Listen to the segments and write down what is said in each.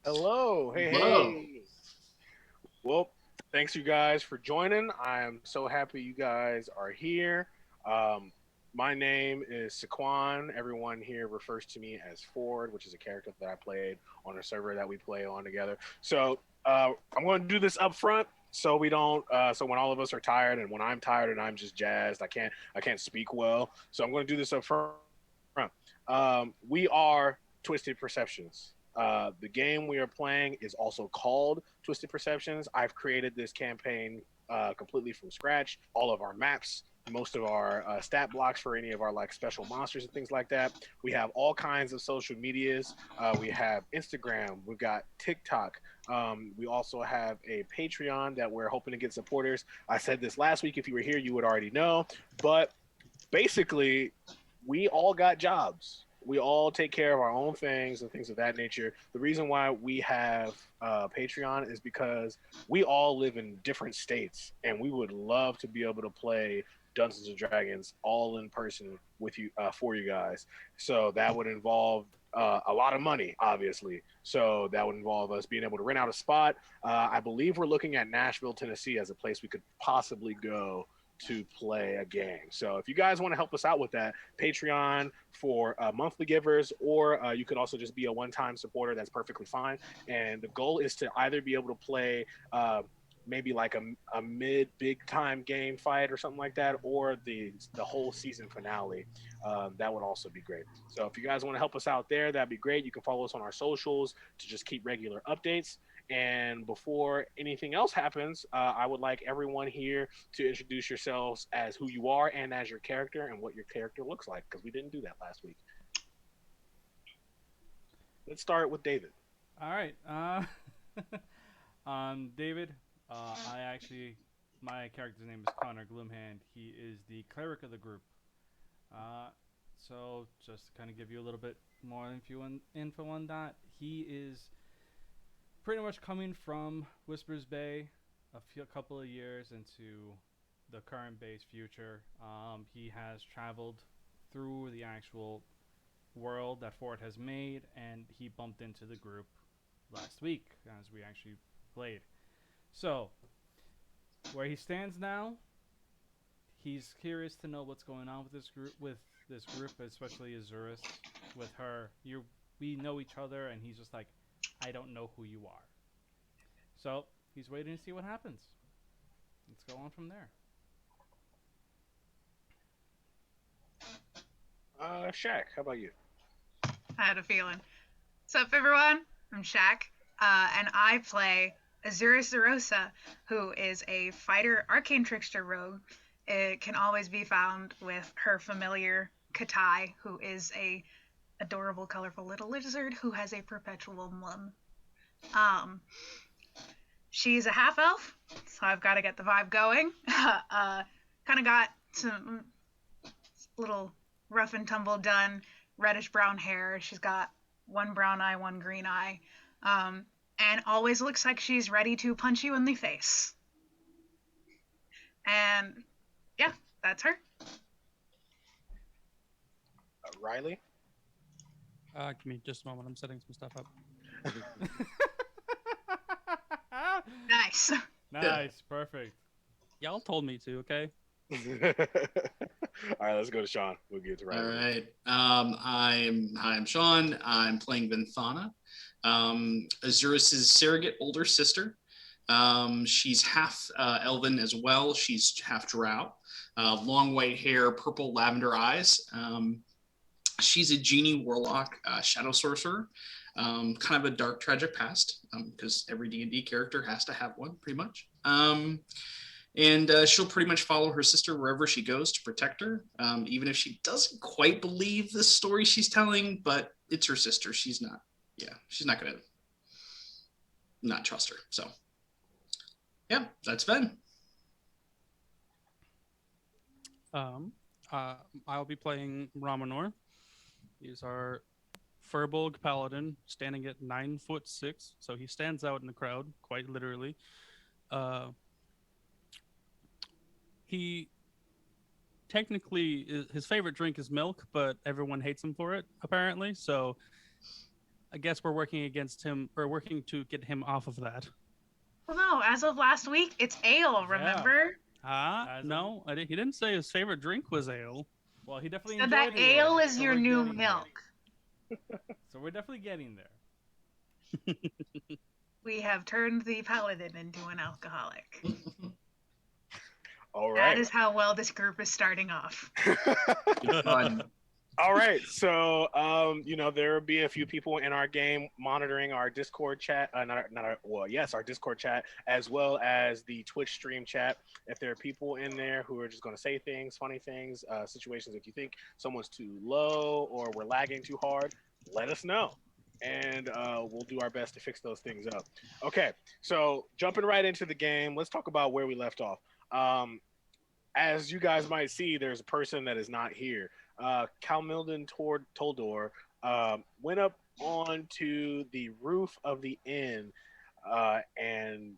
Hello. Hey, Whoa. hey. Well, thanks you guys for joining. I am so happy you guys are here. Um, my name is Saquon. Everyone here refers to me as Ford, which is a character that I played on a server that we play on together. So I'm going to do this up front so we don't. So when all of us are tired and when I'm tired and I'm just jazzed, I can't speak well. So I'm going to do this up front. We are Twisted Perceptions. The game we are playing is also called Twisted Perceptions. I've created this campaign completely from scratch. All of our maps, most of our stat blocks for any of our like special monsters and things like that. We have all kinds of social medias. We have Instagram. We've got TikTok. We also have a Patreon that we're hoping to get supporters. I said this last week. If you were here, you would already know. But basically, we all got jobs. We all take care of our own things and things of that nature. The reason why we have Patreon is because we all live in different states, and we would love to be able to play Dungeons and Dragons all in person with you for you guys. So that would involve a lot of money, obviously. So that would involve us being able to rent out a spot. I believe we're looking at Nashville, Tennessee, as a place we could possibly go to play a game. So if you guys want to help us out with that, Patreon for monthly givers, or you could also just be a one-time supporter. That's perfectly fine. And the goal is to either be able to play. Maybe like a mid big time game fight or something like that, or the whole season finale. That would also be great. So if you guys want to help us out there, that'd be great. You can follow us on our socials to just keep regular updates. And before anything else happens, I would like everyone here to introduce yourselves as who you are and as your character and what your character looks like, because we didn't do that last week. Let's start with David. All right. David. I actually, my character's name is Connor Gloomhand. He is the cleric of the group. Uh, so just to kind of give you a little bit more info on that, he is pretty much coming from Whispers Bay a couple of years into the current Bay's future. He has traveled through the actual world that Ford has made, and he bumped into the group last week as we actually played. So, where he stands now, he's curious to know what's going on with this group, especially Azurus. With her, we know each other, and he's just like, I don't know who you are. So he's waiting to see what happens. Let's go on from there. Shaq, how about you? I had a feeling. What's up, everyone? I'm Shaq, and I play Azura Zerosa, who is a fighter arcane trickster rogue. It can always be found with her familiar Katai, who is a adorable, colorful little lizard who has a perpetual mum. Um, she's a half elf, so I've got to get the vibe going. Kind of got some little rough and tumble done, reddish brown hair. She's got one brown eye, one green eye, and always looks like she's ready to punch you in the face. And yeah, that's her. Riley? Give me just a moment. I'm setting some stuff up. Nice. Nice, perfect. Y'all told me to, okay? All right, let's go to Sean. We'll get to All Riley. right. I'm Sean. I'm playing Vinthana, Azurus' surrogate older sister. She's half elven as well. She's half drow. Long white hair, purple lavender eyes. She's a genie warlock, shadow sorcerer. Kind of a dark, tragic past, because every D&D character has to have one, pretty much. And she'll pretty much follow her sister wherever she goes to protect her, even if she doesn't quite believe the story she's telling. But it's her sister. She's not going to not trust her. So, yeah, that's Ben. Um, I'll be playing Ramanor. He's our Furbolg paladin, standing at 9'6", so he stands out in the crowd, quite literally. Uh, he technically his favorite drink is milk, but everyone hates him for it apparently. So I guess we're working against him, or working to get him off of that. Well, no, as of last week, it's ale, remember? As No, he didn't say his favorite drink was ale. Well, he definitely So enjoyed that the ale is so your we're new getting milk. there. So we're definitely getting there. We have turned the paladin into an alcoholic. All That right. is how well this group is starting off. Fun. All right, so there will be a few people in our game monitoring our Discord chat, our Discord chat, as well as the Twitch stream chat. If there are people in there who are just going to say things, funny things, situations, if you think someone's too low or we're lagging too hard, let us know, and we'll do our best to fix those things up. Okay, so jumping right into the game, let's talk about where we left off. As you guys might see, there's a person that is not here. Cal Milden Toldor went up onto the roof of the inn, and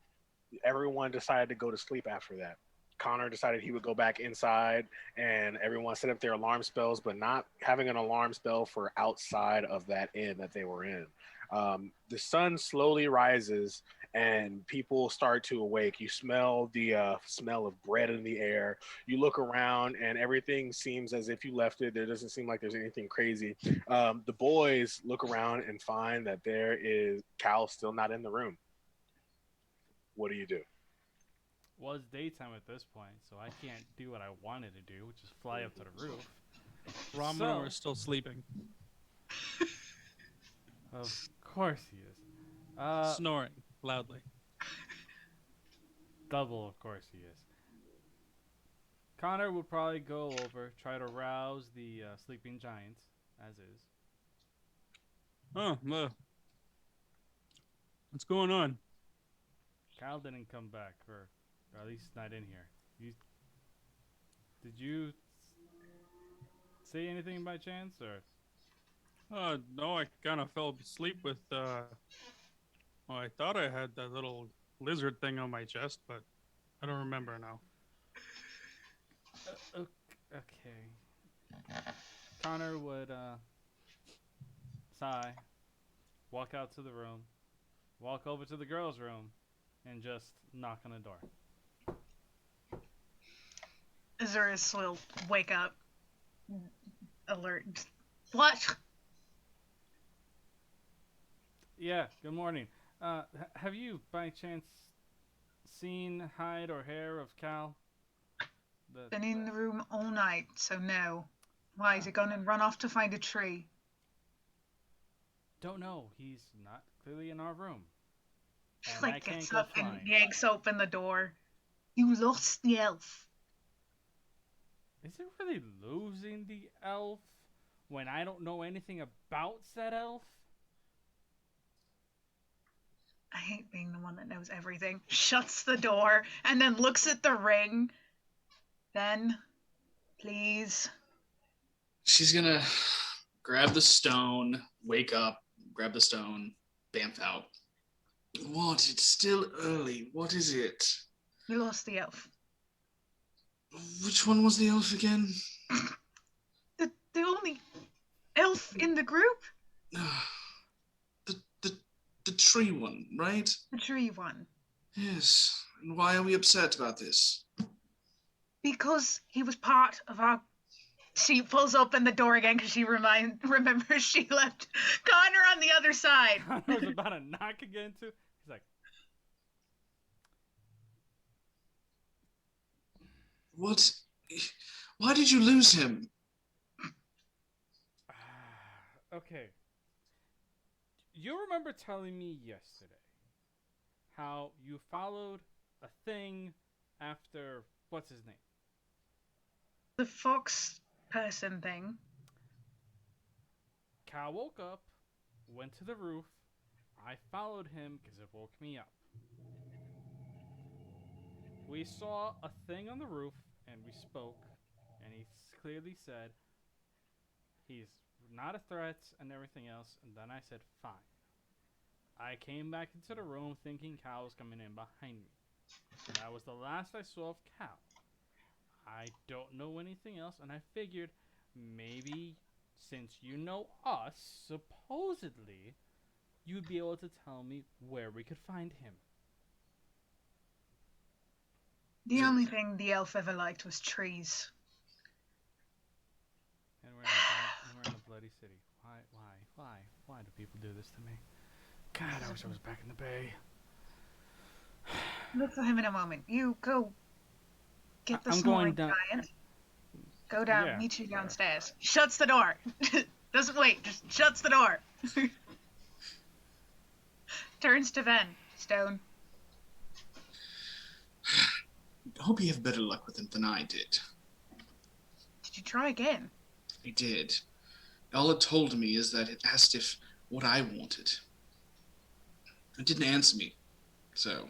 everyone decided to go to sleep after that. Connor decided he would go back inside, and everyone set up their alarm spells, but not having an alarm spell for outside of that inn that they were in. The sun slowly rises, and people start to awake. You smell the smell of bread in the air. You look around, and everything seems as if you left it. There doesn't seem like there's anything crazy. The boys look around and find that there is Cal still not in the room. What do you do? Well, it's daytime at this point, so I can't do what I wanted to do, which is fly up to the roof. Romanor is still sleeping, Of course he is. snoring loudly. Double, of course he is. Connor would probably go over, try to rouse the sleeping giant, as is. Oh, well. What's going on? Kyle didn't come back, or at least not in here. Did you say anything by chance, or? No, I kind of fell asleep with, well, I thought I had that little lizard thing on my chest, but I don't remember now. Okay. Connor would sigh, walk out to the room, walk over to the girls' room, and just knock on the door. Azurus will wake up, alert. What? Yeah, good morning. Have you, by chance, seen hide or hair of Cal? Been in the room all night, so no. Why, is he gone and run off to find a tree? Don't know. He's not clearly in our room. And I Like, can't gets go up and flying. yanks open the door. You lost the elf. Is it really losing the elf when I don't know anything about said elf? I hate being the one that knows everything. Shuts the door and then looks at the ring. Then, please. She's gonna grab the stone, wake up, grab the stone, bamf out. What? It's still early. What is it? You lost the elf. Which one was the elf again? The only elf in the group? The tree one, right? The tree one. Yes. And why are we upset about this? Because he was part of our... She pulls open the door again because she remembers she left Connor on the other side. Connor was about to knock again too. He's like, What? Why did you lose him? okay. You remember telling me yesterday how you followed a thing after what's his name? The fox person thing. Cal woke up, went to the roof. I followed him because it woke me up. We saw a thing on the roof and we spoke, and he clearly said he's not a threat and everything else, and then I said fine. I came back into the room thinking Cal was coming in behind me. That was the last I saw of Cal. I don't know anything else, and I figured maybe since you know us, supposedly, you'd be able to tell me where we could find him. The only thing the elf ever liked was trees. And we're in a bloody city. Why do people do this to me? God, I wish I was back in the Bay. Look for him in a moment. You go get the I'm snoring going down. giant. Go down, Yeah. meet you downstairs. Shuts the door. Doesn't wait, just shuts the door. Turns to Ven. Stone. I hope you have better luck with him than I did. Did you try again? I did. All it told me is that it asked if what I wanted. It didn't answer me. So,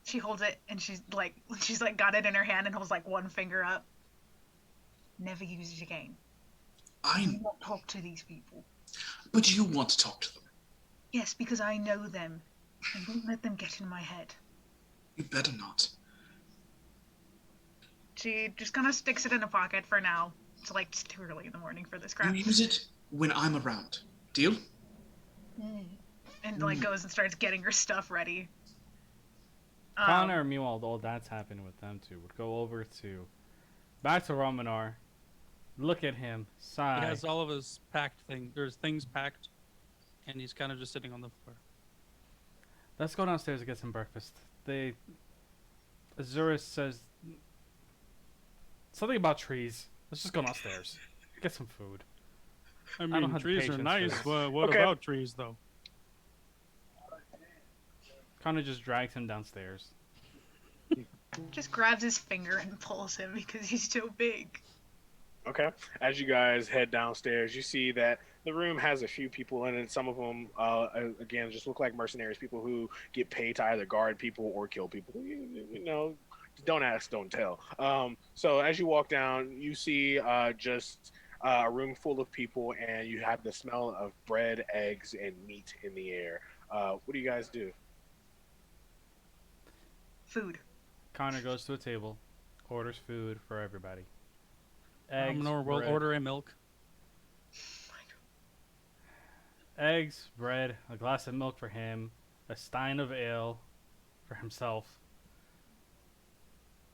She holds it and she's like got it in her hand and holds like one finger up. Never use it again. I Do not talk to these people. but you want to talk to them. Yes, because I know them. And don't let them get in my head. You better not. She just kind of sticks it in a pocket for now. It's like it's too early in the morning for this crap. You use it when I'm around. Deal? And like goes and starts getting her stuff ready. Connor, meanwhile, all that's happening with them two, would go over to back to Romanar, look at him, sigh. He has all of his packed things. There's things packed, and he's kind of just sitting on the floor. Let's go downstairs and get some breakfast. Azurus says something about trees. Let's just go downstairs, get some food. I don't mean, have the trees are patience for nice. this. What Okay. about trees, though? Connor just drags him downstairs. Just grabs his finger and pulls him because he's so big. Okay. As you guys head downstairs, you see that the room has a few people in it. Some of them, again, just look like mercenaries, people who get paid to either guard people or kill people. You know, don't ask, don't tell. So as you walk down, you see just a room full of people, and you have the smell of bread, eggs, and meat in the air. What do you guys do? Food. Connor goes to a table, orders food for everybody. Eggs, Romanor will bread, order a milk. eggs, bread, a glass of milk for him, a stein of ale for himself,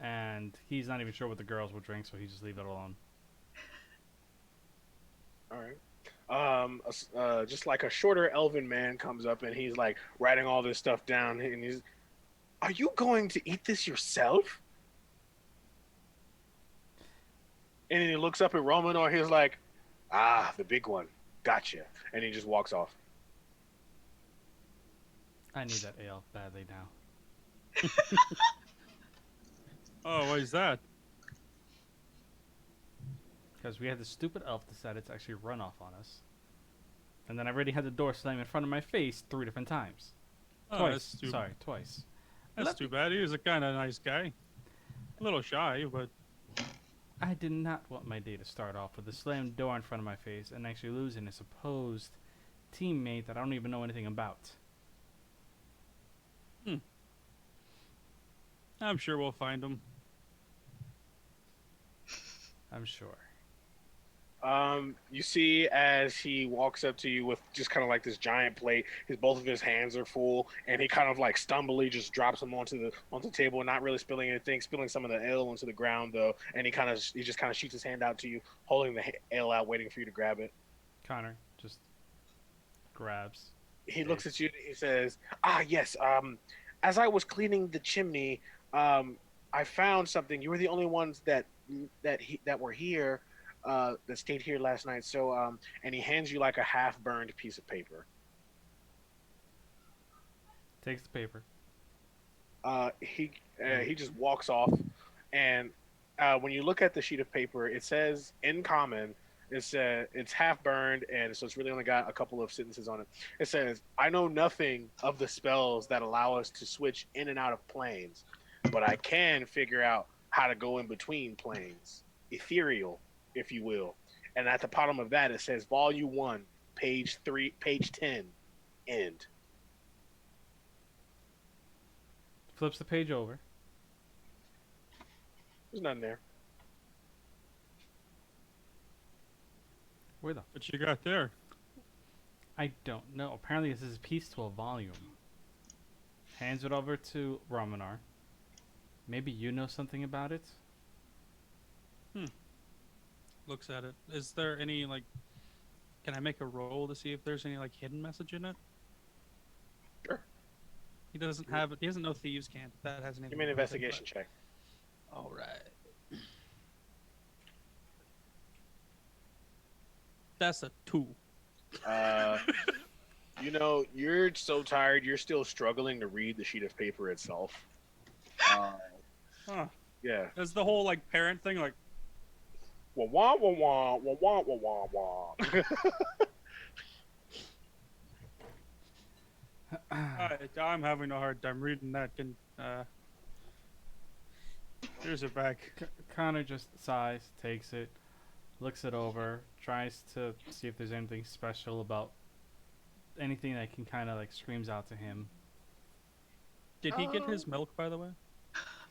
and he's not even sure what the girls will drink, so he just leave it alone. All right. Just like a shorter elven man comes up and he's like writing all this stuff down, and he's, "Are you going to eat this yourself?" And then he looks up at Roman, or he's like, "Ah, the big one, gotcha," and he just walks off. I need that ale badly now. Oh, why is that? Because we had this stupid elf decided to actually run off on us. And then I already had the door slam in front of my face 3 different times. Oh, Twice. Sorry, twice. That's too bad. He was a kind of nice guy. A little shy, but I did not want my day to start off with a slammed door in front of my face and actually losing a supposed teammate that I don't even know anything about. I'm sure we'll find him. I'm sure. You see as he walks up to you with just kind of like this giant plate. Both of his hands are full, and he kind of like stumbly just drops them onto the table, not really spilling anything, spilling some of the ale onto the ground though. And he just kind of shoots his hand out to you, holding the ale out, waiting for you to grab it. Connor just grabs. He looks at you. He says, "Ah, yes. As I was cleaning the chimney, I found something. You were the only ones that were here." That stayed here last night. So, and he hands you like a half-burned piece of paper. Takes the paper. He just walks off, and when you look at the sheet of paper, it says in common. It's half-burned, and so it's really only got a couple of sentences on it. It says, "I know nothing of the spells that allow us to switch in and out of planes, but I can figure out how to go in between planes. Ethereal, if you will." And at the bottom of that, it says Volume 1, page 3, page 10, end. Flips the page over. There's nothing there. Where the What you got there? I don't know. Apparently, this is a piece to a volume. Hands it over to Romanar. Maybe you know something about it? Looks at it. Is there any like? Can I make a roll to see if there's any like hidden message in it? Sure. He doesn't have it. He doesn't know thieves can't. If that has anything. Give me an to do with it, investigation check. but- All right. That's a 2. Uh, you know, you're so tired. You're still struggling to read the sheet of paper itself. Huh. Yeah. There's the whole like parent thing, like Wah wah wah wah wah wah wah wah wah. I'm having a hard time reading that. Can here's it back. Connor just sighs, takes it, looks it over, tries to see if there's anything special about anything that can kind of like screams out to him. Did he get his milk, by the way?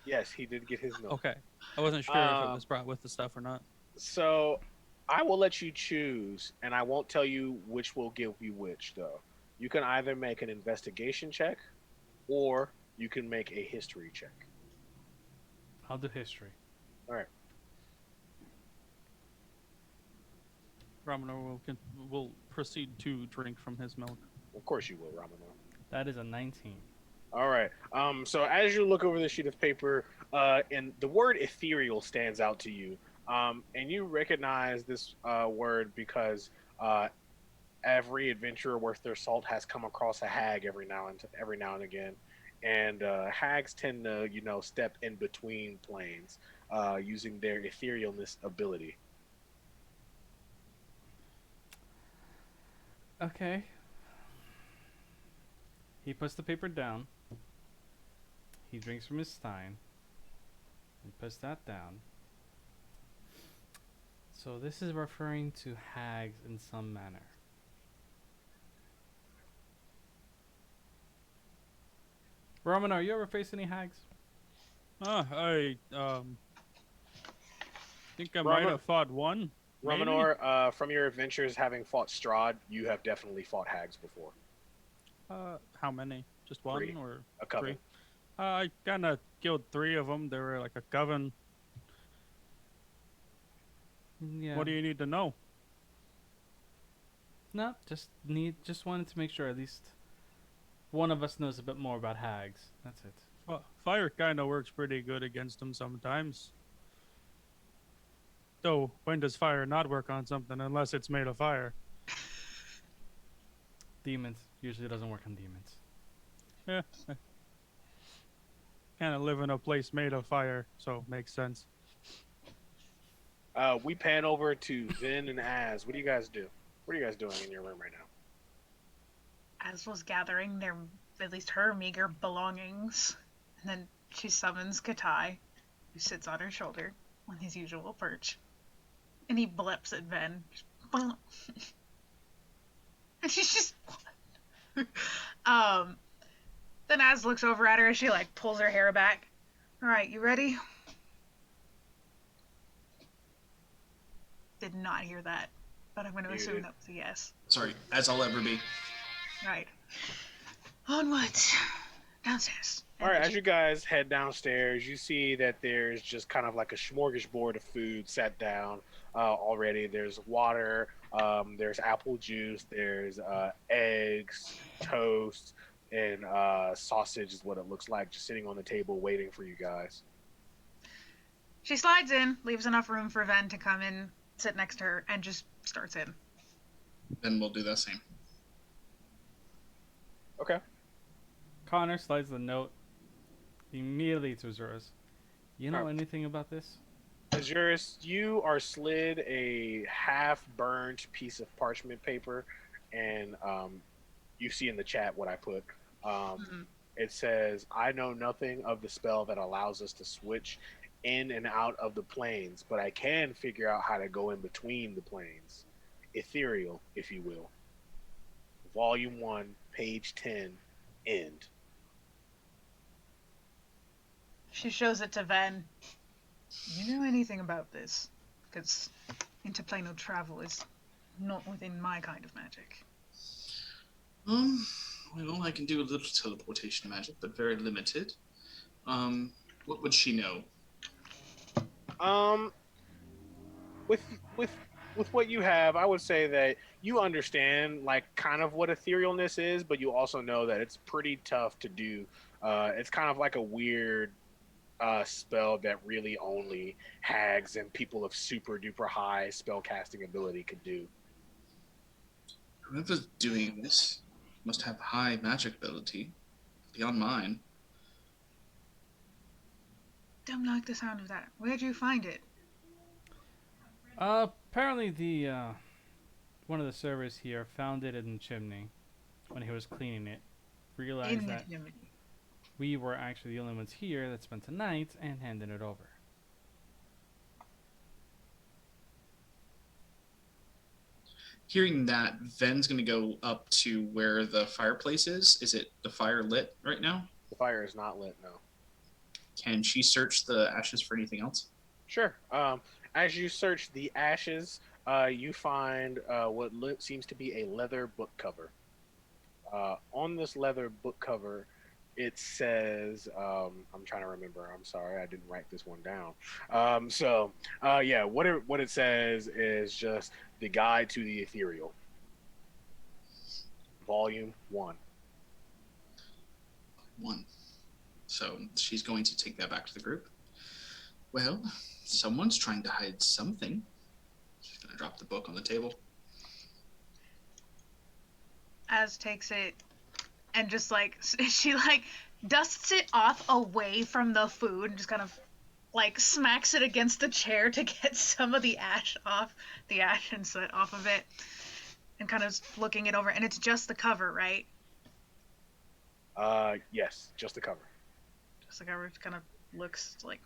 Yes, he did get his milk. Okay, I wasn't sure if it was brought with the stuff or not. So I will let you choose, and I won't tell you which will give you which, though. You can either make an investigation check, or you can make a history check. I'll do history. All right. Ramino will proceed to drink from his milk. Of course you will, Ramano. That is a 19. All right. So as you look over the sheet of paper, and the word ethereal stands out to you, and you recognize this word because every adventurer worth their salt has come across a hag every now and again, and hags tend to, step in between planes, using their etherealness ability. Okay. He puts the paper down. He drinks from his stein. He puts that down. So this is referring to hags in some manner. Romanar, you ever faced any hags? I think I might Raman- have fought one. maybe? Romanor, from your adventures having fought Strahd, you have definitely fought hags before. How many? Just one 3. or A coven. 3? I kind of killed 3 of them. They were like a coven. Yeah. What do you need to know? No, just wanted to make sure at least one of us knows a bit more about hags. That's it. Fire kind of works pretty good against them sometimes. Though, when does fire not work on something unless it's made of fire? Demons usually doesn't work on demons. Yeah. Kind of live in a place made of fire, so makes sense. We pan over to Vin and Az. What do you guys do? What are you guys doing in your room right now? Az was gathering their, at least her meager belongings, and then she summons Katai, who sits on her shoulder on his usual perch, and he blips at Ven. And she's just then Az looks over at her as she like pulls her hair back. All right, you ready? Did not hear that, but I'm going to assume that was a yes. Sorry, as I'll ever be. Right. Onwards. Downstairs. All right, as you guys head downstairs, you see that there's just kind of like a smorgasbord of food set down already. There's water, there's apple juice, there's eggs, toast, and sausage is what it looks like, just sitting on the table waiting for you guys. She slides in, leaves enough room for Ven to come in, sit next to her, and just starts in. Then we'll do the same. Okay. Connor slides the note immediately to Azurus. You know anything about this? Azurus, you are slid a half-burned piece of parchment paper, and you see in the chat what I put. It says, I know nothing of the spell that allows us to switch in and out of the planes, but I can figure out how to go in between the planes. Ethereal, if you will. Volume 1, page 10, end. She shows it to Ven. You know anything about this? Because interplanar travel is not within my kind of magic. Um, well, I can do a little teleportation magic, but very limited. What would she know? Um, with with with what you have, I would say that you understand like kind of what etherealness is, but you also know that it's pretty tough to do. It's kind of like a weird spell that really only hags and people of super duper high spell casting ability could do. Whoever's doing this must have high magic ability beyond mine. Don't like the sound of that. Where'd you find it? Apparently the one of the servers here found it in the chimney when he was cleaning it. Realized In the that chimney. we were actually the only ones here that spent the night and handed it over. Hearing that, Ven's going to go up to where the fireplace is. Is it the fire lit right now? The fire is not lit, no. Can she search the ashes for anything else? Sure. As you search the ashes, you find what seems to be a leather book cover. On this leather book cover, it says, I'm trying to remember. I'm sorry, I didn't write this one down. Yeah, what it says is just the Guide to the Ethereal, Volume 1. One. So she's going to take that back to the group. Well, someone's trying to hide something. She's going to drop the book on the table. Az takes it and just like she like dusts it off away from the food and just kind of like smacks it against the chair to get some of the ash off, the ash and soot off of it, and kind of looking it over. And it's just the cover, right? Yes, just the cover. Just the cover. It kind of looks like.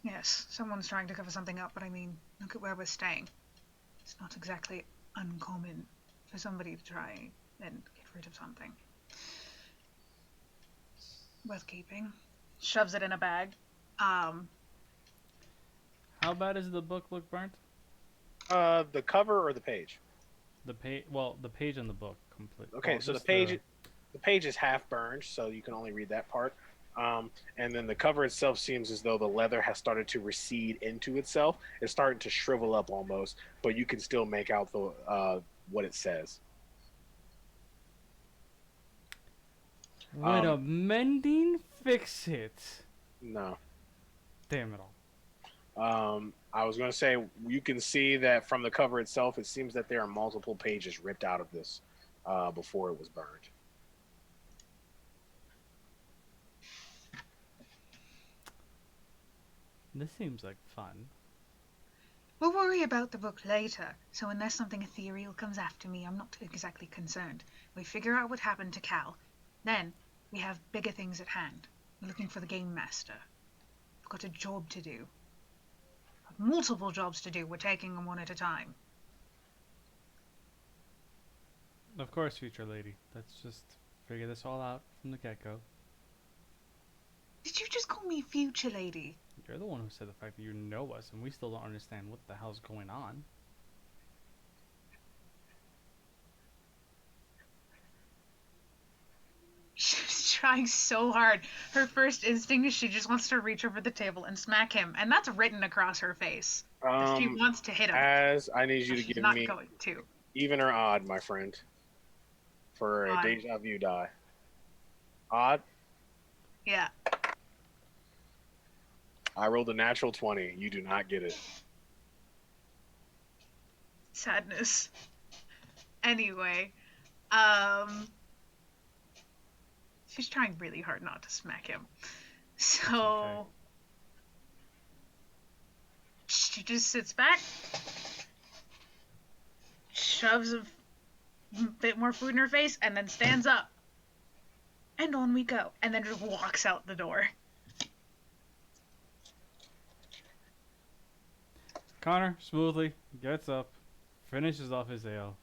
Yes, someone's trying to cover something up, but I mean, look at where we're staying. It's not exactly uncommon for somebody to try and get rid of something. Worth keeping. Shoves it in a bag. How bad does the book look burnt? The cover or the page? The page, well, the page in the book complete. Okay, well, so just the page is half burned, so you can only read that part. And then the cover itself seems as though the leather has started to recede into itself. It's starting to shrivel up almost, but you can still make out the what it says. Would a mending fix it? No. Damn it all. I was going to say you can see that from the cover itself. It seems that there are multiple pages ripped out of this before it was burned. This seems like fun. We'll worry about the book later, so unless something ethereal comes after me, I'm not exactly concerned. We figure out what happened to Cal. Then, we have bigger things at hand. We're looking for the Game Master. We've got a job to do. Multiple jobs to do. We're taking them one at a time. Of course, future lady. Let's just figure this all out from the get-go. Did you just call me future lady? You're the one who said the fact that you know us, and we still don't understand what the hell's going on. She's trying so hard. Her first instinct is she just wants to reach over the table and smack him, and that's written across her face. She wants to hit him. As I need you to She's give not me going to. even or odd, my friend, for a Odd. deja vu die. Odd. Yeah. I rolled a natural 20. You do not get it. Sadness. Anyway, she's trying really hard not to smack him. So Okay. she just sits back, shoves a bit more food in her face, and then stands up. And on we go. And then just walks out the door. Connor smoothly gets up, finishes off his ale,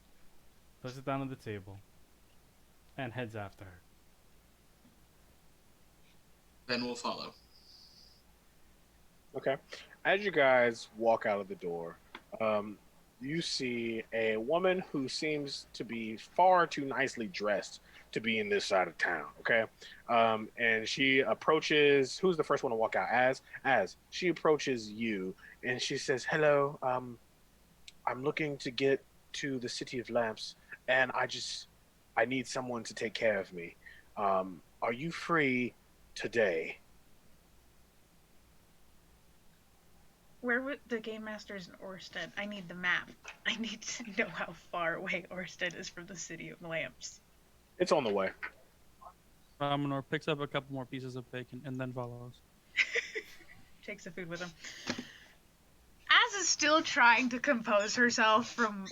puts it down on the table, and heads after her. Ben will follow. Okay. As you guys walk out of the door, you see a woman who seems to be far too nicely dressed to be in this side of town. Okay, and she approaches. Who's the first one to walk out? As she approaches you, and she says, "Hello. I'm looking to get to the City of Lamps, and I need someone to take care of me. Are you free today?" Where would the game master's in Orstead? I need the map. I need to know how far away Orstead is from the City of Lamps. It's on the way. Ramonor picks up a couple more pieces of bacon and then follows. Takes the food with him. Az is still trying to compose herself from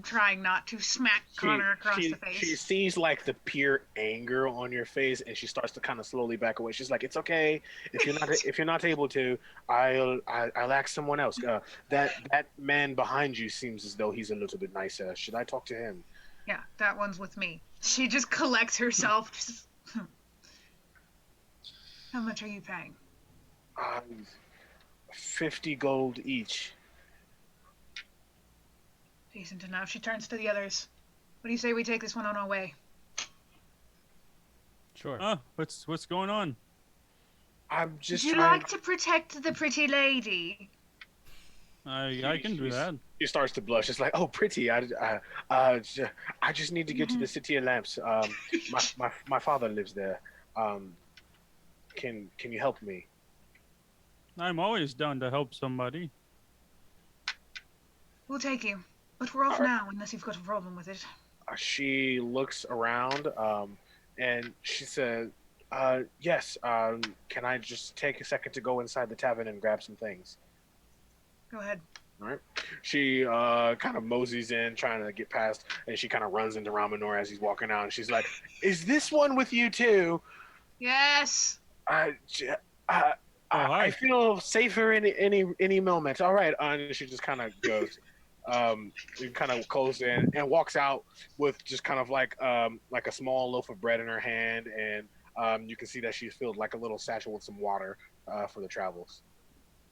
trying not to smack Connor across the face. She sees like the pure anger on your face, and she starts to kind of slowly back away. She's like, "It's okay if you're not able to. I'll ask someone else. That man behind you seems as though he's a little bit nicer. Should I talk to him?" Yeah, that one's with me. She just collects herself. How much are you paying? 50 gold each. Decent enough. She turns to the others. What do you say we take this one on our way? Sure. What's going on? I'm just Would you trying. like to protect the pretty lady? I can do that. She starts to blush. It's like, "Oh, pretty. I just need to get to the City of Lamps. My father lives there. Can you help me?" I'm always down to help somebody. We'll take you. But we're off Alright. now, unless you've got a problem with it. She looks around, and she says, "Yes. Can I just take a second to go inside the tavern and grab some things?" Go ahead. All right. She kind of moseys in, trying to get past, and she kind of runs into Ramonor as he's walking out, and she's like, "Is this one with you too? Yes. I, j- I, I Hi. feel safer in any moment." All right, and she just kind of goes, kind of closes in and walks out with just kind of like a small loaf of bread in her hand, and you can see that she's filled like a little satchel with some water for the travels.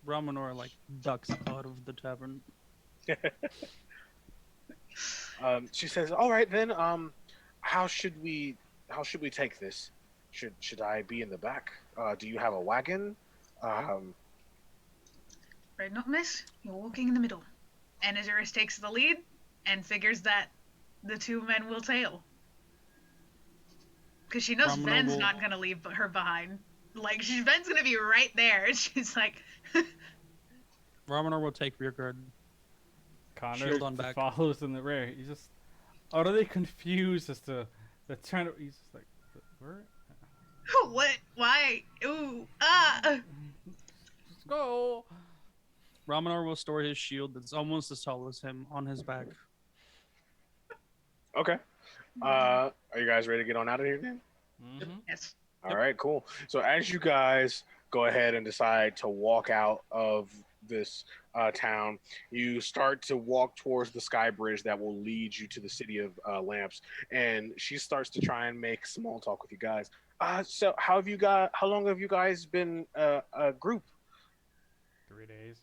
Ramonor like ducks out of the tavern. She says, "All right then. How should we take this? Should I be in the back? Do you have a wagon?" Um, Right, not miss. You're walking in the middle. And Azurus takes the lead and figures that the two men will tail. Because she knows Ramonor Ven's will- not going to leave her behind. Like, Ven's going to be right there. She's like, Ramonor will take rear guard. Connor Shield on back. follows in the rear. He's just utterly confused as to the turn. He's just like, where? what? Why? Ooh, ah. Let's go. Ramonor will store his shield that's almost as tall as him on his back. okay. Are you guys ready to get on out of here then? Mm-hmm. Yes. All right, cool. So as you guys go ahead and decide to walk out of this town, you start to walk towards the sky bridge that will lead you to the City of Lamps, and she starts to try and make small talk with you guys. So how long have you guys been a group? 3 days.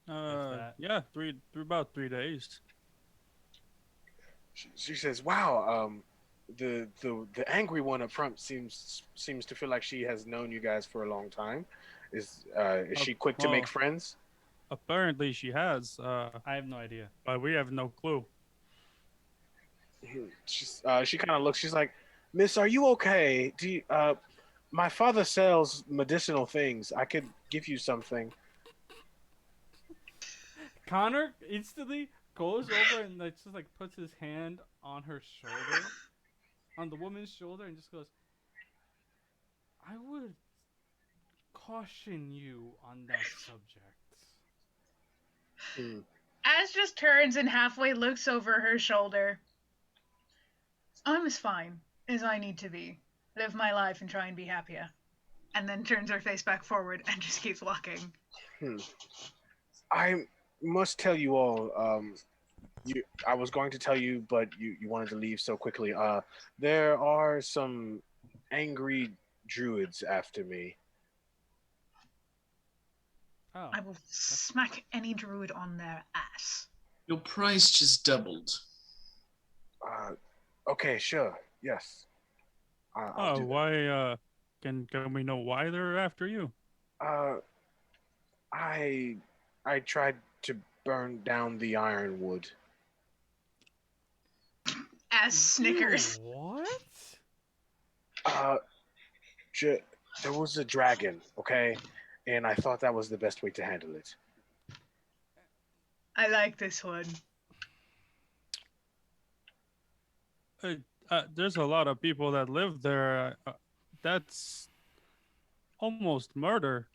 that. Yeah, about 3 days. She says, "Wow, the angry one up front seems to feel like she has known you guys for a long time. Is she quick to make well- friends?" Apparently she has, I have no idea. but we have no clue. She kind of looks. She's like, "Miss, are you okay? Do you, my father sells medicinal things. I could give you something." Connor instantly goes over and like, just like puts his hand on her shoulder, on the woman's shoulder, and just goes, "I would caution you on that subject." Hmm. Az just turns and halfway looks over her shoulder. I'm as fine as I need to be. Live my life and try and be happier. And then turns her face back forward and just keeps walking. I must tell you all. I was going to tell you, but you wanted to leave so quickly. There are some angry druids after me. Oh, I will smack any druid on their ass. Your price just doubled. Uh, okay, sure. Yes. I'll Oh, do why? Can we know why they're after you? that. I tried to burn down the ironwood. As Snickers. You what? Uh, j- there was a dragon, okay, and I thought that was the best way to handle it. I like this one. There's a lot of people that live there. That's almost murder.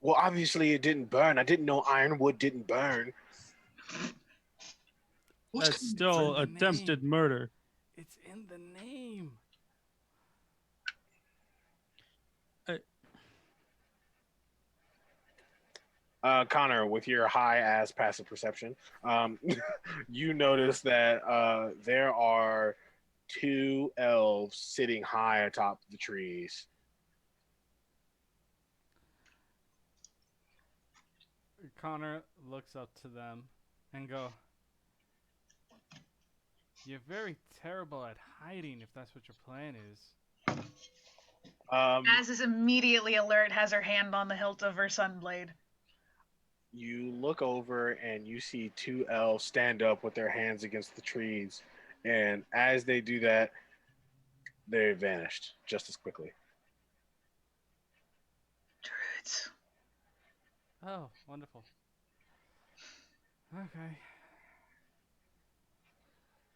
Well, obviously it didn't burn. I didn't know ironwood didn't burn. What That's kind still in the attempted name. murder. It's in the name. Connor, with your high ass passive perception, you notice that there are two elves sitting high atop the trees. Connor looks up to them and go, "You're very terrible at hiding if that's what your plan is." Az is immediately alert, has her hand on the hilt of her sunblade. You look over and you see two elves stand up with their hands against the trees, and as they do that, they vanished just as quickly. Druids. Oh, wonderful. Okay.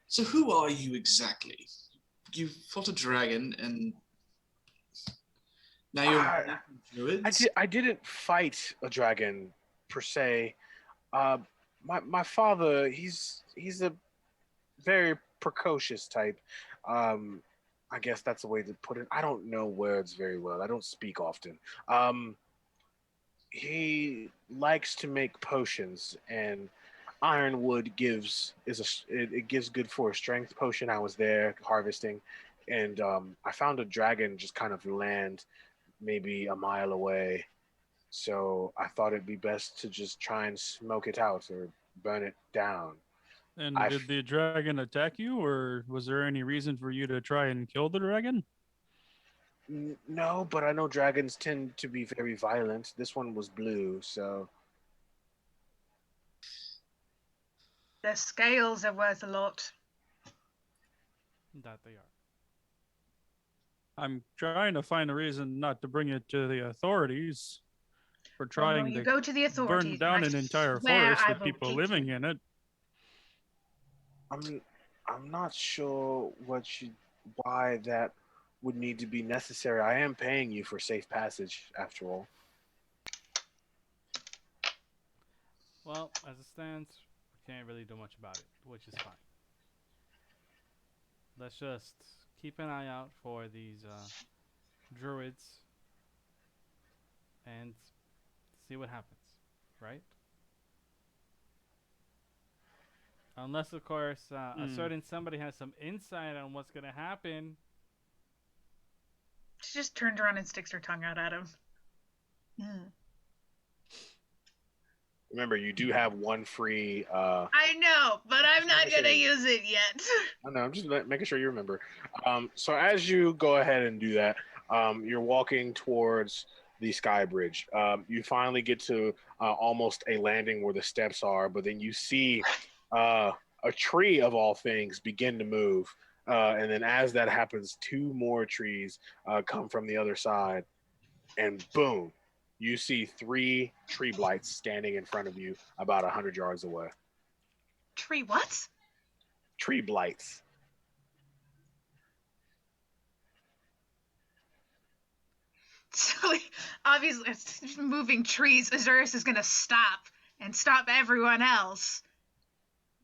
So who are you exactly? You fought a dragon and now you're I, druids? I didn't fight a dragon per se. Uh, my father, he's a very precocious type. Um, I guess that's the way to put it. I don't know words very well. I don't speak often. He likes to make potions, and ironwood it gives good for a strength potion. I was there harvesting, and I found a dragon just kind of land maybe a mile away. So I thought it'd be best to just try and smoke it out or burn it down. And I did the dragon attack you, or was there any reason for you to try and kill the dragon? No, but I know dragons tend to be very violent. This one was blue, so Their scales are worth a lot. That they are. I'm trying to find a reason not to bring it to the authorities for Oh no, trying you to go to the burn authorities. down and an I entire swear forest I with will people take living you. in it. I'm not sure why that would need to be necessary. I am paying you for safe passage after all. Well, as it stands, we can't really do much about it, which is fine. Let's just keep an eye out for these druids and see what happens, right? Unless, of course, a certain somebody has some insight on what's gonna happen. She just turns around and sticks her tongue out at him. Remember, you do have one free. I know, but I'm not gonna use it yet. I know. I'm just making sure you remember. So as you go ahead and do that, you're walking towards the sky bridge. You finally get to almost a landing where the steps are, but then you see a tree of all things begin to move, and then as that happens, two more trees come from the other side, and boom, you see three tree blights standing in front of you about 100 yards away. Tree what? Tree blights. So, obviously, it's moving trees. Azurus is gonna stop and stop everyone else.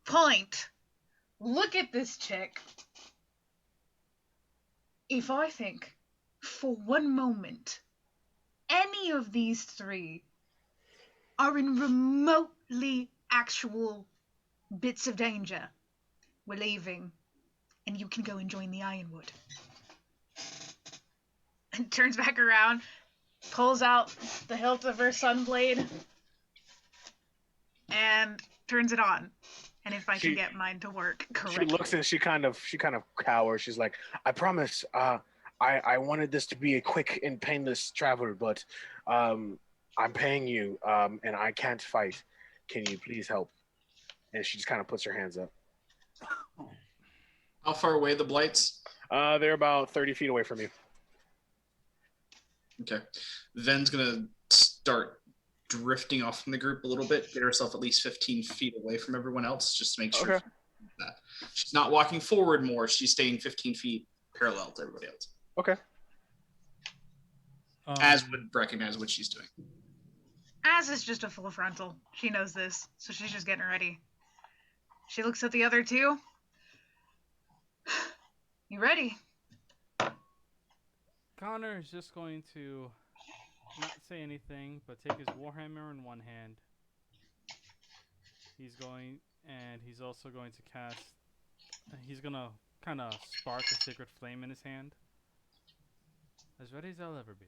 Point. Look at this chick. If I think for one moment any of these three are in remotely actual bits of danger, we're leaving, and you can go and join the Ironwood. And turns back around, pulls out the hilt of her sunblade and turns it on. And if I can She get mine to work she correctly. looks and she kind of cowers. She's like, I promise, I wanted this to be a quick and painless travel, but I'm paying you, and I can't fight. Can you please help? And she just kind of puts her hands up. How far away are the blights? They're about 30 feet away from you. Okay. Ven's gonna start drifting off from the group a little bit, get herself at least 15 feet away from everyone else, just to make sure Okay. that she's not walking forward more. She's staying 15 feet parallel to everybody else. Okay. As would recognize what she's doing. Az is just a full frontal. She knows this, so she's just getting ready. She looks at the other two. You ready? Connor is just going to not say anything, but take his warhammer in one hand. He's also going to cast. He's gonna kind of spark a sacred flame in his hand. As ready as I'll ever be.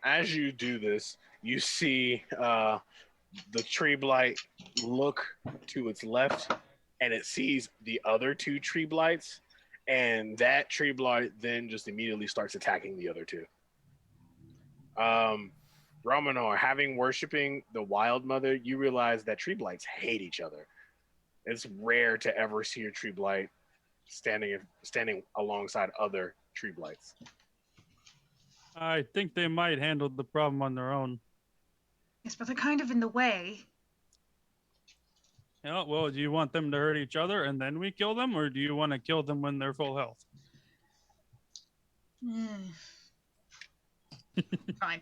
As you do this, you see the tree blight look to its left, and it sees the other two tree blights, and that tree blight then just immediately starts attacking the other two. Romanor, having worshiping the Wild Mother, you realize that tree blights hate each other. It's rare to ever see a tree blight standing alongside other tree blights. I think they might handle the problem on their own. Yes, but they're kind of in the way. Yeah, well, do you want them to hurt each other and then we kill them, or do you want to kill them when they're full health? Fine.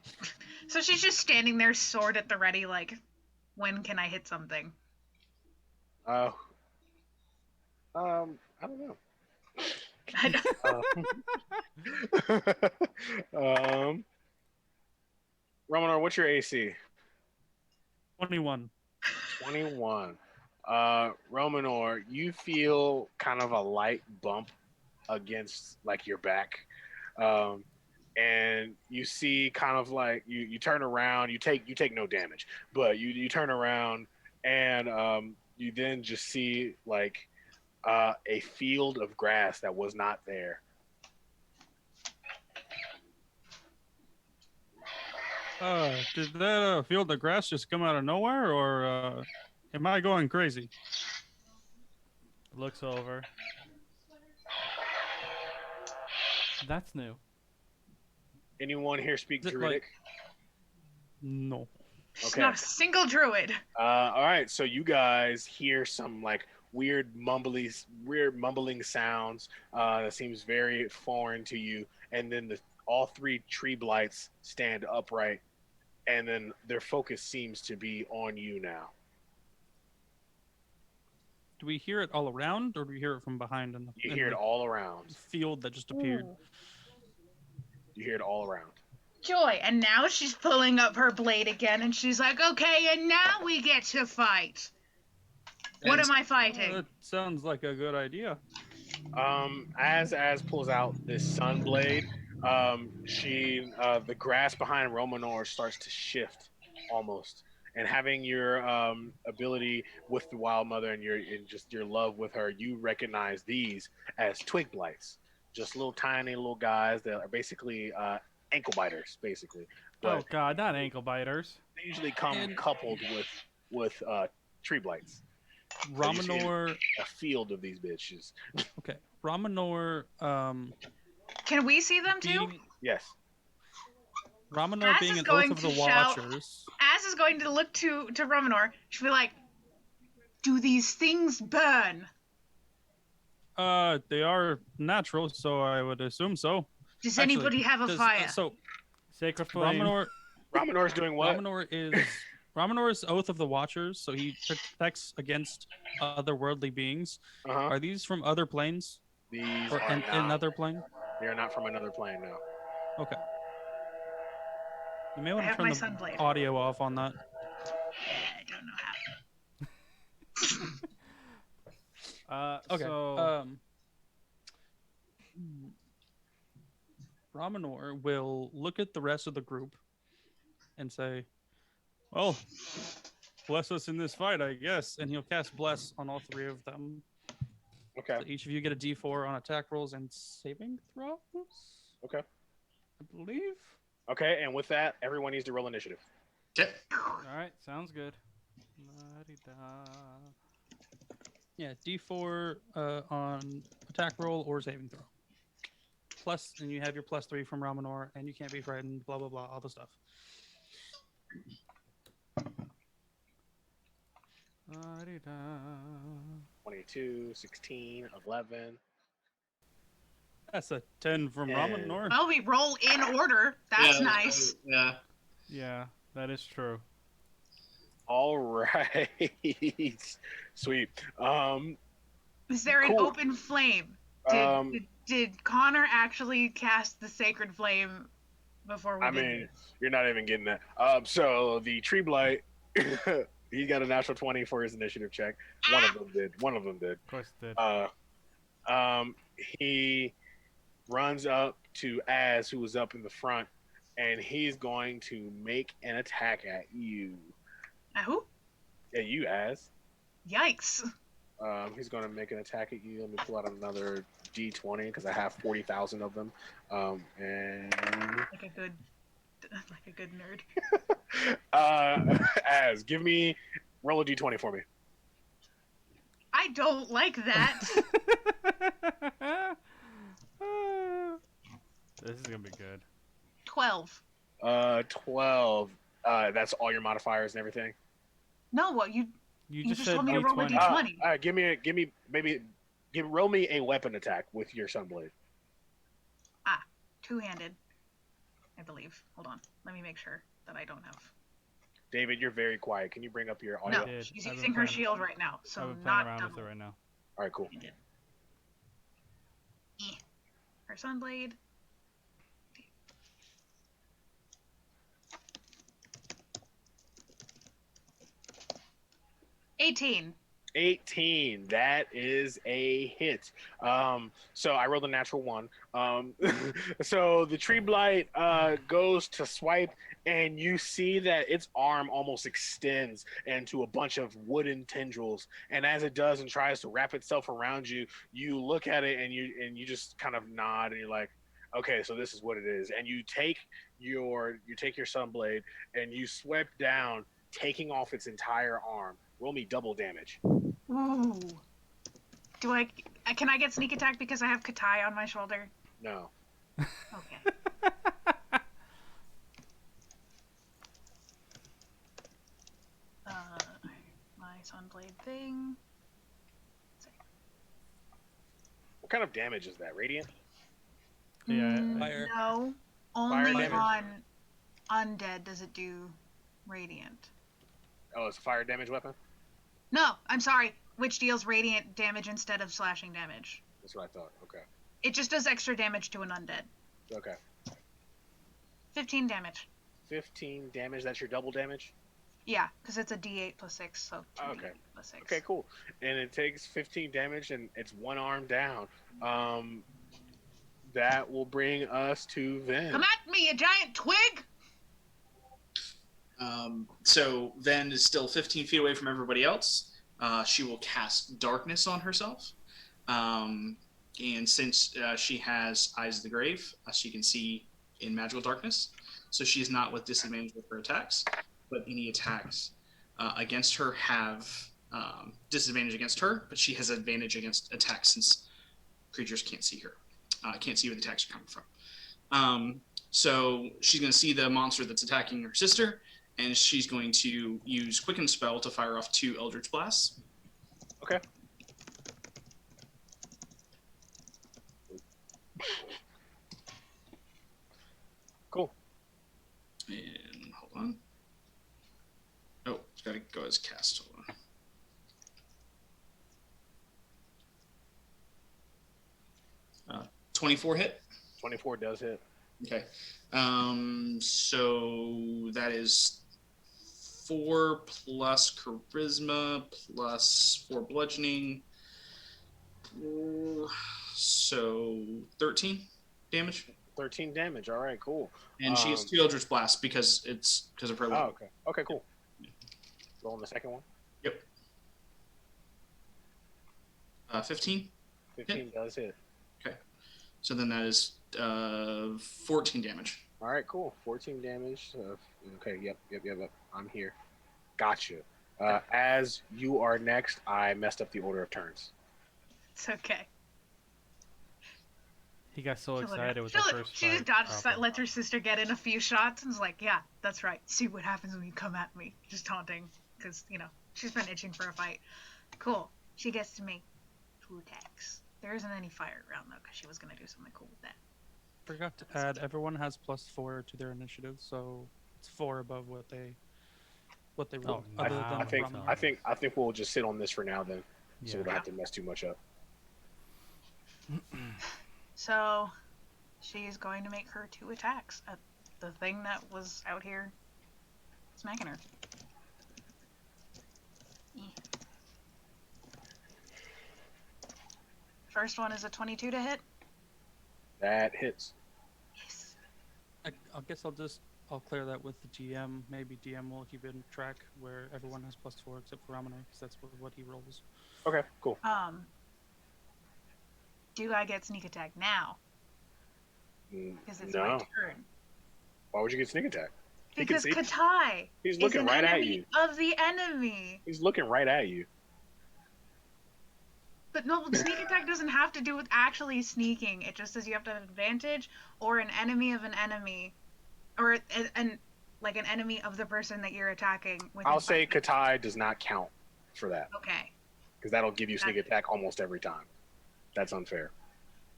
So she's just standing there, sword at the ready, like, when can I hit something? I don't know. I don't- Romanor, what's your AC? 21. 21. Romanor, you feel kind of a light bump against like your back. And you see kind of like you turn around, you take no damage, but you turn around and you then just see like a field of grass that was not there. Did that field of grass just come out of nowhere, or am I going crazy? Looks over. That's new. Anyone here speak Is it Druidic? No. She's Okay. not a single druid. All right, so you guys hear some like weird mumbling sounds that seems very foreign to you, and then all three tree blights stand upright, and then their focus seems to be on you now. Do we hear it all around, or do we hear it from behind in You hear it the all around. field that just appeared? Ooh. You hear it all around. Joy, and now she's pulling up her blade again, and she's like, okay, and now we get to fight. What am I fighting? That sounds like a good idea. As pulls out this sun blade, the grass behind Romanor starts to shift almost, and having your ability with the Wild Mother and just your love with her, you recognize these as twig blights, just little tiny little guys that are basically ankle biters, basically. But Oh god, not ankle biters. they usually come coupled with tree blights. Ramanor. A field of these bitches. Okay. Ramanor. Can we see them too? Yes. Ramanor Az being is an going oath of the to shout- Watchers. Az is going to look to Romanor. She'll be like, do these things burn? They are natural, so I would assume so. Does Actually, anybody have a fire? So Sacred flame. Ramanor's doing what? Ramanor is oath of the Watchers, so he protects against otherworldly beings. Uh-huh. Are these from other planes? These Or are not. another plane? They are not from another plane, no. Okay. You may want I to have my turn sunblade. the audio off on that. I don't know how. Okay. So Ramanor will look at the rest of the group and say, "Well, bless us in this fight, I guess." And he'll cast Bless on all three of them. Okay. So each of you get a D4 on attack rolls and saving throws. Okay. I believe. Okay. And with that, everyone needs to roll initiative. Okay. All right, sounds good. La-di-da. Yeah, D4 on attack roll or saving throw. Plus, and you have your +3 from Ramanor, and you can't be frightened. Blah blah blah, all the stuff. La-di-da. 22, 16, 11. That's a 10 from And- Ramanor. Well, we roll in order. That's Yeah, nice. Yeah. Yeah, that is true. All right. Sweet. Is there an Cool. open flame? Did Connor actually cast the sacred flame before we I did mean, this? you're not even getting that. So the tree blight, he got a natural 20 for his initiative check. One of them did. Of course it did. He runs up to Az, who was up in the front, and he's going to make an attack at you. Who? At you, Az. Yikes. He's going to make an attack at you. Let me pull out another D20 because I have 40,000 of them. And Like a good nerd. Az, roll a D20 for me. I don't like that. This is gonna be good. 12. 12. That's all your modifiers and everything. No, what you You just just said told me to roll a D20. D20. Roll me a weapon attack with your Sunblade. Two-handed, I believe. Hold on. Let me make sure that I don't have. David, you're very quiet. Can you bring up your audio? No, did. she's I've been using her playing- shield right now, so I've been playing not around double. with it right now. All right, cool. Her Sunblade. 18. 18. That is a hit. So I rolled a natural 1. So the tree blight goes to swipe, and you see that its arm almost extends into a bunch of wooden tendrils. And as it does and tries to wrap itself around you, you look at it and you just kind of nod and you're like, okay, so this is what it is. And you take your Sunblade and you sweep down, taking off its entire arm. Roll me double damage. Ooh. Can I get sneak attack because I have Katai on my shoulder? No. Okay. My Sunblade thing. What kind of damage is that? Radiant? Yeah, Fire. No. Fire Only damage? on undead does it do radiant. Oh, it's a fire damage weapon? No, I'm sorry. Which deals radiant damage instead of slashing damage. That's what I thought. Okay. It just does extra damage to an undead. Okay. 15 damage. 15 damage. That's your double damage? Yeah, because it's a D8 plus 6, so 2D8 Okay. plus 6. Okay, cool. And it takes 15 damage and it's one arm down. That will bring us to Ven. Come at me, you giant twig! So Ven is still 15 feet away from everybody else. She will cast darkness on herself. And since she has Eyes of the Grave, she can see in magical darkness. So she is not with disadvantage with her attacks. But any attacks against her have disadvantage against her, but she has advantage against attacks since creatures can't see her. Can't see where the attacks are coming from. So she's going to see the monster that's attacking her sister, and she's going to use Quicken Spell to fire off 2 Eldritch Blasts. Okay. Cool. And hold on. Oh, it's got to go as cast. Hold on. 24 hit. 24 does hit. Okay. So that is 4 plus charisma plus 4 bludgeoning. So 13 damage. 13 damage. All right, cool. And she has 2 Eldritch Blasts because of her Oh, level. okay. Okay, cool. Rolling the second one. Yep. 15. 15 does hit. Okay. So then that is 14 damage. All right, cool. 14 damage. Okay, yep. I'm here. Gotcha. As you are next, I messed up the order of turns. It's okay. He got so She'll let her- excited with the she'll- first She just fight. dodged, lets her sister get in a few shots, and is like, "Yeah, that's right. See what happens when you come at me." Just taunting, because she's been itching for a fight. Cool. She gets to make 2 attacks. There isn't any fire around though, because she was gonna do something cool with that. Forgot to add, everyone has +4 to their initiative, so it's 4 above what they rolled. Oh, other wow. than I think we'll just sit on this for now then, so we don't Yeah. have to mess too much up. So, she's going to make her 2 attacks at the thing that was out here smacking her. First one is a 22 to hit. That hits. Yes. I guess I'll clear that with the GM. Maybe DM will keep in track where everyone has +4 except for Ramanor, because that's what he rolls. Okay, cool. Do I get sneak attack now? Because it's my No. turn. Why would you get sneak attack? He can Because see. Katai He's is looking an right at enemy you. of the enemy. He's looking right at you. But no, sneak attack doesn't have to do with actually sneaking. It just says you have to have advantage or an enemy of an enemy, or an enemy of the person that you're attacking. I'll say Katai does not count for that Okay. because that'll give you sneak attack almost every time. That's unfair.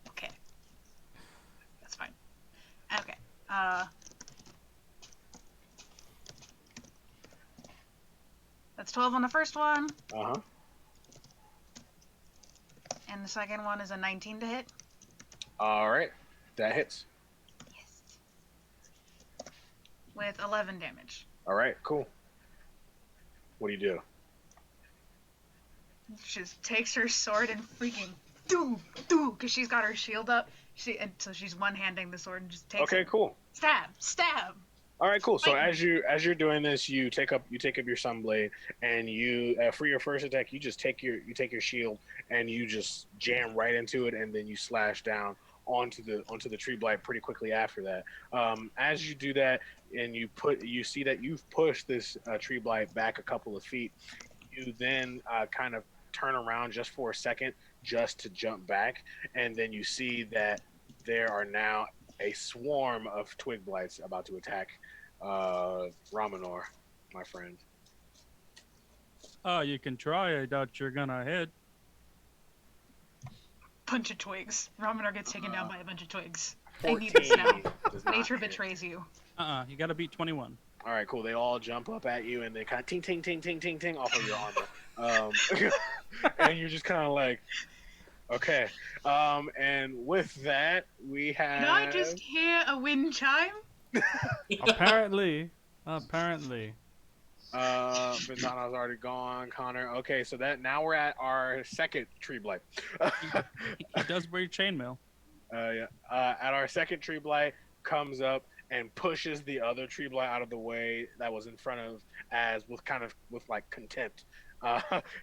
Okay. That's fine. Okay. That's 12 on the first one, Uh huh. and the second one is a 19 to hit. All right, that hits. Yes. With 11 damage. All right, cool. What do you do? She just takes her sword and freaking because she's got her shield up. So she's one-handing the sword and just takes Okay, it. cool. Stab. All right, cool. So Lightning. as you're doing this, you take up your sunblade, and you for your first attack, you just take your shield and you just jam right into it, and then you slash down onto the tree blight pretty quickly after that. As you do that, and you see that you've pushed this tree blight back a couple of feet. You then kind of turn around just for a second, just to jump back, and then you see that there are now a swarm of twig blights about to attack Ramanor, my friend. Oh, you can try. I doubt you're gonna hit. Bunch of twigs. Ramanor gets taken down by a bunch of twigs. I 14 need this now. does not Nature hit. betrays you. You gotta beat 21. All right, cool. They all jump up at you and they kind of ting, ting, ting, ting, ting, ting off of your armor. And you're just kind of like, okay. And with that, we have. Can I just hear a wind chime? Apparently. Ventana's already gone. Connor. Okay, so now we're at our second tree blight. He does wear chainmail. Yeah. At our second tree blight comes up and pushes the other tree blight out of the way that was in front of Az with like contempt.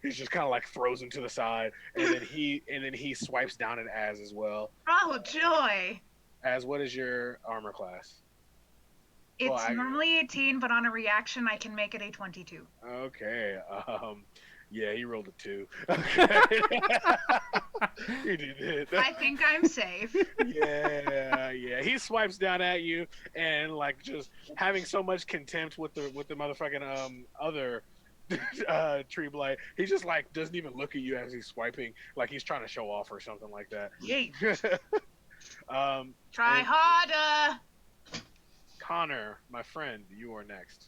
He's just kind of like throws him to the side, and then he swipes down at Az as well. Oh, joy! Az, what is your armor class? It's normally 18, but on a reaction, I can make it a 22. Okay. Yeah, he rolled a 2. Okay. He did it. I think I'm safe. Yeah. He swipes down at you and like just having so much contempt with the motherfucking other tree blight. He just like doesn't even look at you as he's swiping, like he's trying to show off or something like that. Yeet. and Try harder. Connor, my friend, you are next.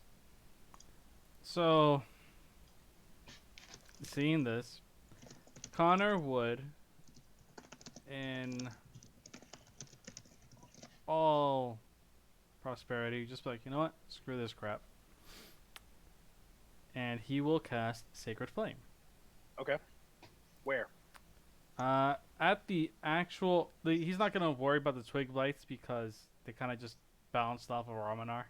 So, seeing this, Connor would, in all prosperity, just be like, you know what? Screw this crap. And he will cast Sacred Flame. Okay. Where? At the actual, he's not gonna worry about the twig blights because they kind of just bounced off of Raminar.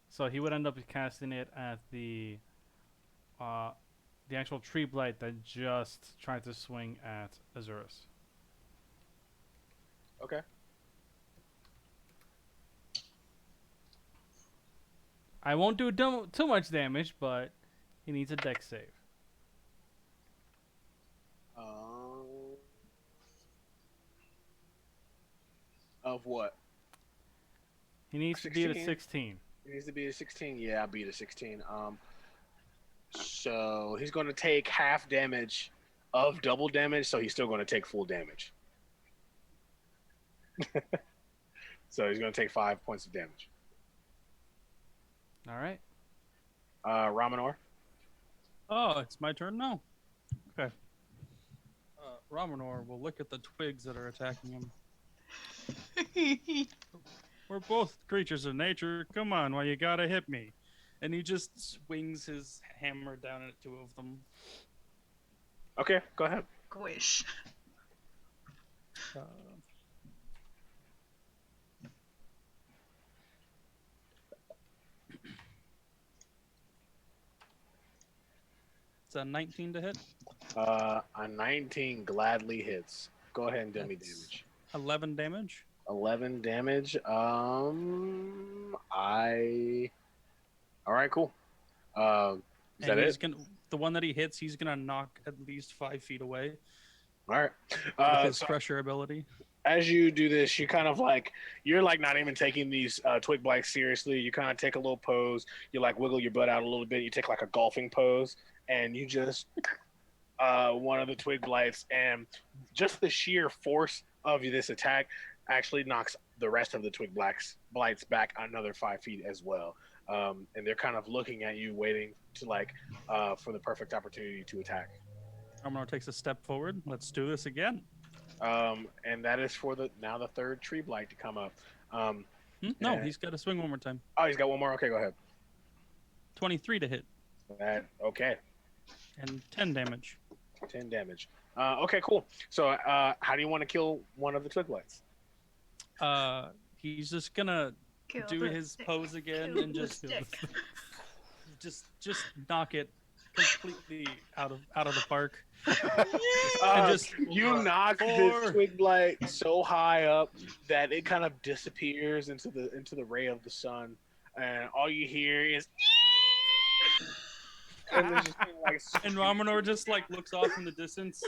So he would end up casting it at uh, the actual tree blight that just tried to swing at Azurus. Okay. I won't do too much damage, but he needs a dex save. Of what? He needs to be at a 16. He needs to be a 16. Yeah, I'll beat a 16. So he's going to take half damage of double damage, so he's still going to take full damage. So he's going to take 5 points of damage. All right. Ramanor. Oh, it's my turn now. Okay. Ramanor will look at the twigs that are attacking him. We're both creatures of nature. Come on, why you gotta hit me? And he just swings his hammer down at two of them. Okay, go ahead. Squish. Uh, it's a 19 to hit. A 19 gladly hits. Go ahead and do me That's damage. 11 damage. 11 damage. All right, cool. Is that He's it? the one that he hits, he's gonna knock at least 5 feet away All right. with his So pressure ability. as you do this, you kind of like you're like not even taking these twig blights seriously. You kind of take a little pose. You like wiggle your butt out a little bit. You take like a golfing pose, and you just one of the twig blights, and just the sheer force of this attack actually knocks the rest of the twig blights back another 5 feet as well. And they're kind of looking at you, waiting to like for the perfect opportunity to attack. Ramanor takes a step forward. Let's do this again. And that is for the third tree blight to come up. No, and- he's got to swing one more time. Oh, he's got one more. Okay, go ahead. 23 to hit Okay, and 10 damage. 10 damage. Okay, cool. So, how do you want to kill one of the twig blights? He's just gonna Kill do the his stick. pose again Kill and the just stick. just knock it completely out of the park. Uh, just you knock this twig blight so high up that it kind of disappears into the ray of the sun, and all you hear is. And, there's just kind of like, And Ramanor just like looks off in the distance.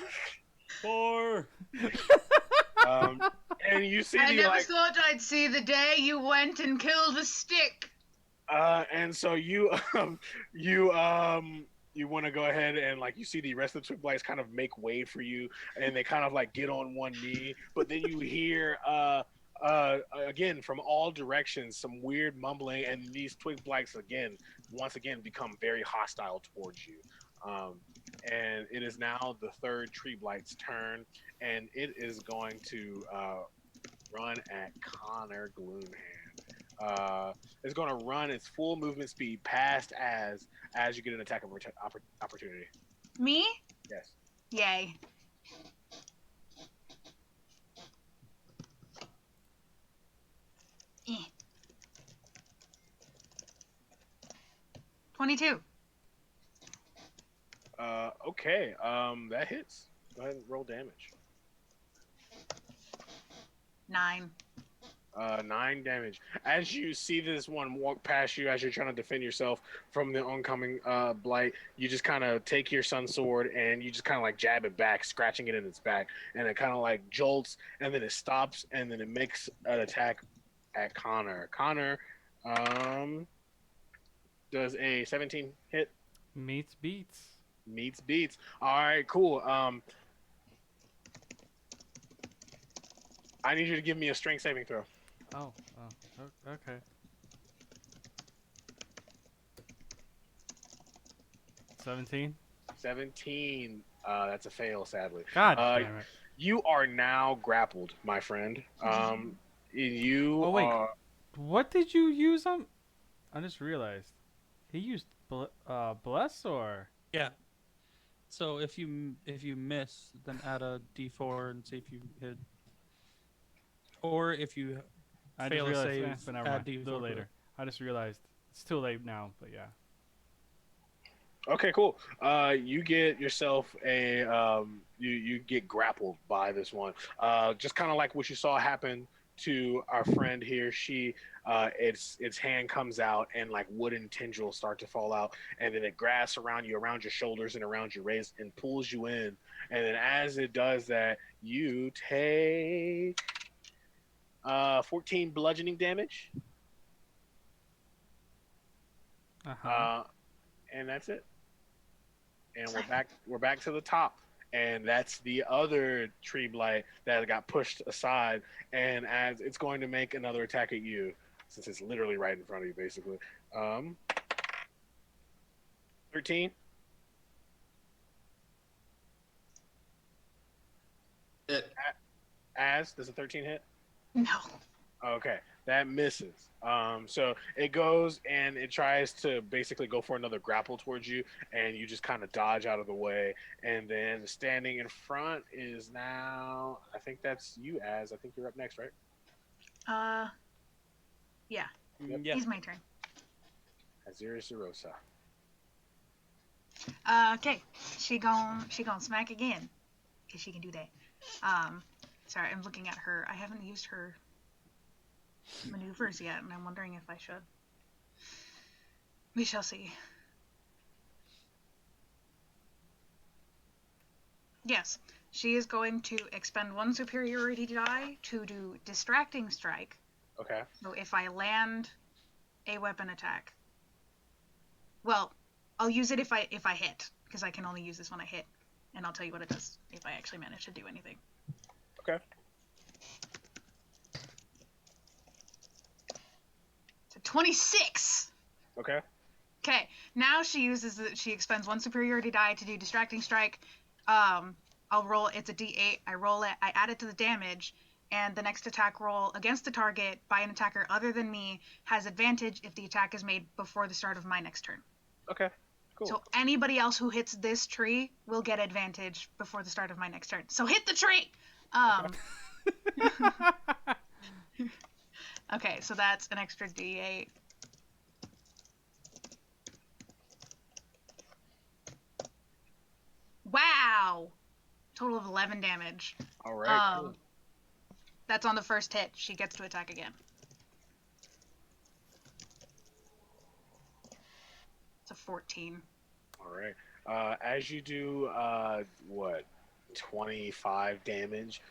Four. And you see I the never like. thought I'd see the day you went and killed a stick. And so you you want to go ahead and like you see the rest of the twig blights kind of make way for you, and they kind of like get on one knee, but then you hear again from all directions some weird mumbling, and these twig blights once again become very hostile towards you. And it is now the third tree blight's turn, and it is going to run at Connor Gloomhand. It's going to run its full movement speed past as you get an attack of opportunity. Me? Yes. Yay. Eh. 22. Okay. That hits. Go ahead and roll damage. 9. 9 damage. As you see this one walk past you, as you're trying to defend yourself from the oncoming blight, you just kind of take your sun sword and you just kind of like jab it back, scratching it in its back, and it kind of like jolts, and then it stops, and then it makes an attack at Connor. Connor, does a 17 hit? Meets beats. Meets beats. All right, cool. I need you to give me a strength saving throw. Oh, okay. 17. 17. That's a fail, sadly. God damn it. You are now grappled, my friend. You Oh, wait. are. What did you use on? I just realized. He used bless or Yeah. So if you miss, then add a d4 and see if you hit. Or if you I just fail a realized, save, but never add mind. A d4 little to it. later. I just realized it's too late now, but yeah. Okay, cool. You get yourself a you get grappled by this one. Just kind of like what you saw happen to our friend here. She its hand comes out and like wooden tendrils start to fall out, and then it grasps around you, around your shoulders and around your waist, and pulls you in. And then as it does that, you take 14 bludgeoning damage. Uh-huh. And that's it. And we're back to the top, and that's the other tree blight that got pushed aside, and as it's going to make another attack at you, since it's literally right in front of you, basically. 13. Does a 13 hit? No. Okay, that misses. So it goes and it tries to basically go for another grapple towards you, and you just kind of dodge out of the way. And then standing in front is now, I think that's you, Az. I think you're up next, right? Yeah. Yep. Yeah. It's my turn. Azirius Erosa. Okay. She gon' smack again, cause she can do that. Sorry, I'm looking at her. I haven't used her maneuvers yet, and I'm wondering if I should. We shall see. Yes, she is going to expend one superiority die to do distracting strike. Okay. So if I land a weapon attack, well, I'll use it if I hit, because I can only use this when I hit, and I'll tell you what it does if I actually manage to do anything. Okay. So 26. Okay. Okay, now she expends one superiority die to do distracting strike. I'll roll. It's a D8. I roll it. I add it to the damage, and the next attack roll against the target by an attacker other than me has advantage if the attack is made before the start of my next turn. Okay. Cool. So anybody else who hits this tree will get advantage before the start of my next turn. So hit the tree. Okay, so that's an extra D8. Wow! Total of 11 damage. All right. Cool. That's on the first hit. She gets to attack again. It's a 14. All right. As you do, 25 damage,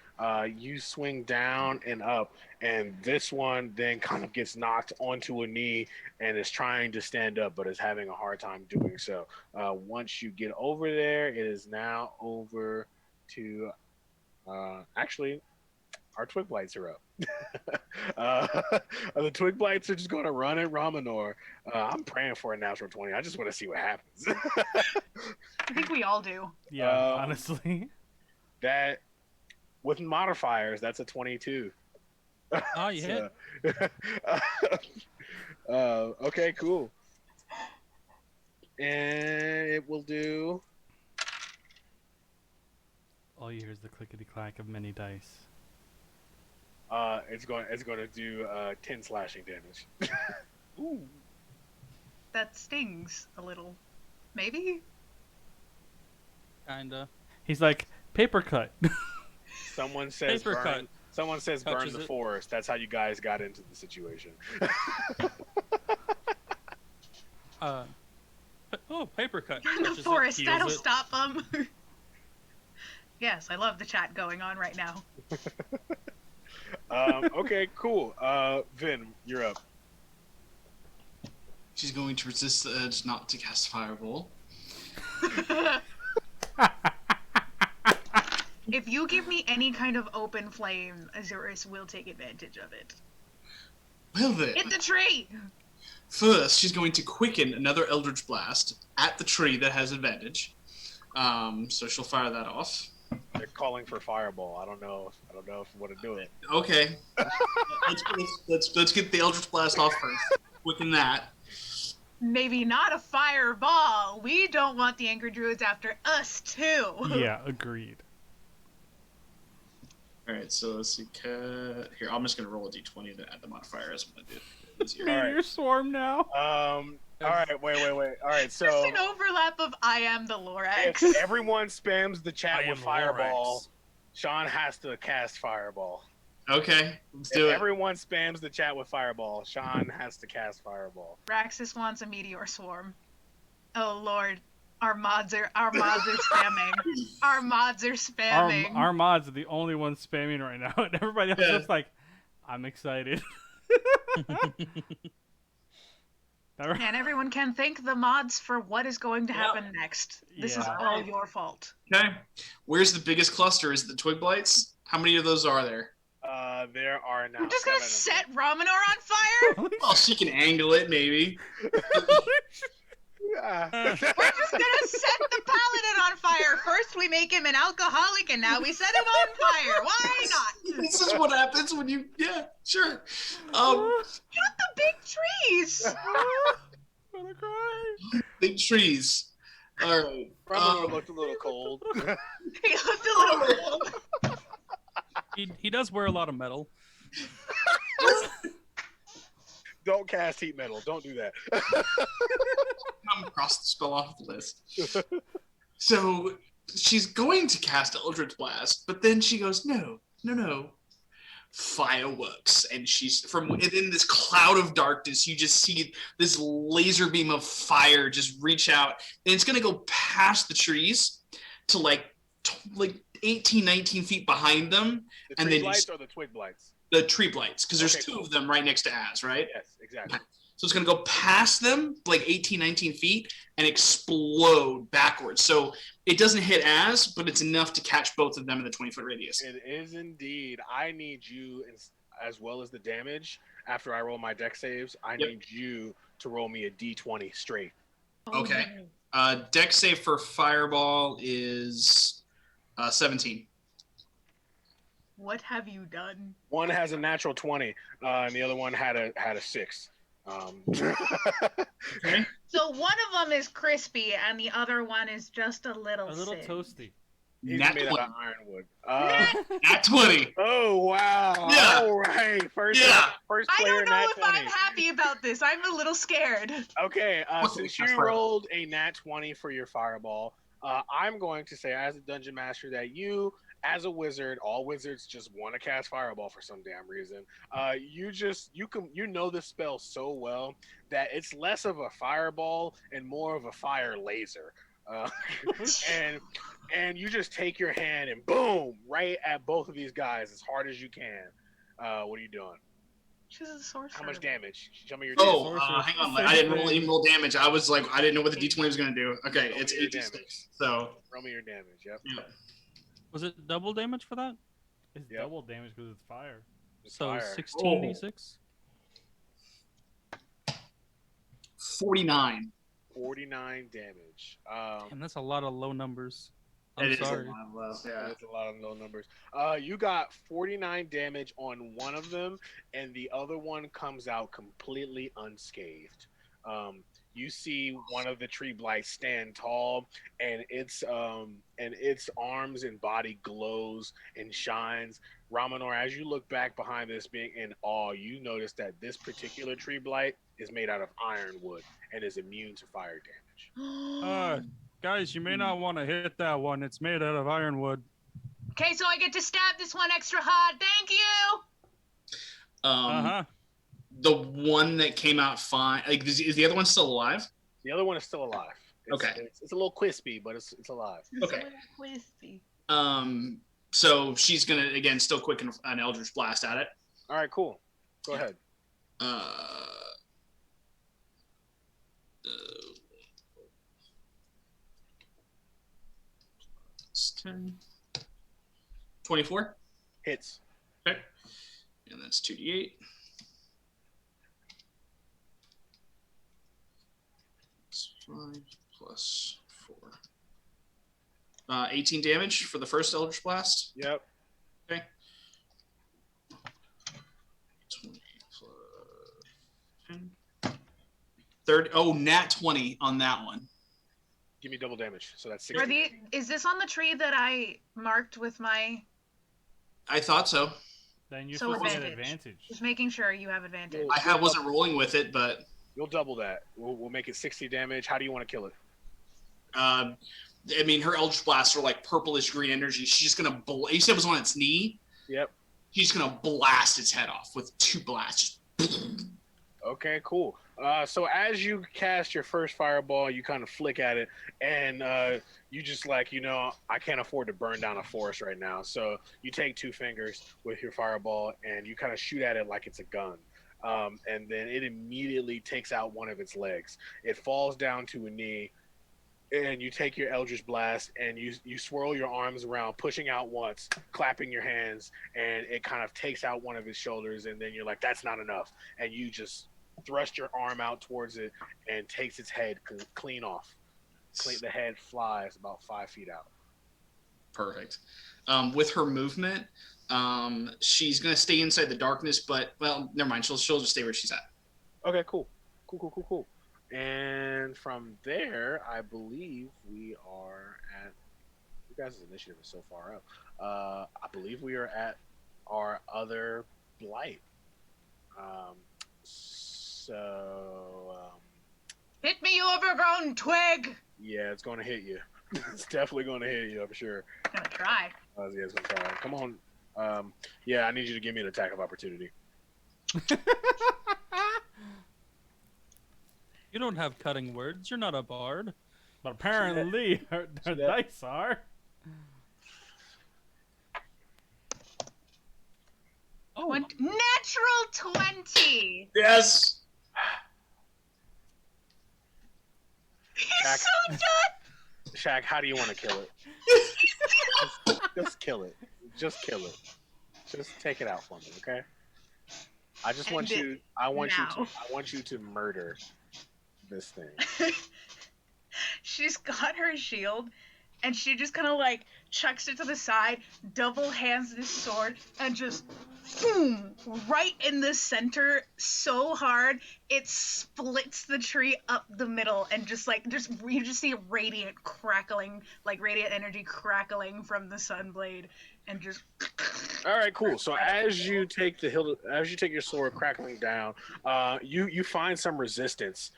you swing down and up, and this one then kind of gets knocked onto a knee and is trying to stand up, but is having a hard time doing so. Once you get over there, it is now over to, actually, our Twig Blights are up. The Twig Blights are just going to run at Ramanor. I'm praying for a natural 20. I just want to see what happens. I think we all do. Yeah, honestly. That, with modifiers, that's a 22. Oh, you hit. Okay, cool. And it will do. All you hear is the clickety clack of many dice. It's going to do 10 slashing damage. Ooh. That stings a little. Maybe? Kinda. He's like, paper cut. Someone says Paper burn. cut. Someone says burn Touches the it. forest. That's how you guys got into the situation. Paper cut. In the Touches it, forest, heals that'll it. stop them. Yes, I love the chat going on right now. Okay, cool. Vin, you're up. She's going to resist the urge not to cast Fireball. If you give me any kind of open flame, Azurus will take advantage of it. Well then, Hit the tree! first she's going to quicken another Eldritch Blast at the tree that has advantage. So she'll fire that off. They're calling for fireball. I don't know if you want to do it. Okay. let's get the Eldritch Blast off first. Quicken that. maybe not a fireball. We don't want the angry druids after us too. Yeah, agreed. All right, so let's see. Here, I'm just gonna roll a d20 to add the modifier as I'm gonna do it easier. Meteor swarm now. All right, wait. All right, so Just an overlap of I am the Lorax. if everyone spams the chat I with am fireball, Lorax. Sean has to cast fireball. Okay, let's If do it. everyone spams the chat with fireball, Sean has to cast fireball. Raxus wants a meteor swarm. Oh lord. Our mods are spamming. Our mods are spamming. Our mods are the only ones spamming right now, and everybody else is just like, I'm excited. And everyone can thank the mods for what is going to happen next. This is Yeah. all your fault. Okay, where's the biggest cluster? Is it the twig blights? How many of those are there? There are now. We're just gonna 7 of set Ramanor on fire? Well, she can angle it, maybe. them. We're just gonna set the paladin on fire. First we make him an alcoholic, and now we set him on fire. Why not? This is what happens when you. Yeah, sure. Cut the big trees. I'm gonna cry. Big trees. All right. Ramanor looked a little cold. He looked a little cold. He does wear a lot of metal. Don't cast heat metal. Don't do that. I'm across the spell off the list. So she's going to cast Eldritch Blast, but then she goes, no. Fireworks. And she's from within this cloud of darkness, you just see this laser beam of fire just reach out. And it's going to go past the trees to like 18, 19 feet behind them. The And tree then blights or the twig blights? the tree blights, because there's Okay, two cool. of them right next to Az, right? Yes, exactly. So it's going to go past them, like 18, 19 feet, and explode backwards. So it doesn't hit Az, but it's enough to catch both of them in the 20-foot radius. It is indeed. I need you, as well as the damage, after I roll my deck saves, I need you to roll me a d20 straight. Okay. Deck save for Fireball is 17. What have you done? One has a natural 20, and the other one had a 6. Okay. So one of them is crispy, and the other one is just a little sick. toasty. He's Nat made 20. out of ironwood. Nat 20. Oh wow! Yeah. All right, first I player don't know nat if 20. I'm happy about this. I'm a little scared. Okay, What's since the you fireball? rolled a nat 20 for your fireball, I'm going to say, as a dungeon master, that you, as a wizard, all wizards just want to cast fireball for some damn reason. You know this spell so well that it's less of a fireball and more of a fire laser. And you just take your hand and boom, right at both of these guys as hard as you can. What are you doing? She's a sorcerer. How much damage? Show me your Oh, damage. hang on. I didn't roll any more damage. I was like, I didn't know what the D20 was going to do. Okay, Roll it's me your 86. damage. So, Roll me your damage. Yep. yeah. Was it double damage for that? It's Yep. double damage because it's fire. It's So fire. 16d6. 49. 49 damage. And that's a lot of low numbers. It I'm is a sorry. lot of love, yeah. That's a lot of low numbers. You got 49 damage on one of them, and the other one comes out completely unscathed. You see one of the tree blights stand tall, and its arms and body glows and shines. Ramanor, as you look back behind this, being in awe, you notice that this particular tree blight is made out of ironwood and is immune to fire damage. Guys, you may not want to hit that one. It's made out of ironwood. Okay, so I get to stab this one extra hard. Thank you. The one that came out fine. Like, is the other one still alive? The other one is still alive. Okay. It's a little crispy, but it's alive. Okay. Crispy. So she's gonna again still quicken an Eldritch Blast at it. All right, cool. Go ahead. 10, 24. Hits. Okay. And that's 2d8. That's 5 plus 4. 18 damage for the first Eldritch Blast. Yep. Okay. 20 plus 10. 30. Oh, nat 20 on that one. Give me double damage. So that's Are 60. is this on the tree that I marked with my? I thought so. Then you're So supposed to get advantage. advantage. Just making sure you have advantage. Wasn't rolling with it, but You'll double that. We'll make it 60 damage. How do you want to kill it? I mean, her Eldritch Blasts are like purplish green energy. She's just gonna. You said it was on its knee. Yep. She's gonna blast its head off with 2 blasts. Okay, cool. So as you cast your first fireball, you kind of flick at it, and you just like, I can't afford to burn down a forest right now. So you take 2 fingers with your fireball, and you kind of shoot at it like it's a gun. And then it immediately takes out one of its legs. It falls down to a knee, and you take your Eldritch Blast, and you swirl your arms around, pushing out once, clapping your hands, and it kind of takes out one of its shoulders, and then you're like, that's not enough. And you just thrust your arm out towards it and takes its head clean off. The head flies about 5 feet out. Perfect. With her movement, she's gonna stay inside the darkness, but never mind. She'll just stay where she's at. Okay, cool. And from there, I believe we are at. You guys' initiative is so far up. I believe we are at our other blight. Hit me, you overgrown twig! Yeah, it's going to hit you. It's definitely going to hit you, I'm sure. I'm gonna try. Yeah, it's going to try. Come on. Yeah, I need you to give me an attack of opportunity. You don't have cutting words. You're not a bard. But apparently, her dice are. Oh, Natural 20! Yes. You're Shaq. so done! Shaq, how do you want to kill it? just kill it. Just kill it. Just take it out for me, okay? I just want you. I want you to murder this thing. She's got her shield, and she just kind of like chucks it to the side, double hands this sword, and just boom, right in the center, so hard it splits the tree up the middle, and you just see radiant crackling, like radiant energy crackling from the sunblade, and just. All right, cool. So as you take your sword crackling down, you find some resistance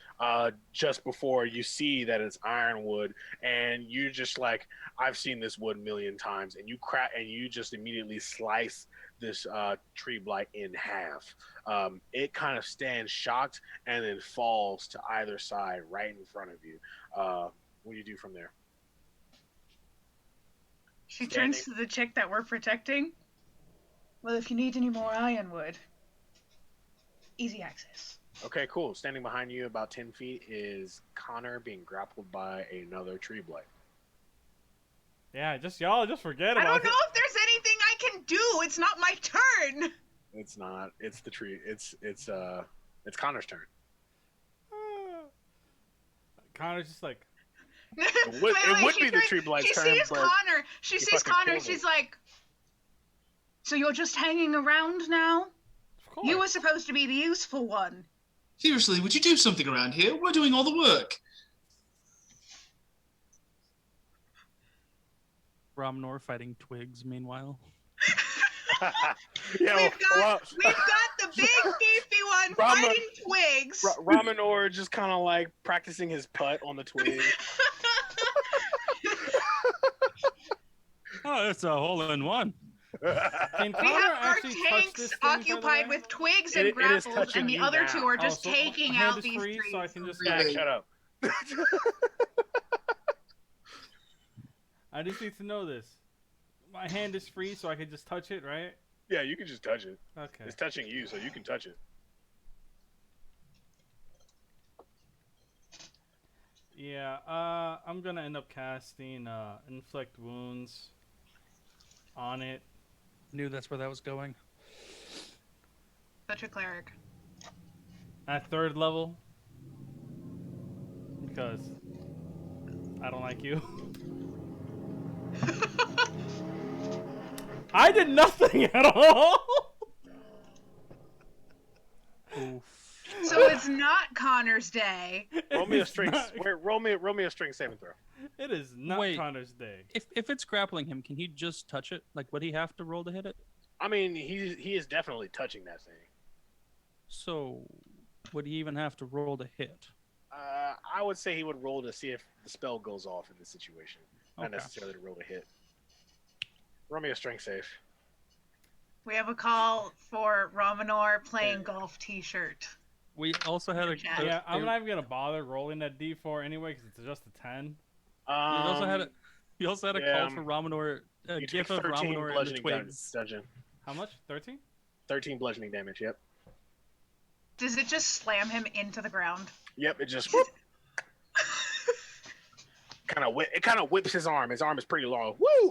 just before you see that it's ironwood, and you just like, I've seen this wood a million times, and you just immediately slice this tree blight in half. It kind of stands shocked and then falls to either side right in front of you. What do you do from there? She turns to the chick that we're protecting. Well, if you need any more ironwood, easy access. Okay, cool. Standing behind you about 10 feet is Connor being grappled by another tree blight. Yeah, y'all just forget about it. I don't know if there's anything I can do. It's not my turn. It's not. It's the tree. It's Connor's turn. Connor's just like. It would be the tree blight's turn. She sees Connor. She's like, "So you're just hanging around now? Of course. You were supposed to be the useful one." Seriously, would you do something around here? We're doing all the work. Romnor fighting twigs, meanwhile. Yeah, we've got the big beefy one fighting twigs. Ramanor just kind of like practicing his putt on the twig. Oh, it's a hole-in-one. We have our tanks occupied with twigs and grapples, and the other two are just taking out these trees. So I can just shut up. I just need to know this. My hand is free, so I can just touch it, right? Yeah, you can just touch it. Okay. It's touching you, so you can touch it. Yeah, I'm gonna end up casting Inflict Wounds on it. Knew that's where that was going. Such a cleric. At 3rd level. Because I don't like you. I did nothing at all! Oof. So it's not Connor's day. Roll me a It's string. not- Roll me a string saving throw. It is not Wait. Connor's day. If it's grappling him, can he just touch it? Like, would he have to roll to hit it? I mean, he is definitely touching that thing. So, would he even have to roll to hit? I would say he would roll to see if the spell goes off in this situation, not Okay. necessarily to roll to hit. Roll me a strength save. We have a call for Romanor playing golf T-shirt. We also had a. Yeah. Yeah, I'm not even gonna bother rolling that D4 anyway because it's just a 10. We also had a. We also had a yeah, call for Ramonor. A you gif take of 13 Ramonor and the bludgeoning twigs. dungeon. How much? 13? 13 bludgeoning damage. Yep. Does it just slam him into the ground? Yep. It just kind of whips his arm. His arm is pretty long. Woo!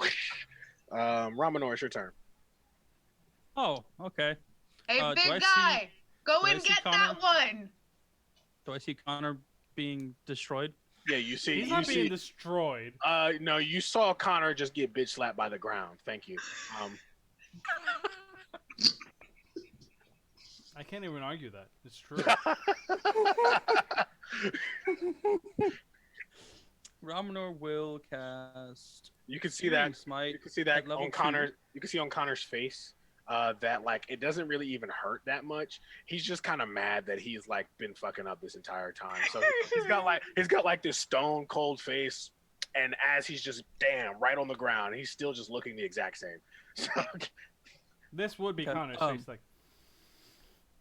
Ramonor, it's your turn. Oh, okay. Hey, Do I big see- guy, go do I and see get Connor? that one. Do I see Connor being destroyed? Yeah, you see. He's you not see. being destroyed. No, you saw Connor just get bitch slapped by the ground. Thank you. I can't even argue that. It's true. Ramonor will cast. You can see Searing that. Smite. You can see that at level on Connor. 2. You can see on Connor's face that like it doesn't really even hurt that much. He's just kind of mad that he's like been fucking up this entire time. So he's got like this stone cold face, and as he's just right on the ground, he's still just looking the exact same. So, This would be Okay, Connor's face. Like,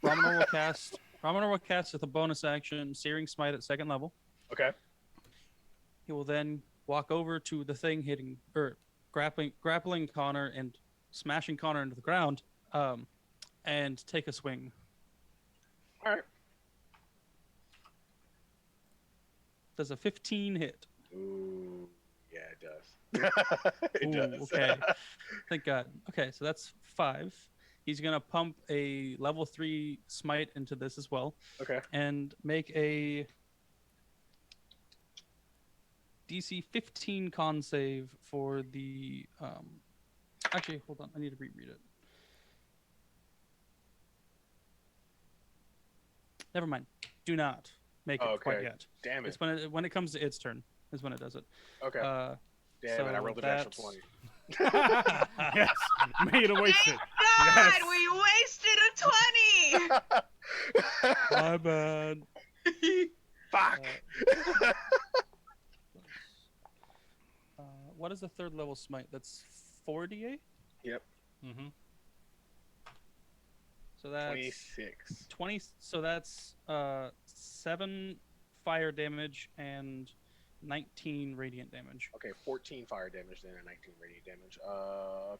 Ramonor will cast. Ramonor will cast with a bonus action, Searing Smite at 2nd level. okay. He will then walk over to the thing hitting or grappling Connor and smashing Connor into the ground, and take a swing. All right. Does a 15 hit? Ooh, yeah, it does. It Ooh, does. okay. Thank God. Okay, so that's 5. He's gonna pump a level 3 smite into this as well, Okay. and make a DC 15 con save for the. Actually, hold on. I need to reread it. Never mind. Do not make it quite Okay. yet. Damn it. It's when it comes to its turn is when it does it. Okay. Damn it. I so rolled a natural that's- 20. yes, made to waste it. God, Yes. we wasted a 20. My bad. Fuck. What is the 3rd level smite? That's 48. Yep. Mm-hmm. So that's 26. 20. So that's 7 fire damage and 19 radiant damage. Okay, 14 fire damage then and 19 radiant damage.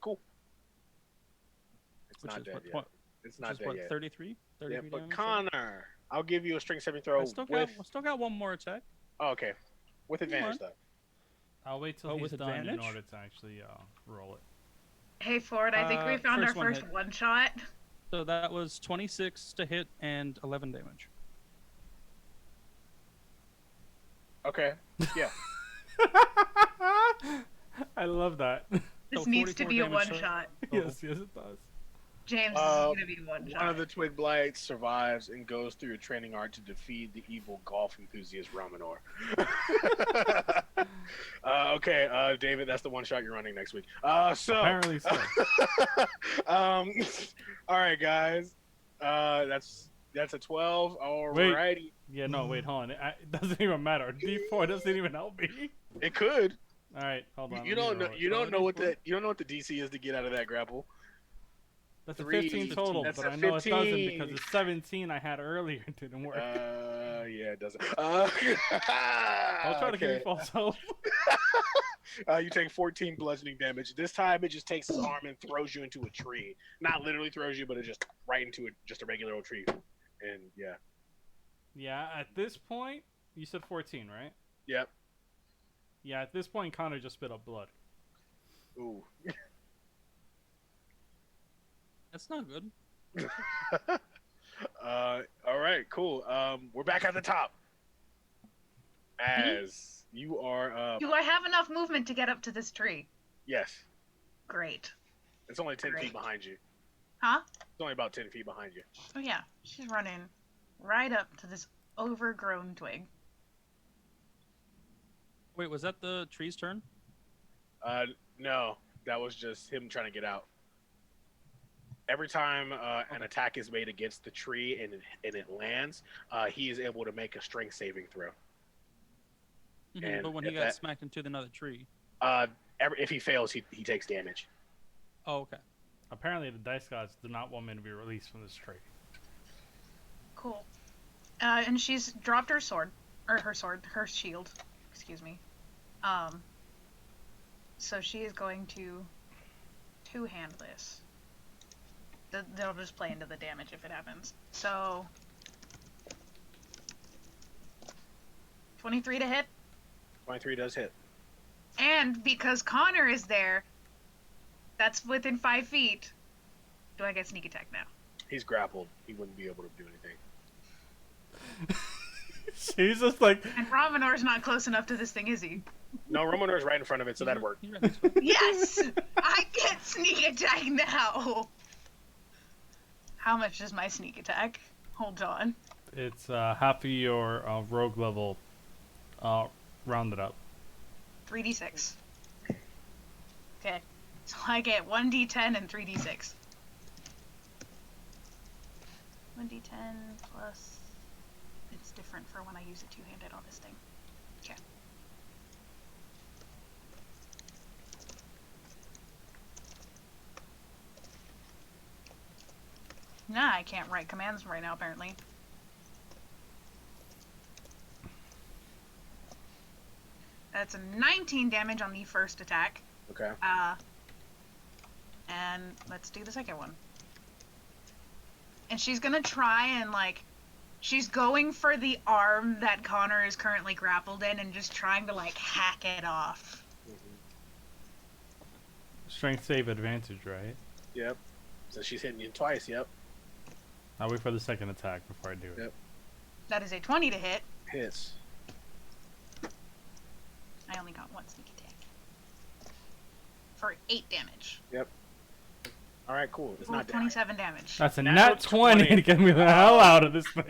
Cool. It's Which not is dead what, yet. what, It's which not is dead what, yet. 33? 33 Yeah, but damage? Connor, I'll give you a strength saving throw I still with. got one more attack. Oh, okay, with advantage though. I'll wait till Oh, he's with done in advantage? order to actually roll it. Hey Ford, I think we found our first one first hit. one shot. So that was 26 to hit and 11 damage. Okay, yeah. I love that. This So needs to 44 be a damage one total. shot. Yes, it does. James, this is gonna be one One shot. of the Twig Blights survives and goes through a training art to defeat the evil golf enthusiast Ramonor. Okay, David, that's the one shot you're running next week. So Apparently so. all right, guys. That's a 12. Alrighty. Yeah, no, wait, hold on. It doesn't even matter. D4 doesn't even help me. It could. All right, hold on. You let me don't know. roll it. You don't know what D4? you don't know what the DC is to get out of that grapple. That's a 3, 15 total, that's but a I know it doesn't 15. because the 17 I had earlier didn't work. Yeah, it doesn't. I'll try to give you okay. false hope. You take 14 bludgeoning damage. This time, it just takes his arm and throws you into a tree. Not literally throws you, but it just right into just a regular old tree. And yeah, Yeah, at this point, you said 14, right? yep. Yeah, at this point, Connor just spit up blood. Ooh. That's not good. All right, cool. We're back at the top. As you are, Do I have enough movement to get up to this tree? yes, Great. it's only 10 feet Great. behind you. Huh? It's only about 10 feet behind you. Oh yeah, she's running right up to this overgrown twig. Wait, was that the tree's turn? No, that was just him trying to get out. Every time an attack is made against the tree and it lands, he is able to make a strength saving throw. And But when he if got smacked into another tree. uh, if he fails, he takes damage. Oh, okay. Apparently, the dice gods do not want me to be released from this tree. Cool. And she's dropped her sword, or her shield, excuse me. So she is going to two-hand this. They'll just play into the damage if it happens. So 23 to hit. 23 does hit. And because Connor is there, that's within 5 feet. Do I get sneak attack now? He's grappled. He wouldn't be able to do anything. She's just like, And Romanor's not close enough to this thing, is he? No, Romanor's right in front of it, so that'd work. He's right next to it. Yes! I get sneak attack now! How much is my sneak attack? Hold on. it's half of your rogue level rounded up. 3d6. Okay. So I get 1d10 and 3d6. 1d10 plus... It's different for when I use it two-handed on this thing. Okay. Nah, I can't write commands right now, apparently. That's a 19 damage on the first attack. Okay. And let's do the second one. And she's gonna try and, like, she's going for the arm that Connor is currently grappled in and just trying to, like, hack it off. Strength save advantage, right? Yep. So she's hitting you twice. Yep. I'll wait for the second attack before I do it. Yep. That is a 20 to hit. Hits. I only got one sneak attack. For 8 damage. Yep. All right, cool. It's Roll not 27 damage. That's a Natural nat 20 20. to get me the hell out of this thing.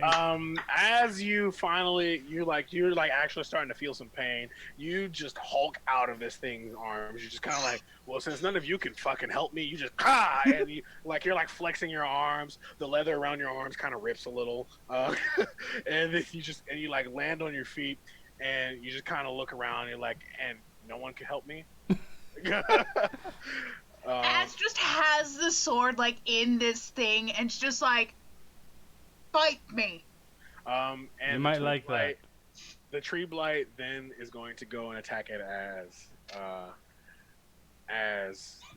As you finally, you're like actually starting to feel some pain. You just hulk out of this thing's arms. You're just kind of like, well, since none of you can fucking help me, you just and you're like flexing your arms. The leather around your arms kind of rips a little, and then you like land on your feet, and you just kind of look around. And you're like, and no one can help me. Ash just has the sword, like, in this thing, and it's just like, fight me. And You the might tree like blight, the tree blight then is going to go and attack it as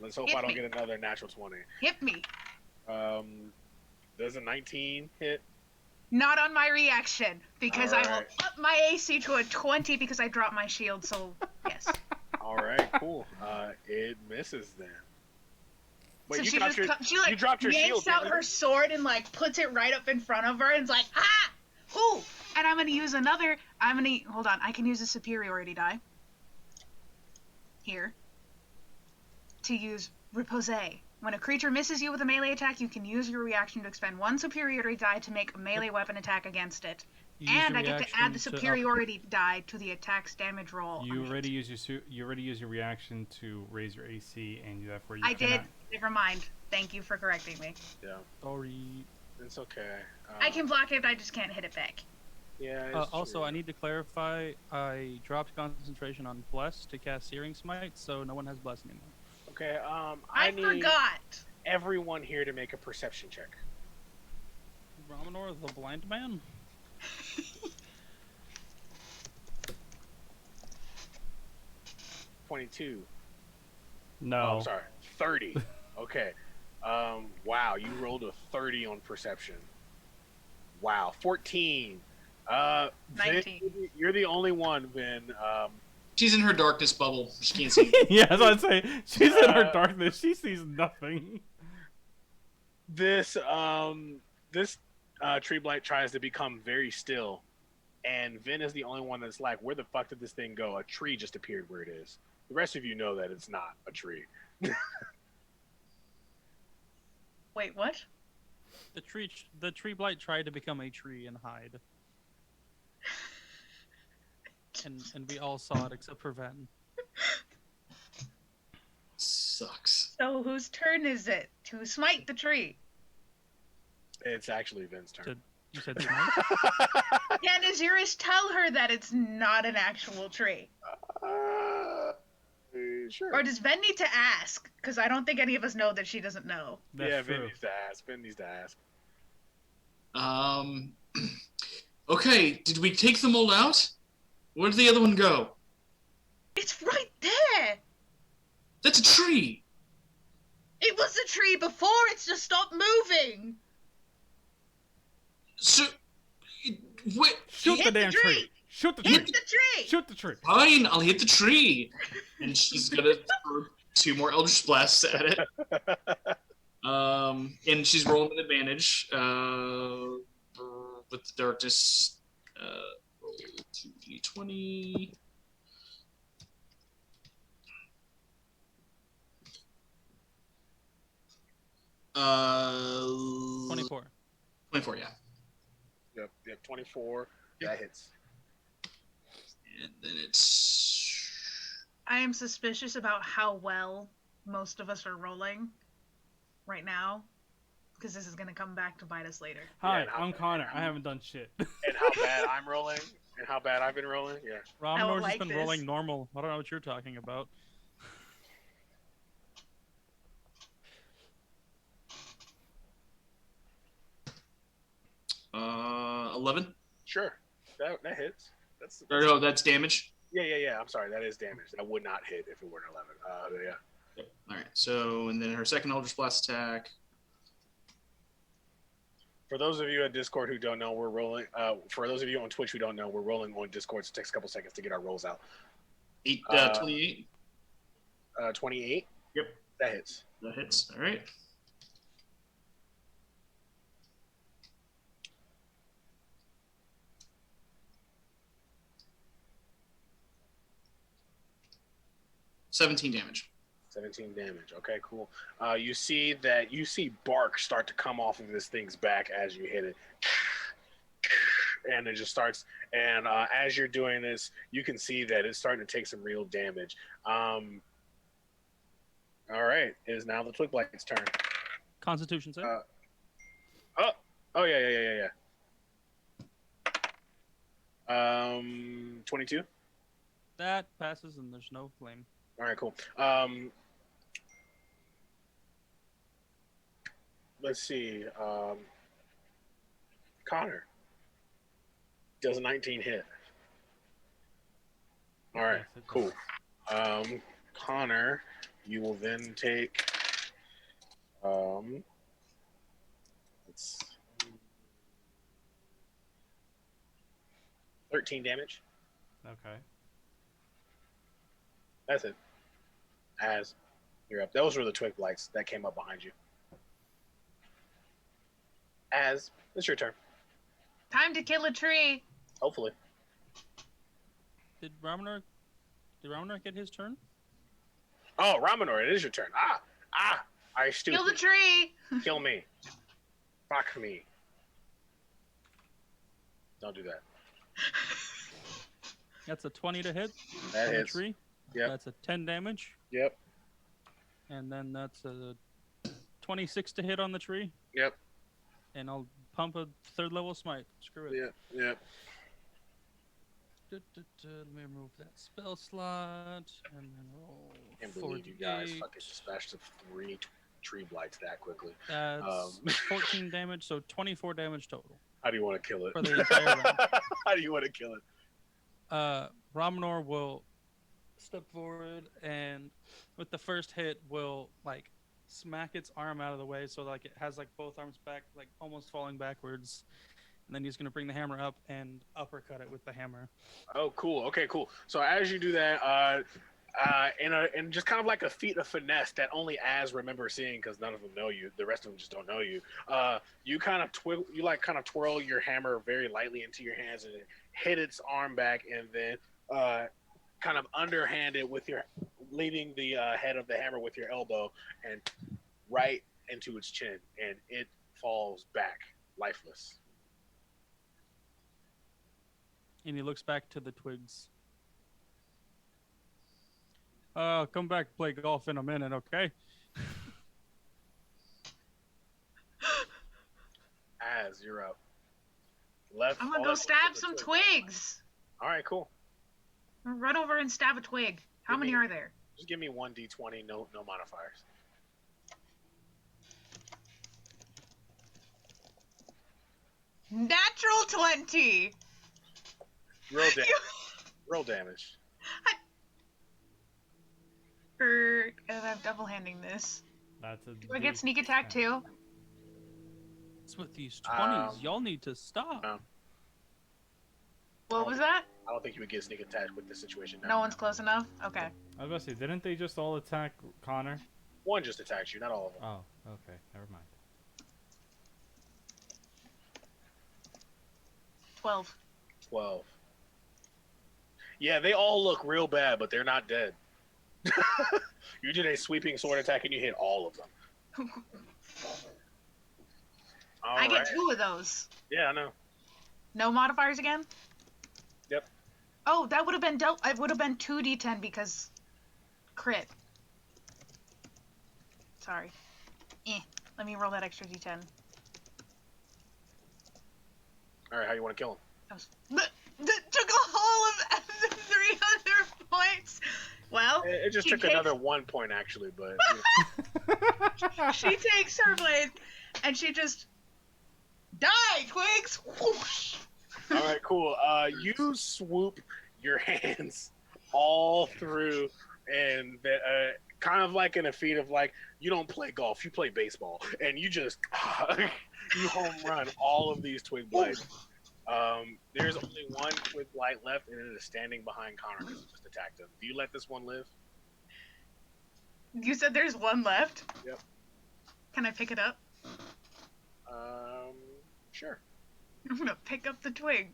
let's hope Hit I don't me. get another natural 20. Hit me. Does a 19 hit? Not on my reaction, because I will Alright. up my AC to a 20 because I dropped my shield, so yes. All right, cool. It misses then. Wait, So you she dropped just your she like you dropped your yanks shield. out didn't her you? sword and like puts it right up in front of her and is like, ah, ooh, and I'm gonna use another. Hold on. I can use a superiority die here to use repose. When a creature misses you with a melee attack, you can use your reaction to expend one superiority die to make a melee weapon attack against it. You use And your I get to reaction add the up- superiority die to the attack's damage roll. You on already it. use you already use your reaction to raise your AC, and therefore you I did. cannot. Never mind. Thank you for correcting me. Yeah, Sorry. it's okay. I can block it. I just can't hit it back. Yeah. It's Also, true. I need to clarify, I dropped concentration on Bless to cast Searing Smite, so no one has Bless anymore. Okay. I need forgot. everyone here to make a perception check. Romanor, the blind man? 22. No. Oh, I'm sorry. 30. Okay. Wow, you rolled a 30 on perception. Wow. 14. Vin, 19. you're the only one, Vin. She's in her darkness bubble. She can't see. Yeah, that's what I'd say. She's in her Uh, darkness. She sees nothing. This tree blight tries to become very still, and Vin is the only one that's like, where the fuck did this thing go? A tree just appeared where it is. The rest of you know that it's not a tree. Wait, what? The tree blight tried to become a tree and hide, and we all saw it except for Ven. Sucks. So whose turn is it to smite the tree? It's actually Vin's turn. You said smite? Can Azurus tell her that it's not an actual tree? Sure. Or does Ven need to ask? Because I don't think any of us know that she doesn't know. That's yeah, true. Vin needs to ask. Vin needs to ask. Okay, did we take them all out? Where did the other one go? It's right there! That's a tree! It was a tree before, it's just stopped moving! So, wait, Shoot the Hit the damn tree! tree! Shoot the tree! Hit the tree! Shoot the tree! fine, I'll hit the tree. And she's gonna throw 2 more Eldritch Blasts at it. And she's rolling with advantage. With the darkness, roll 2d20. Uh, 24. 24, yeah. Yep, 24. That hits. And then it's I am suspicious about how well most of us are rolling right now. Because this is going to come back to bite us later. Hi, and how I'm bad- Connor. I haven't done shit. And how bad I'm rolling, and how bad I've been rolling. Yeah. Romnor's like just been this. rolling normal. I don't know what you're talking about. uh 11. Sure. That hits. Or no, that's damage. Yeah. I'm sorry. That is damage. That would not hit if it were an 11. Yeah. Yep. All right. So, and then her second Eldritch Blast attack. For those of you at Discord who don't know, we're rolling. For those of you on Twitch who don't know, we're rolling on Discord. So it takes a couple seconds to get our rolls out. 28. 28. Yep. That hits. That hits. All right. $17 damage. 17 damage. Okay, cool. You see bark start to come off of this thing's back as you hit it. And it just starts. And as you're doing this, you can see that it's starting to take some real damage. All right. It is now the Twig Blight's turn. Constitution save. Oh, yeah. 22. That passes and there's no flame. All right, cool. Let's see. Connor. Does a 19 hit? All right, Yes, it cool. Connor, you will then take. It's 13 damage. Okay. That's it. As you're up. Those were the twig blights that came up behind you. As it's your turn. Time to kill a tree! Hopefully. Did Ramonor get his turn? Oh, Ramonor, it is your turn. I stupid. Kill the tree! Kill me. Fuck me. Don't do that. That's a 20 to hit That on the hits. tree. Yep. That's a 10 damage. Yep. And then that's a 26 to hit on the tree. Yep. And I'll pump a 3rd level smite. Screw it. Yep. Let me remove that spell slot and then roll. Can't believe you guys 48. fucking dispatched 3 tree blights that quickly. That's 14 damage, so 24 damage total How do you want to kill it? for the entire round. How do you want to kill it? Ramonor will step forward and with the first hit will like smack its arm out of the way so like it has like both arms back like almost falling backwards, and then he's going to bring the hammer up and uppercut it with the hammer. Oh, cool. Okay, cool. So as you do that, in just kind of like a feat of finesse that only Az remember seeing because none of them know you, the rest of them just don't know you. You kind of twirl your hammer very lightly into your hands and hit its arm back, and then kind of underhand it with your leading the head of the hammer with your elbow and right into its chin, and it falls back, lifeless. And he looks back to the twigs. Come back to play golf in a minute, okay? Az, you're up. Left. I'm gonna all go that stab was some the twigs. All right, cool. Run over and stab a twig. How Give many me- are there? Just give me 1d20, no modifiers. Natural 20. Roll damage. Roll damage. I'm double handing this. That's a Do I get D10. sneak attack too? It's with these 20s. Um, Y'all need to stop. no. What was that? I don't think you would get sneak attack with this situation. No one's close enough? Okay. I was about to say, didn't they just all attack Connor? One just attacks you, not all of them. Oh, okay. Never mind. 12. 12. Yeah, they all look real bad, but they're not dead. You did a sweeping sword attack and you hit all of them. All I get right. 2 of those. Yeah, I know. No modifiers again? Yep. Oh, that would have been it would have been 2d10 because crit. Sorry. Let me roll that extra d10. All right, how you want to kill him? That took a whole of the 3 other points. Well, It just she took takes- another 1 point actually, but she takes her blade and she just die, twigs. Whoosh. all right, cool. You swoop your hands all through, and kind of like in a feat of like you don't play golf, you play baseball, and you just you home run all of these twig blades. There's only one twig blight left, and it is standing behind Connor because he just attacked him. Do you let this one live? You said there's one left? Yep. Can I pick it up? Sure. I'm gonna pick up the twig.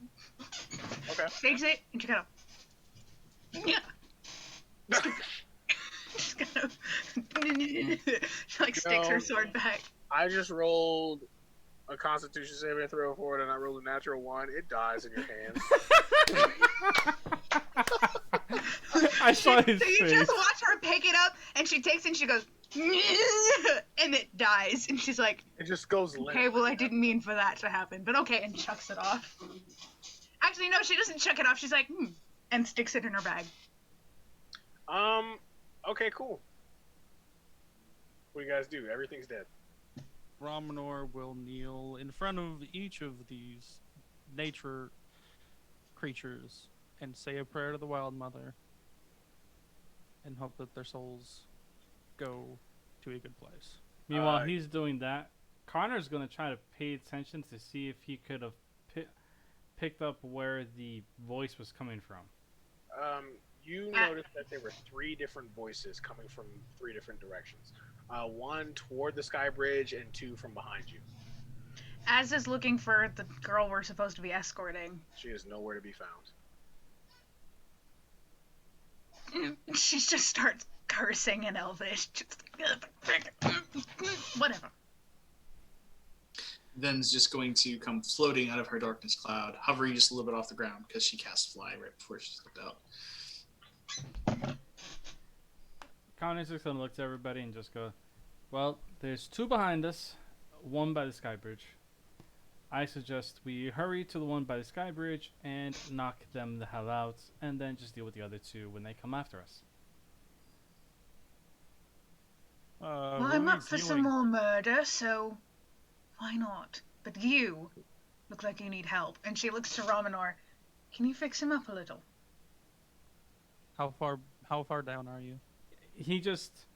Okay. Takes it and she kind of. Yeah. Just kind of. She like sticks her sword back. I just rolled a Constitution saving throw for it, and I rolled a natural 1. It dies in your hands. I saw his So you face. just watch her pick it up, and she takes it and she goes, and it dies. And she's like, It just goes limp. okay, well, I didn't mean for that to happen, but okay, and chucks it off. Actually, no, she doesn't chuck it off. She's like, and sticks it in her bag. Okay, cool. What do you guys do? Everything's dead. Romanor will kneel in front of each of these nature creatures and say a prayer to the Wild Mother and hope that their souls go to a good place. Meanwhile, he's doing that. Connor's gonna try to pay attention to see if he could have picked up where the voice was coming from. You noticed that there were 3 different voices coming from 3 different directions. 1 toward the sky bridge and 2 from behind you. Az is looking for the girl we're supposed to be escorting. She is nowhere to be found. She just starts cursing in Elvish. Just, whatever. Then's just going to come floating out of her darkness cloud, hovering just a little bit off the ground because she cast fly right before she slipped out. Connor's just gonna look to everybody and just go, well, there's 2 behind us, 1 by the sky bridge. I suggest we hurry to the one by the sky bridge and knock them the hell out, and then just deal with the other 2 when they come after us. Well, I'm up for some more murder, so why not? But you look like you need help. And she looks to Romanor. Can you fix him up a little? How far down are you? He just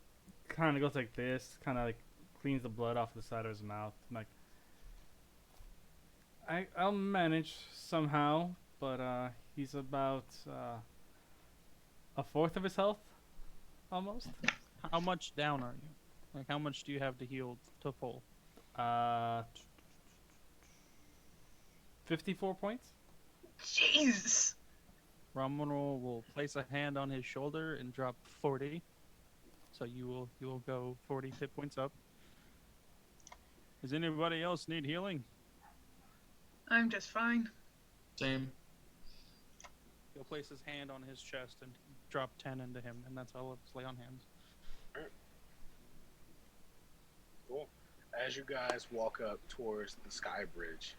kind of goes like this, kind of like cleans the blood off the side of his mouth. I'm like, I'll manage somehow, but he's about 1/4 of his health, almost. How much down are you? Like, how much do you have to heal to full? 54 points. Jeez. Romanor will place a hand on his shoulder and drop 40. So you will go 40 hit points up. Does anybody else need healing? I'm just fine. Same. He'll place his hand on his chest and drop 10 into him, and that's all of his lay on hands. Cool. As you guys walk up towards the sky bridge,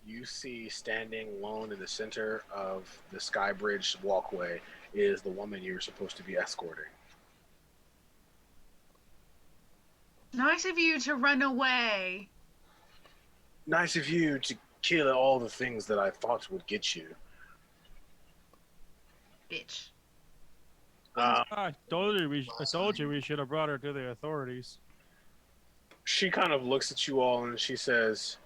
you see standing alone in the center of the sky bridge walkway is the woman you were supposed to be escorting. Nice of you to run away. Nice of you to kill all the things that I thought would get you. Bitch. I told you we should have brought her to the authorities. She kind of looks at you all and she says,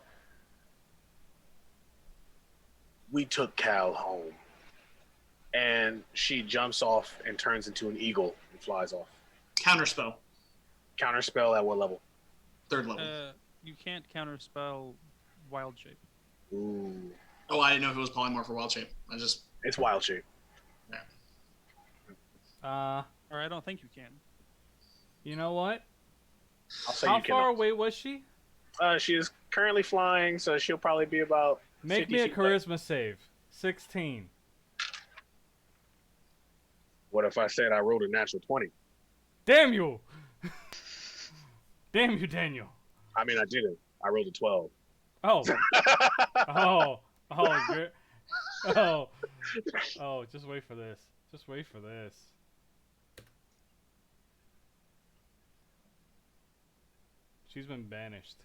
"We took Cal home." And she jumps off and turns into an eagle and flies off. Counterspell. Counterspell at what level? 3rd level. You can't counterspell wild shape. Ooh. Oh, I didn't know if it was polymorph or wild shape. It's wild shape. Or I don't think you can. You know what? I'll say How you far cannot. away was she? She is currently flying, so she'll probably be about Make 50 me a feet away. charisma save. 16. What if I said I rolled a natural 20? Damn you! Damn you, Daniel. I mean, I didn't. I rolled a 12. Oh. You're... Oh, just wait for this. Just wait for this. She's been banished.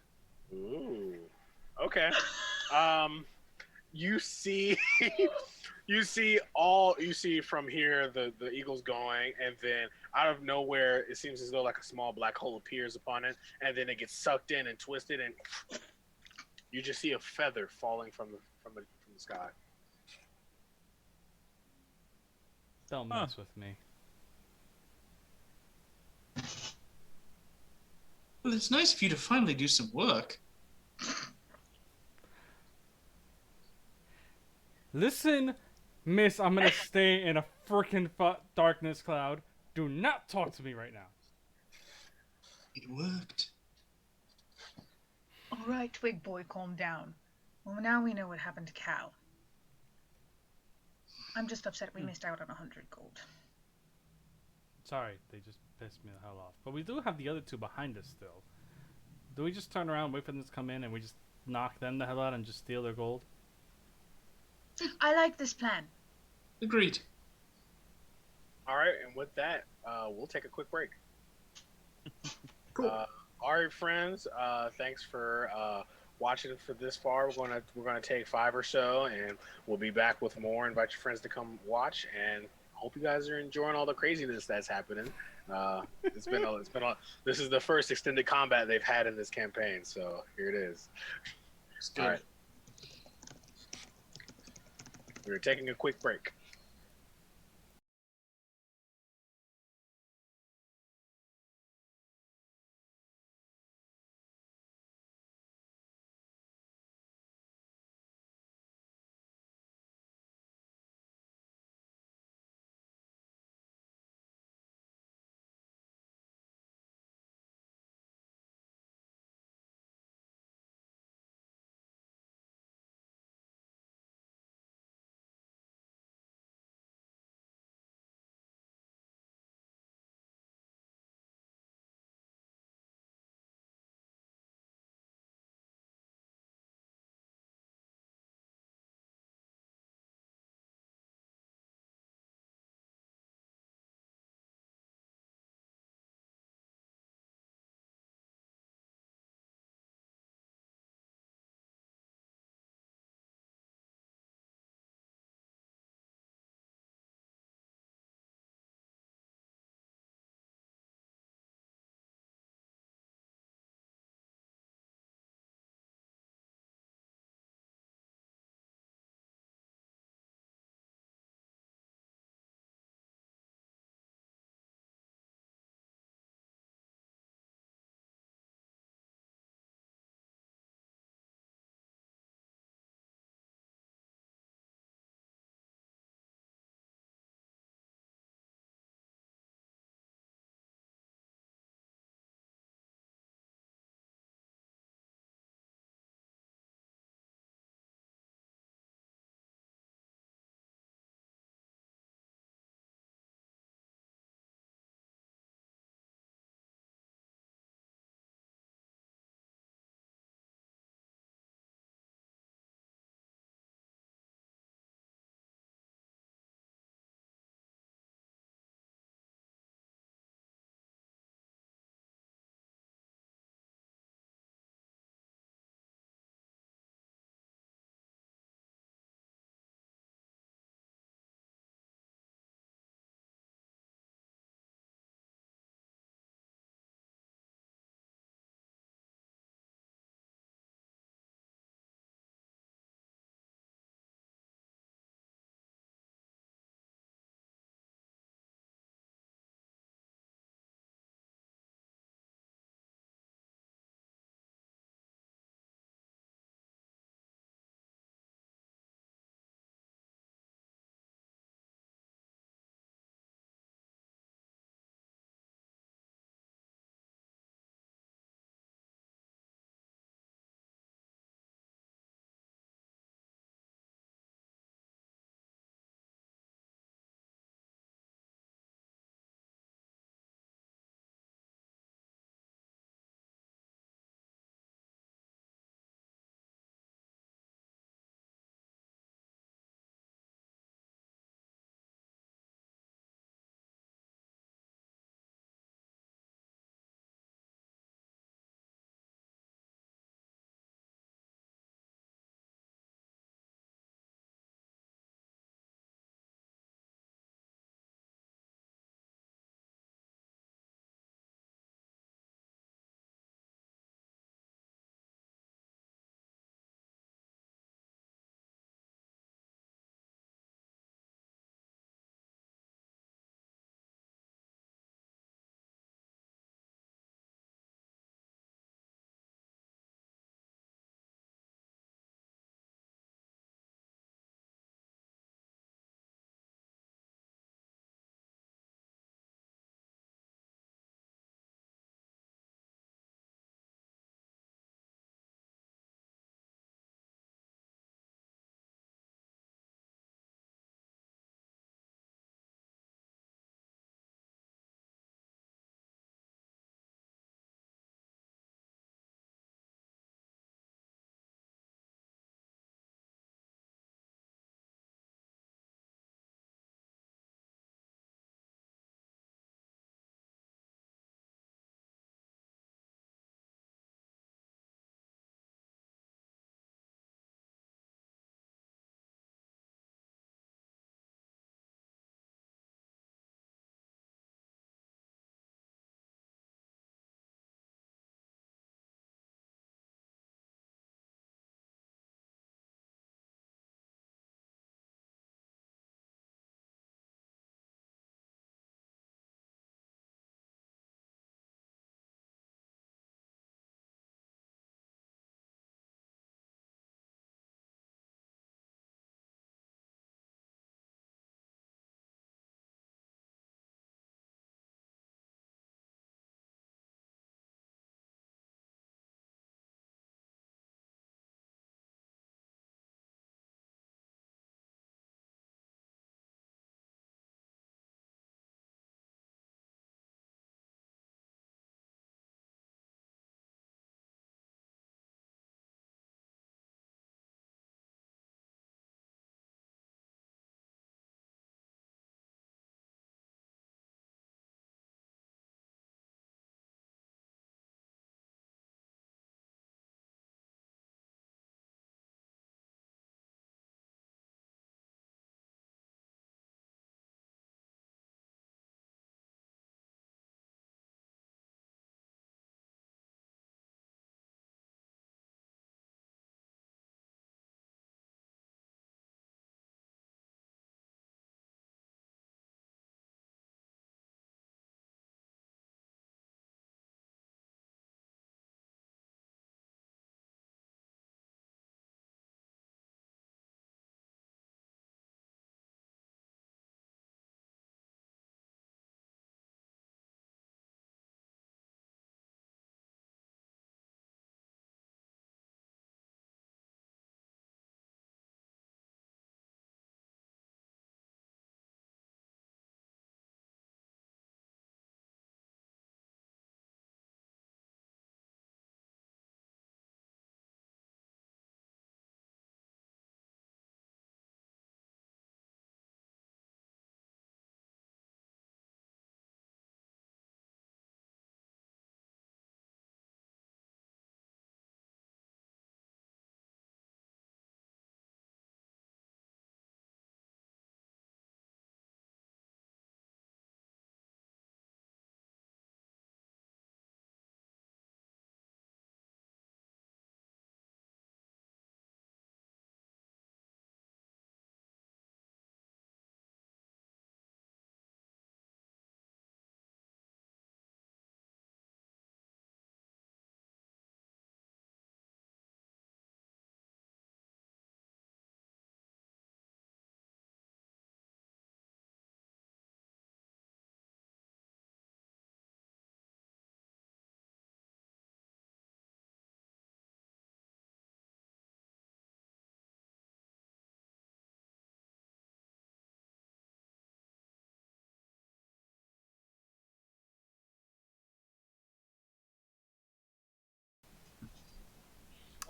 Ooh. Okay. You see you see from here the eagle's going, and then out of nowhere it seems as though like a small black hole appears upon it, and then it gets sucked in and twisted, and you just see a feather falling from the sky. Don't mess with me. Well, it's nice of you to finally do some work. Listen, miss, I'm gonna stay in a freaking darkness cloud. Do not talk to me right now. It worked. All right, Twig Boy, calm down. Well, now we know what happened to Cal. I'm just upset we missed out on 100 gold. Sorry, they just pissed me the hell off. But we do have the other two behind us still. Do we just turn around, wait for them to come in, and we just knock them the hell out and just steal their gold? I like this plan. Agreed. All right, and with that, we'll take a quick break. Cool. All right, friends. Thanks for watching for this far. We're gonna take 5 or so, and we'll be back with more. Invite your friends to come watch, and hope you guys are enjoying all the craziness that's happening. It's been this is the first extended combat they've had in this campaign, so here it is. It's good. All right, we're taking a quick break.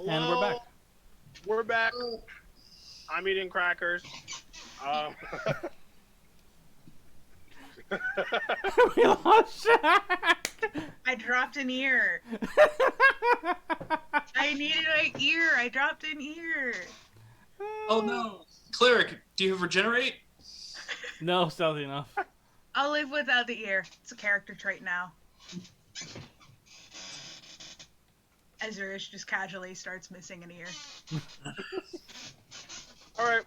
And we're back. We're back. I'm eating crackers. We lost Shaq. I dropped an ear. I needed an ear. I dropped an ear. Oh no. Cleric, do you have regenerate? No, stealthy enough. I'll live without the ear. It's a character trait now. Azurish just casually starts missing an ear. All right.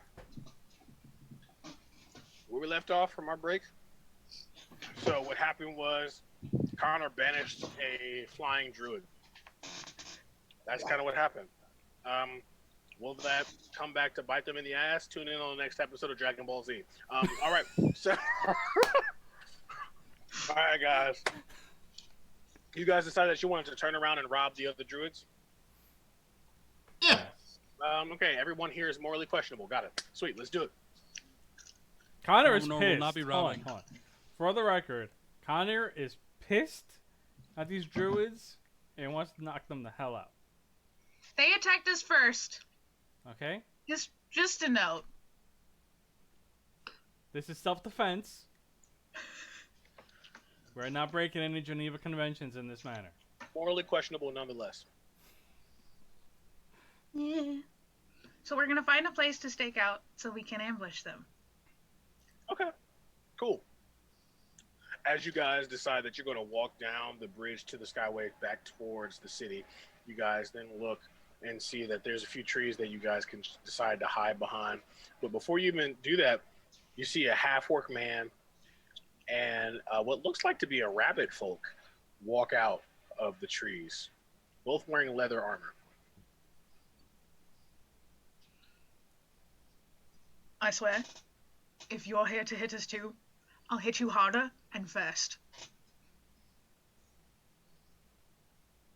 Where we left off from our break. So what happened was Connor banished a flying druid. That's kind of what happened. Will that come back to bite them in the ass? Tune in on the next episode of Dragon Ball Z. All right. So, all right, guys. You guys decided that you wanted to turn around and rob the other druids? Yeah. Okay, everyone here is morally questionable. Got it. Sweet, let's do it. Connor is Will pissed. not be Hold on, robbing. hold on. For the record, Connor is pissed at these druids and wants to knock them the hell out. They attacked us first. Okay? Just a note. This is self-defense. We're not breaking any Geneva Conventions in this manner. Morally questionable nonetheless. Yeah. So we're gonna find a place to stake out so we can ambush them. Okay, cool. As you guys decide that you're going to walk down the bridge to the Skyway back towards the city, you guys then look and see that there's a few trees that you guys can decide to hide behind. But before you even do that, you see a half-orc man and what looks like to be a rabbit folk walk out of the trees, both wearing leather armor. I swear, if you're here to hit us too, I'll hit you harder and first.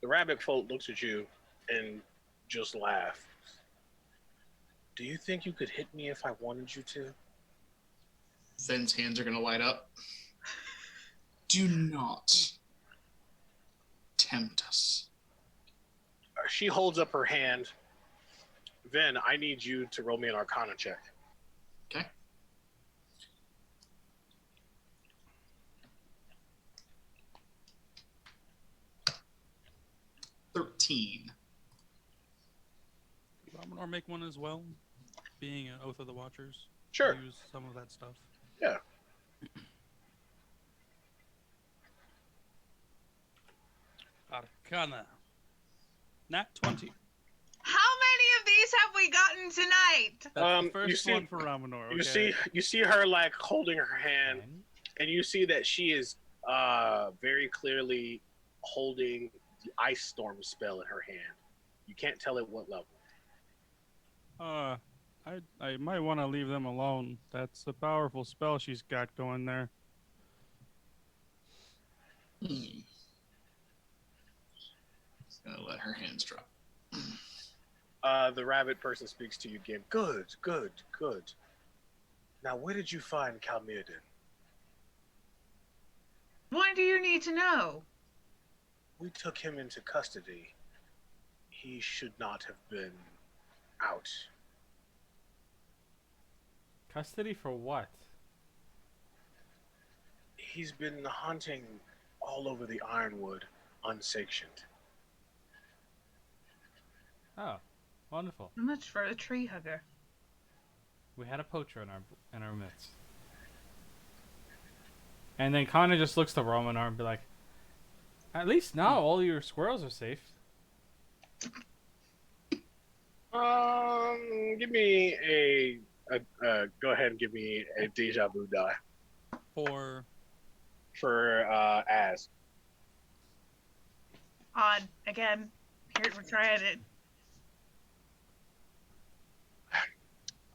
The rabbit folk looks at you and just laughs. Do you think you could hit me if I wanted you to? Then's hands are going to light up. Do not tempt us. She holds up her hand. Ven, I need you to roll me an Arcana check. Okay. $13. Or make one as well, being an Oath of the Watchers. Sure. Use some of that stuff. Yeah. Arcana. Nat 20. How many of these have we gotten tonight? That's the You first see- one for Ramanor. Okay? You see her like holding her hand, and you see that she is very clearly holding the ice storm spell in her hand. You can't tell at what level. I might want to leave them alone. That's a powerful spell she's got going there. Just gonna let her hands drop. The rabbit person speaks to you again. Good. Now, where did you find Calmirden? What do you need to know? We took him into custody. He should not have been out. Custody for what? He's been hunting all over the Ironwood, unsanctioned. Oh, wonderful. So much for a tree hugger. We had a poacher in our midst. And then Connor just looks to Romanar and be like, "At least now all your squirrels are safe." Give me a go ahead and give me a deja vu die For for Az. Odd. Again. Here, we're trying it.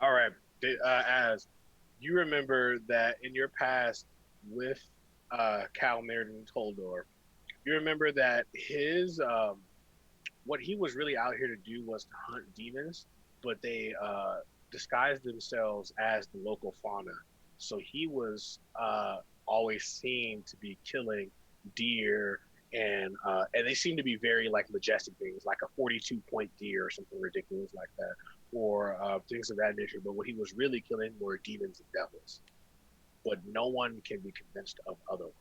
All right, Az, you remember that in your past with Cal Meriden Toldor, you remember that his what he was really out here to do was to hunt demons, but they disguised themselves as the local fauna. So he was always seen to be killing deer and they seem to be very like majestic things, like a 42-point deer or something ridiculous like that, or things of that nature. But what he was really killing were demons and devils. But no one can be convinced of otherwise.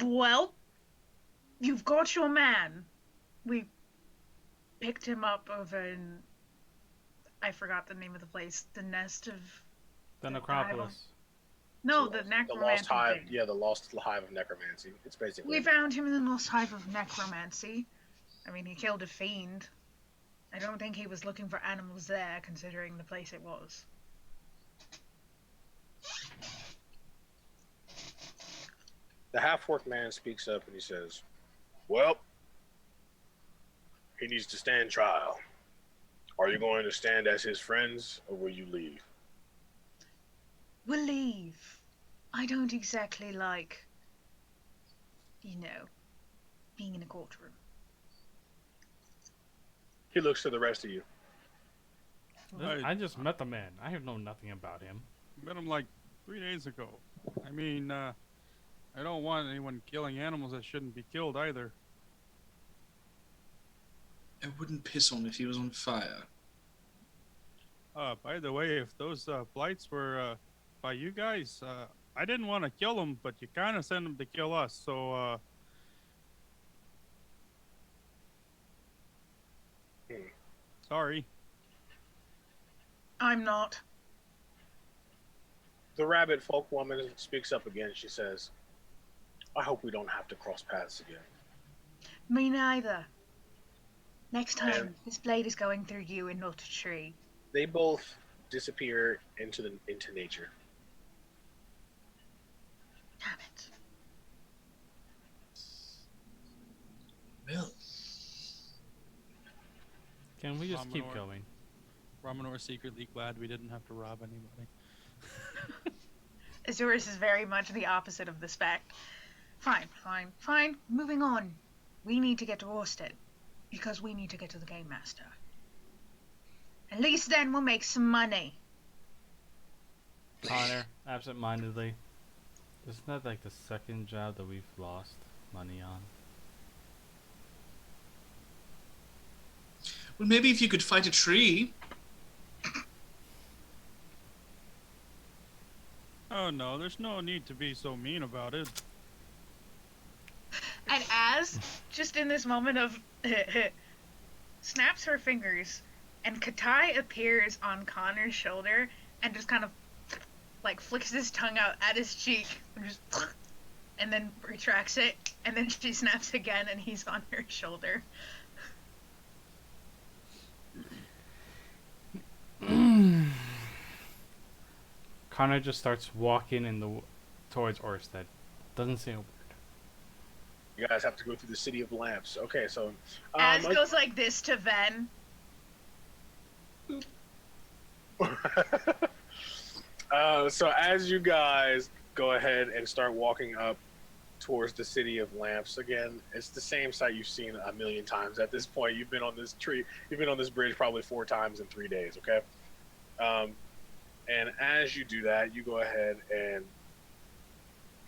Well, you've got your man. We picked him up over in. I forgot the name of the place. The nest of. The The hive of- necropolis. No, So the the lost necromancy hive, thing. yeah, the lost hive of necromancy. It's basically We found him in the lost hive of necromancy. I mean, he killed a fiend. I don't think he was looking for animals there, considering the place it was. the half-orc man speaks up and he says, "Well, he needs to stand trial. Are you going to stand as his friends, or will you leave?" We'll leave. I don't exactly like, being in a courtroom. He looks to the rest of you. I just met the man. I know nothing about him. Met him like 3 days ago. I mean, I don't want anyone killing animals that shouldn't be killed either. I wouldn't piss on if he was on fire. By the way, if those blights were by you guys, I didn't want to kill them, but you kind of sent them to kill us, so sorry. I'm not. The rabbit folk woman speaks up again. She says, "I hope we don't have to cross paths again." Me neither. Next time, And- this blade is going through you and not a tree. They both disappear into nature. Damn it. Well, Can we just keep Ramanor. going? Ramanor secretly glad we didn't have to rob anybody. Azurus is very much the opposite of the spec. Fine. Moving on. We need to get to Orstead. Because we need to get to the Game Master. At least then we'll make some money. Connor, absent-mindedly. Isn't that like the second job that we've lost money on? well, maybe if you could fight a tree. Oh no, there's no need to be so mean about it. And as, just in this moment of snaps her fingers, and Katai appears on Connor's shoulder and just kind of like flicks his tongue out at his cheek and just and then retracts it, and then she snaps again and he's on her shoulder. Connor just starts walking towards Orstead. Doesn't say a word. You guys have to go through the city of lamps. Okay, so Az goes like this to Ven. So as you guys go ahead and start walking up towards the city of lamps, again, it's the same sight you've seen a million times at this point. You've been on this bridge probably 4 times in 3 days. Okay, and as you do that, you go ahead and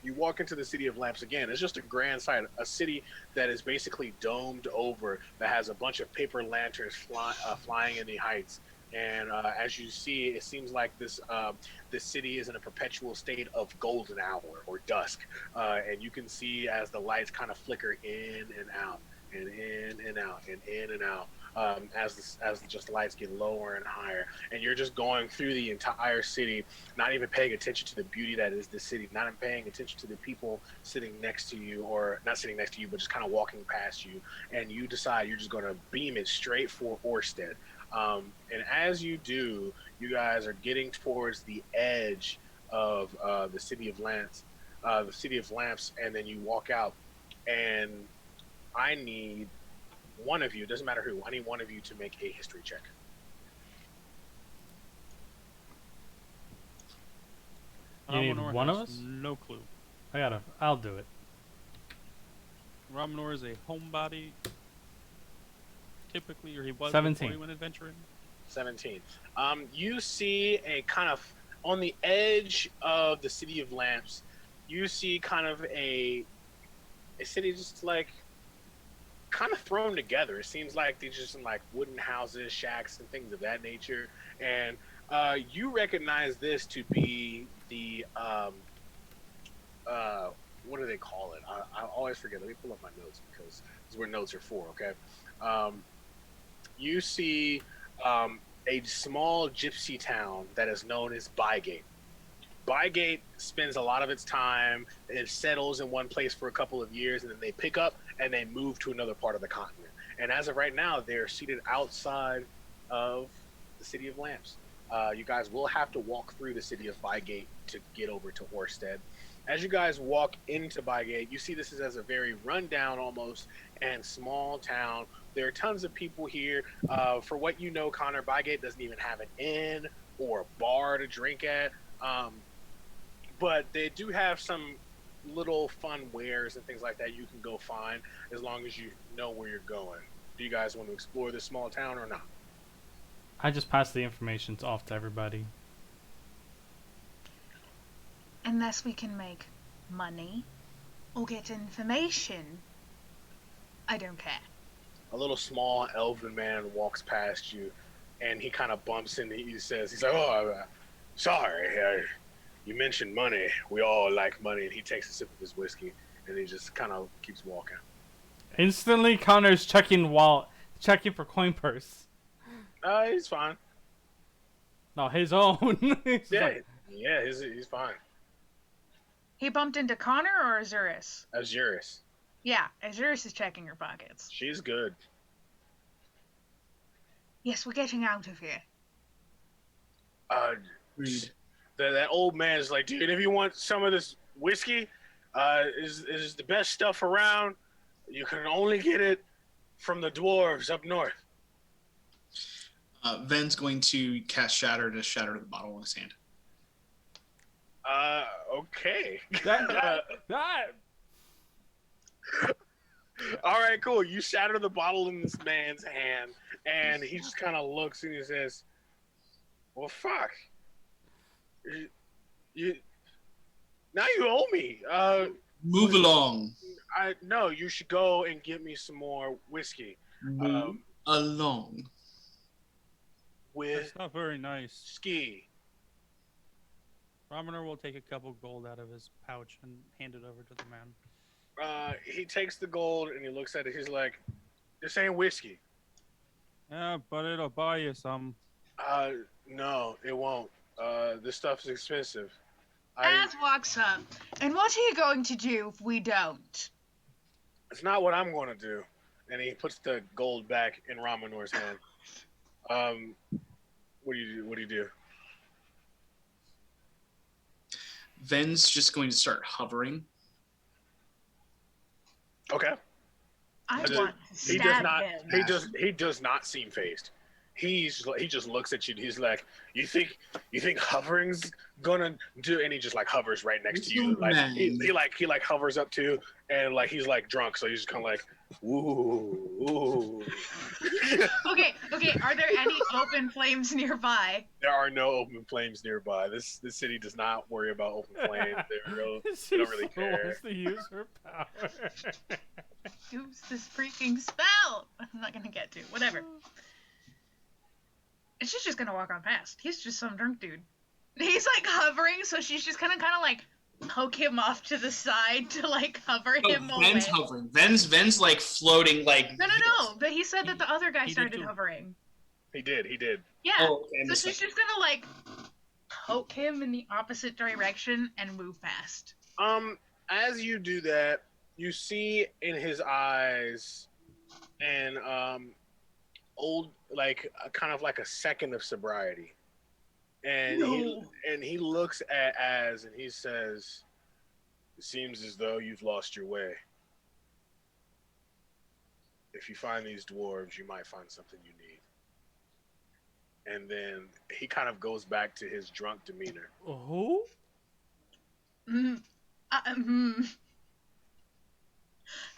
you walk into the city of lamps again. It's just a grand sight, a city that is basically domed over, that has a bunch of paper lanterns flying in the heights. And as you see, it seems like this city is in a perpetual state of golden hour or dusk. And you can see as the lights kind of flicker in and out, and in and out, and in and out, as just the lights get lower and higher. And you're just going through the entire city, not even paying attention to the beauty that is the city, not even paying attention to the people sitting next to you, or not sitting next to you, but just kind of walking past you. And you decide you're just going to beam it straight for Orstead. And as you do, you guys are getting towards the edge of the city of lamps, and then you walk out. And I need one of you, doesn't matter who, I need one of you to make a history check. You need Ramanor one of has us? No clue. I'll do it. Ramanor is a homebody, typically, or he was 17. before he went adventuring. 17. You see a kind of on the edge of the City of Lamps, you see kind of a city just like kind of thrown together. It seems like they're just in like wooden houses, shacks, and things of that nature. And you recognize this to be the what do they call it? I always forget. Let me pull up my notes because this is where notes are for. Okay, um, you see a small gypsy town that is known as Bygate. Bygate spends a lot of its time, it settles in one place for a couple of years, and then they pick up and they move to another part of the continent. And as of right now, they're seated outside of the City of Lamps. You guys will have to walk through the city of Bygate to get over to Orstead. As you guys walk into Bygate, you see this is as a very rundown almost and small town. There are tons of people here. For what you know, Connor, Bygate doesn't even have an inn or a bar to drink at. But they do have some little fun wares and things like that you can go find as long as you know where you're going. Do you guys want to explore this small town or not? I just passed the information off to everybody. Unless we can make money or get information, I don't care. A little small elven man walks past you, and he kind of bumps into you. He's like, "Oh, sorry, you mentioned money. We all like money." And he takes a sip of his whiskey, and he just kind of keeps walking. Instantly, Connor's checking for coin purse. He's fine. No, his own. He's Yeah, like, yeah, he's fine. He bumped into Connor or Azurus? Azurus, Yeah, Azurus is checking her pockets. she's good. Yes, we're getting out of here. Uh, that old man is like, dude, if you want some of this whiskey, is the best stuff around. You can only get it from the dwarves up north. Ven's going to cast Shatter to shatter the bottle in his hand. Okay. that. All right, cool. You shatter the bottle in this man's hand, and he just kind of looks and he says, "Well, fuck. You now you owe me. Move along. No, you should go and get me some more whiskey. Move along. With That's not very nice. ski." Ramoner will take a couple gold out of his pouch and hand it over to the man. He takes the gold and he looks at it. He's like, "This ain't whiskey." Yeah, but it'll buy you some. No, it won't. This stuff is expensive. Az walks up. And what are you going to do if we don't? It's not what I'm going to do. And he puts the gold back in Ramanor's hand. What do you do? What do you do? Ven's just going to start hovering. Okay. I He want to He stab does not. him. He does not seem phased. He just looks at you. He's like, you think hovering's gonna do? And he just like hovers right next to you. Like he like hovers up to, and like he's like drunk, so he's just kind of like, ooh. Okay. Are there any open flames nearby? There are no open flames nearby. This city does not worry about open flames. They don't really care. Wants to use her power. Use this freaking spell. I'm not gonna get to. Whatever. And she's just gonna walk on past. He's just some drunk dude. He's like hovering, so she's just gonna kind of like poke him off to the side to like hover him away. Ven's hovering. Ven's like floating like. No. But he said that the other guy He did started too. hovering. He did. Yeah. Oh, okay, So she's just gonna like poke him in the opposite direction and move past. As you do that, you see in his eyes an old, like kind of like a second of sobriety, and he looks at Az and he says, "It seems as though you've lost your way. If you find these dwarves, you might find something you need." And then he kind of goes back to his drunk demeanor. Who?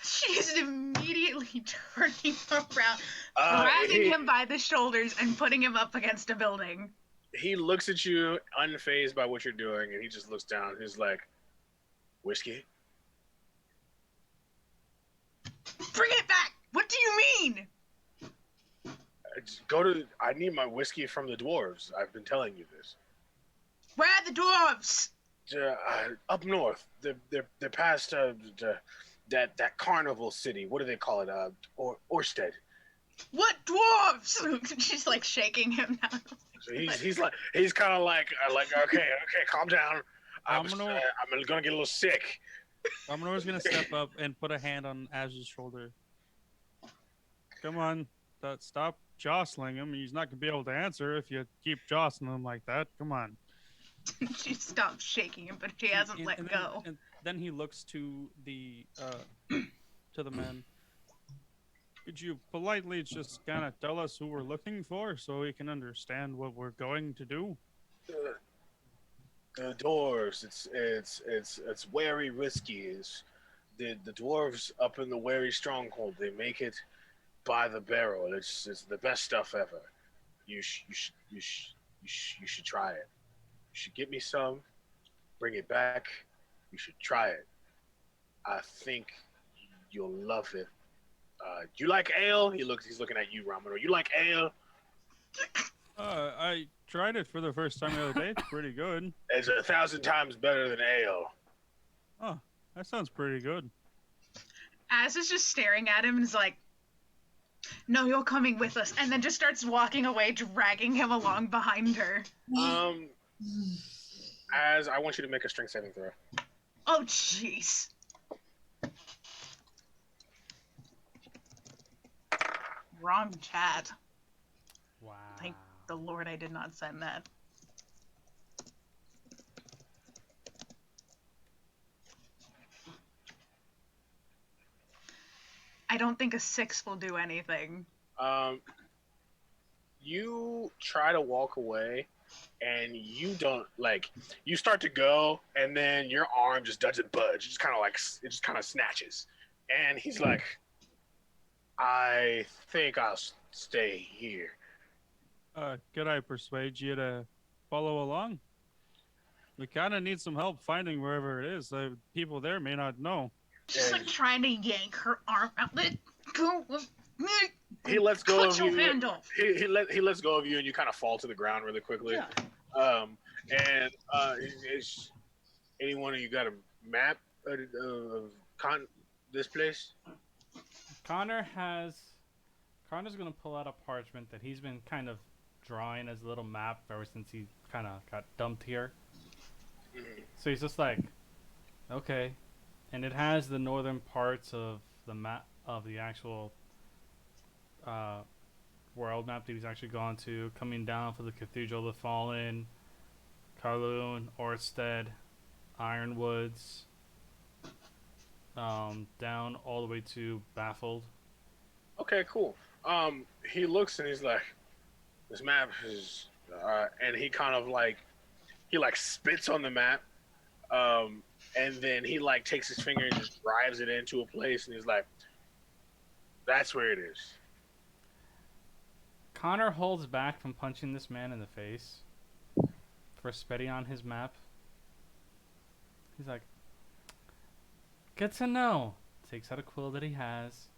She's immediately turning around, grabbing him by the shoulders and putting him up against a building. He looks at you, unfazed by what you're doing, and he just looks down. He's like, "Whiskey." Bring it back! What do you mean? Just go to. I need my whiskey from the dwarves. I've been telling you this. Where are the dwarves? Up north. They're past that carnival city. What do they call it? Orstead. What dwarves? She's like shaking him now. So he's kind of like okay, calm down. I'm Domino- gonna get a little sick. Dominor's gonna step up and put a hand on Ash's shoulder. Come on, stop jostling him. He's not gonna be able to answer if you keep jostling him like that. Come on. She stopped shaking him, but she hasn't let go. And then he looks to the man. Could you politely just kind of tell us who we're looking for so we can understand what we're going to do? The dwarves. It's wary whiskey. Is the dwarves up in the wary stronghold? They make it by the barrel. It's the best stuff ever. You should try it. You should get me some. Bring it back. You should try it. I think you'll love it. Do you like ale? He's looking at you, Ramiro. You like ale? I tried it for the first time the other day. It's pretty good. It's 1,000 times better than ale. Oh, that sounds pretty good. Az is just staring at him and is like, "No, you're coming with us," and then just starts walking away, dragging him along behind her. As I want you to make a strength saving throw. Oh, jeez. Wrong chat. Wow. Thank the Lord I did not send that. I don't think a 6 will do anything. You try to walk away, and you don't you start to go, and then your arm just doesn't budge. It just kind of snatches, and he's like, "I think I'll stay here." Could I persuade you to follow along? We kind of need some help finding wherever it is. The people there may not know. She's like trying to yank her arm out. Let go of me. He lets go Cut of your you. hand off. He lets go of you, and you kind of fall to the ground really quickly. Yeah. Is any one of you got a map of this place? Connor's gonna pull out a parchment that he's been kind of drawing as a little map ever since he kind of got dumped here. So he's just like, okay, and it has the northern parts of the map of the actual world map that he's actually gone to, coming down for the Cathedral of the Fallen, Kowloon, Orstead, Ironwoods, down all the way to Baffled. Okay, cool. He looks and he's like, "This map is," and he kind of he spits on the map, and then he takes his finger and just drives it into a place, and he's like, "That's where it is." Connor holds back from punching this man in the face for spitting on his map. He's like, "Good to know." Takes out a quill that he has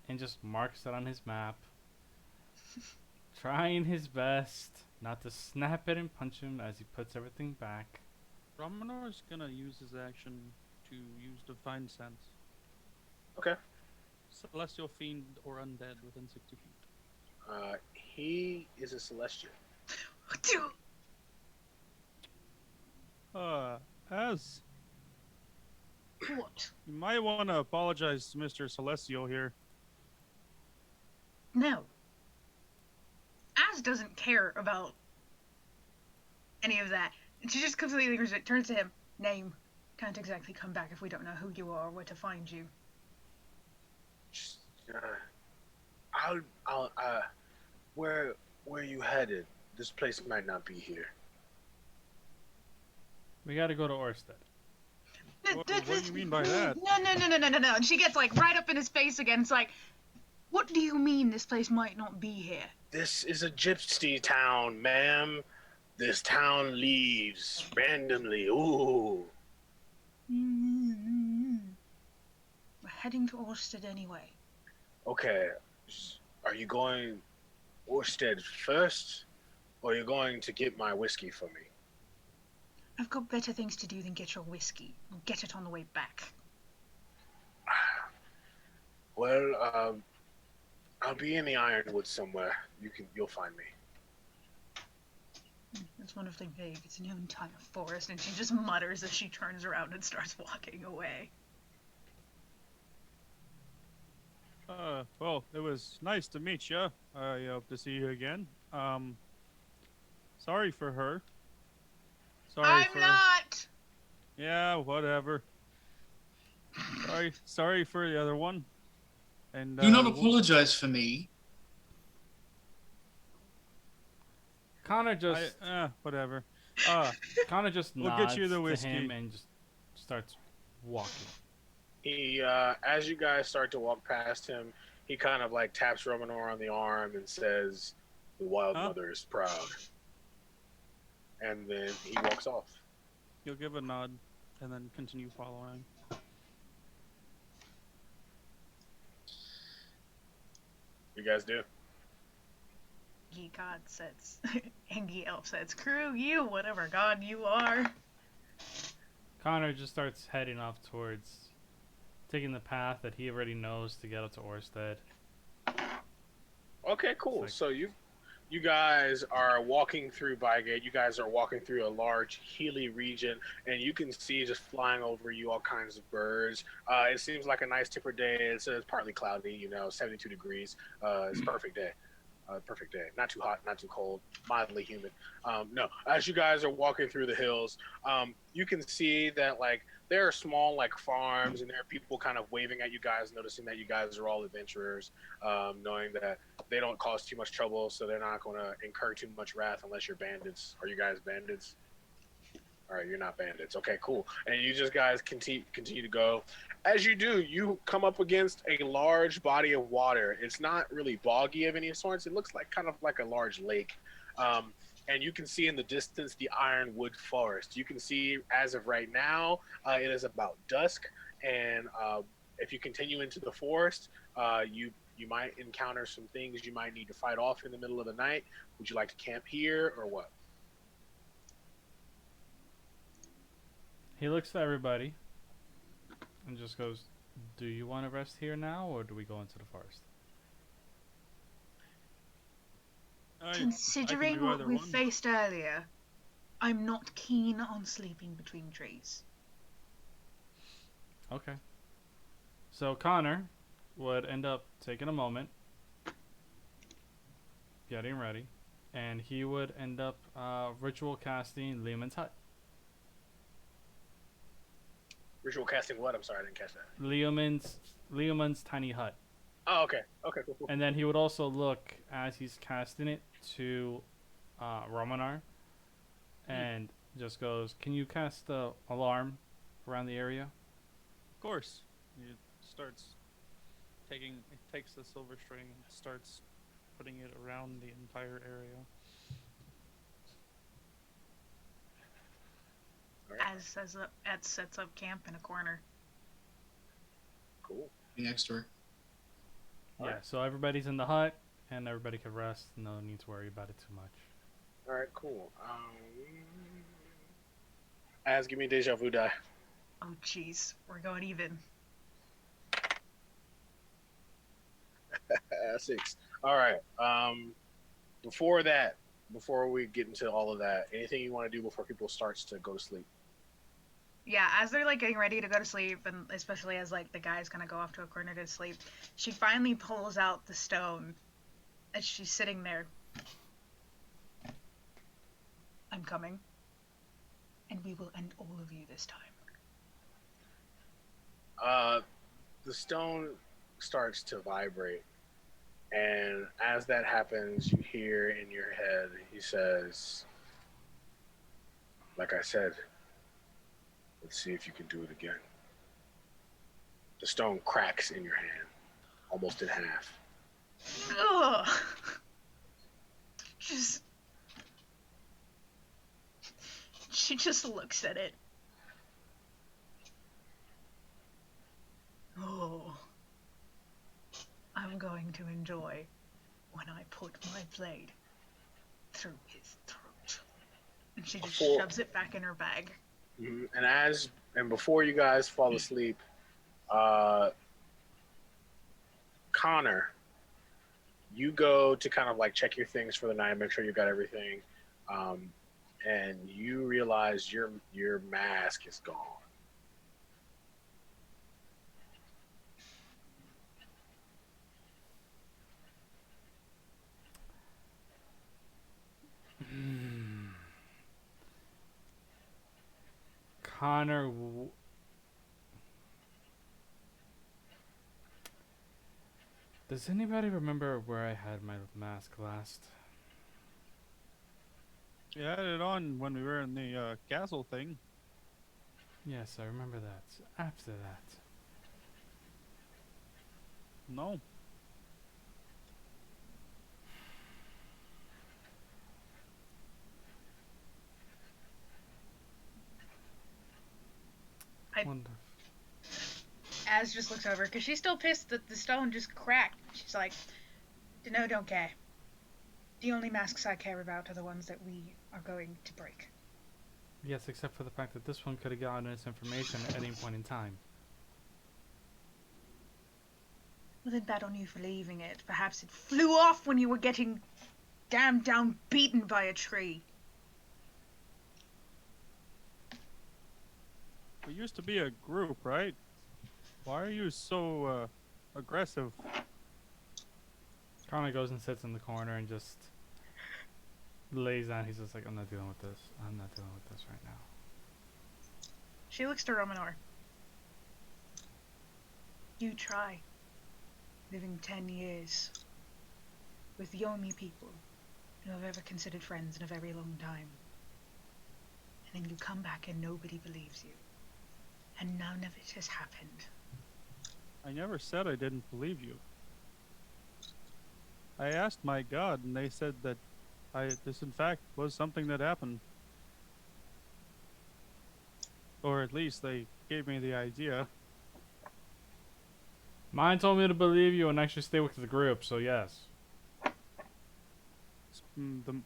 and just marks it on his map. Trying his best not to snap it and punch him as he puts everything back. Romanor's gonna use his action to use Divine Sense. Okay. Celestial Fiend or Undead within 60 feet. He is a celestial. As What? you might want to apologize to Mr. Celestial here. No. Az doesn't care about any of that. And she just completely turns to him. Name. Can't exactly come back if we don't know who you are or where to find you. Where are you headed? This place might not be here. We gotta go to Orstead. What do you mean by that? No. And she gets right up in his face again. It's like, what do you mean this place might not be here? This is a gypsy town, ma'am. This town leaves randomly. Ooh. We're heading to Orstead anyway. Okay. Are you going Orstead first, or are you going to get my whiskey for me? I've got better things to do than get your whiskey. I'll get it on the way back. Well, I'll be in the Ironwood somewhere. You'll find me. It's wonderfully big. It's an entire forest, and she just mutters as she turns around and starts walking away. Well, it was nice to meet you. I hope to see you again. Sorry for her. I'm not! Yeah, whatever. Sorry for the other one. And Do not apologize for me. Connor just whatever. Connor just We'll nods get you the to whiskey. him and just starts walking. He, as you guys start to walk past him, he kind of like taps Romanor on the arm and says, "The Wild Mother is proud." And then he walks off. You'll give a nod and then continue following. You guys do? Ye god says, and ye elf says, "Screw you, whatever god you are." Connor just starts heading off towards taking the path that he already knows to get up to Orstead. Okay, cool. Like, so you guys are walking through Bygate. You guys are walking through a large hilly region, and you can see just flying over you all kinds of birds. It seems like a nice tipper day. It's partly cloudy, 72 degrees. It's a perfect day. Perfect day. Not too hot, not too cold, mildly humid. No, as you guys are walking through the hills, you can see that like there are small like farms, and there are people kind of waving at you guys, noticing that you guys are all adventurers, knowing that they don't cause too much trouble, so they're not going to incur too much wrath unless you're bandits. Are you guys bandits? All right, you're not bandits. Okay, cool. And you just guys continue to go. As you do, you come up against a large body of water. It's not really boggy of any sorts. It looks like kind of like a large lake. And you can see in the distance the Ironwood Forest. You can see as of right now, it is about dusk. And if you continue into the forest, you might encounter some things you might need to fight off in the middle of the night. Would you like to camp here or what? he looks at everybody and just goes, "Do you want to rest here now, or do we go into the forest?" Considering what we faced earlier, I'm not keen on sleeping between trees. Okay. So Connor would end up taking a moment, getting ready, and he would end up ritual casting Lehman's Hut. Ritual casting what? I'm sorry, I didn't catch that. Leomund's tiny hut. Oh, okay. Okay, cool. And then he would also look as he's casting it to Romanar and just goes, "Can you cast the alarm around the area?" Of course. He takes the silver string and starts putting it around the entire area. As sets up camp in a corner. Cool. Next door. Yeah, so everybody's in the hut and everybody can rest. No need to worry about it too much. All right, cool. Give me a deja vu die. Oh jeez, we're going even. 6. All right. Before we get into all of that, anything you want to do before people starts to go to sleep? Yeah, as they're like getting ready to go to sleep, and especially as like the guys kind of go off to a corner to sleep, she finally pulls out the stone as she's sitting there. "I'm coming, and we will end all of you this time." The stone starts to vibrate, and as that happens, you hear in your head, he says, "Like I said, let's see if you can do it again." The stone cracks in your hand, almost in half. Ugh. Just She just looks at it. Oh, I'm going to enjoy when I put my blade through his throat. And she just shoves it back in her bag. And before you guys fall asleep, Connor, you go to kind of like check your things for the night, make sure you got everything, and you realize your mask is gone. Connor. Does anybody remember where I had my mask last? You had it on when we were in the castle thing. Yes, I remember that. After that. No. Az just looks over because she's still pissed that the stone just cracked. She's like, "No, don't care. The only masks I care about are the ones that we are going to break." Yes, except for the fact that this one could have gotten us information at any point in time. Well, then bad on you for leaving it. Perhaps it flew off when you were getting damned down beaten by a tree. We used to be a group, right? Why are you so aggressive? Connor goes and sits in the corner and just lays down. He's just like, I'm not dealing with this. I'm not dealing with this right now. She looks to Romanor. You try living 10 years with the only people who I've ever considered friends in a very long time. And then you come back and nobody believes you. And none of it has happened. I never said I didn't believe you. I asked my god, and they said that this in fact was something that happened. Or at least they gave me the idea. Mine told me to believe you and actually stay with the group, so yes. It's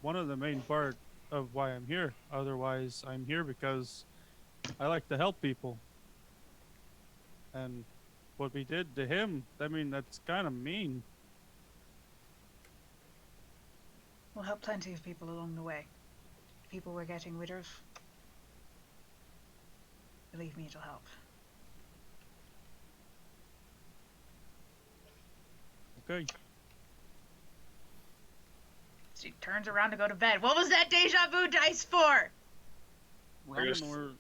one of the main part of why I'm here. Otherwise, I'm here because I like to help people. And what we did to him, I mean, that's kind of mean. We'll help plenty of people along the way. People we're getting rid of. Believe me, it'll help. Okay. She turns around to go to bed. What was that deja vu dice for? Romanor,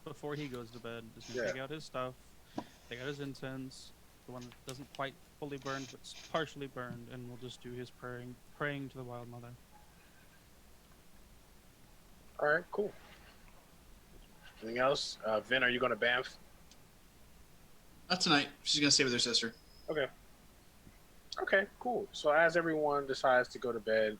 before he goes to bed, is going to take out his stuff, take out his incense, the one that doesn't quite fully burn, but it's partially burned, and we'll just do his praying to the Wild Mother. All right, cool. Anything else? Vin, are you going to Banff? Not tonight. She's gonna stay with her sister. Okay. Okay, cool. So as everyone decides to go to bed,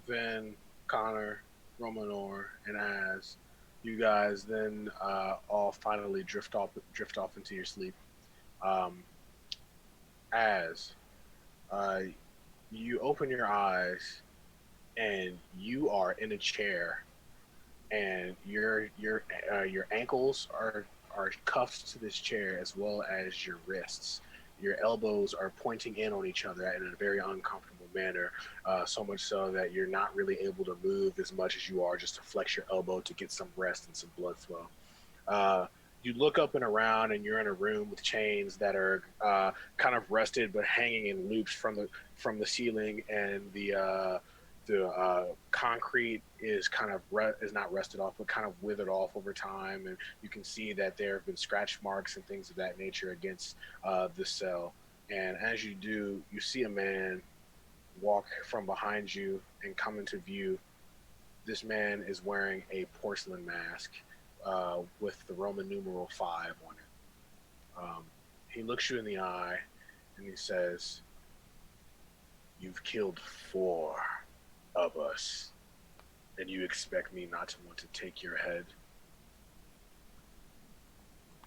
Vin, Connor, Romanor, and Az, you guys then all finally drift off into your sleep. As you open your eyes and you are in a chair, and your ankles are cuffed to this chair as well as your wrists. Your elbows are pointing in on each other in a very uncomfortable manner, so much so that you're not really able to move as much as you are just to flex your elbow to get some rest and some blood flow. You look up and around, and you're in a room with chains that are kind of rusted but hanging in loops from the ceiling, and the concrete is kind of is not rusted off, but kind of withered off over time, and you can see that there have been scratch marks and things of that nature against the cell. And as you do, you see a man walk from behind you and come into view. This man is wearing a porcelain mask with the Roman numeral 5 on it. He looks you in the eye and he says, "You've killed 4 of us. and you expect me not to want to take your head.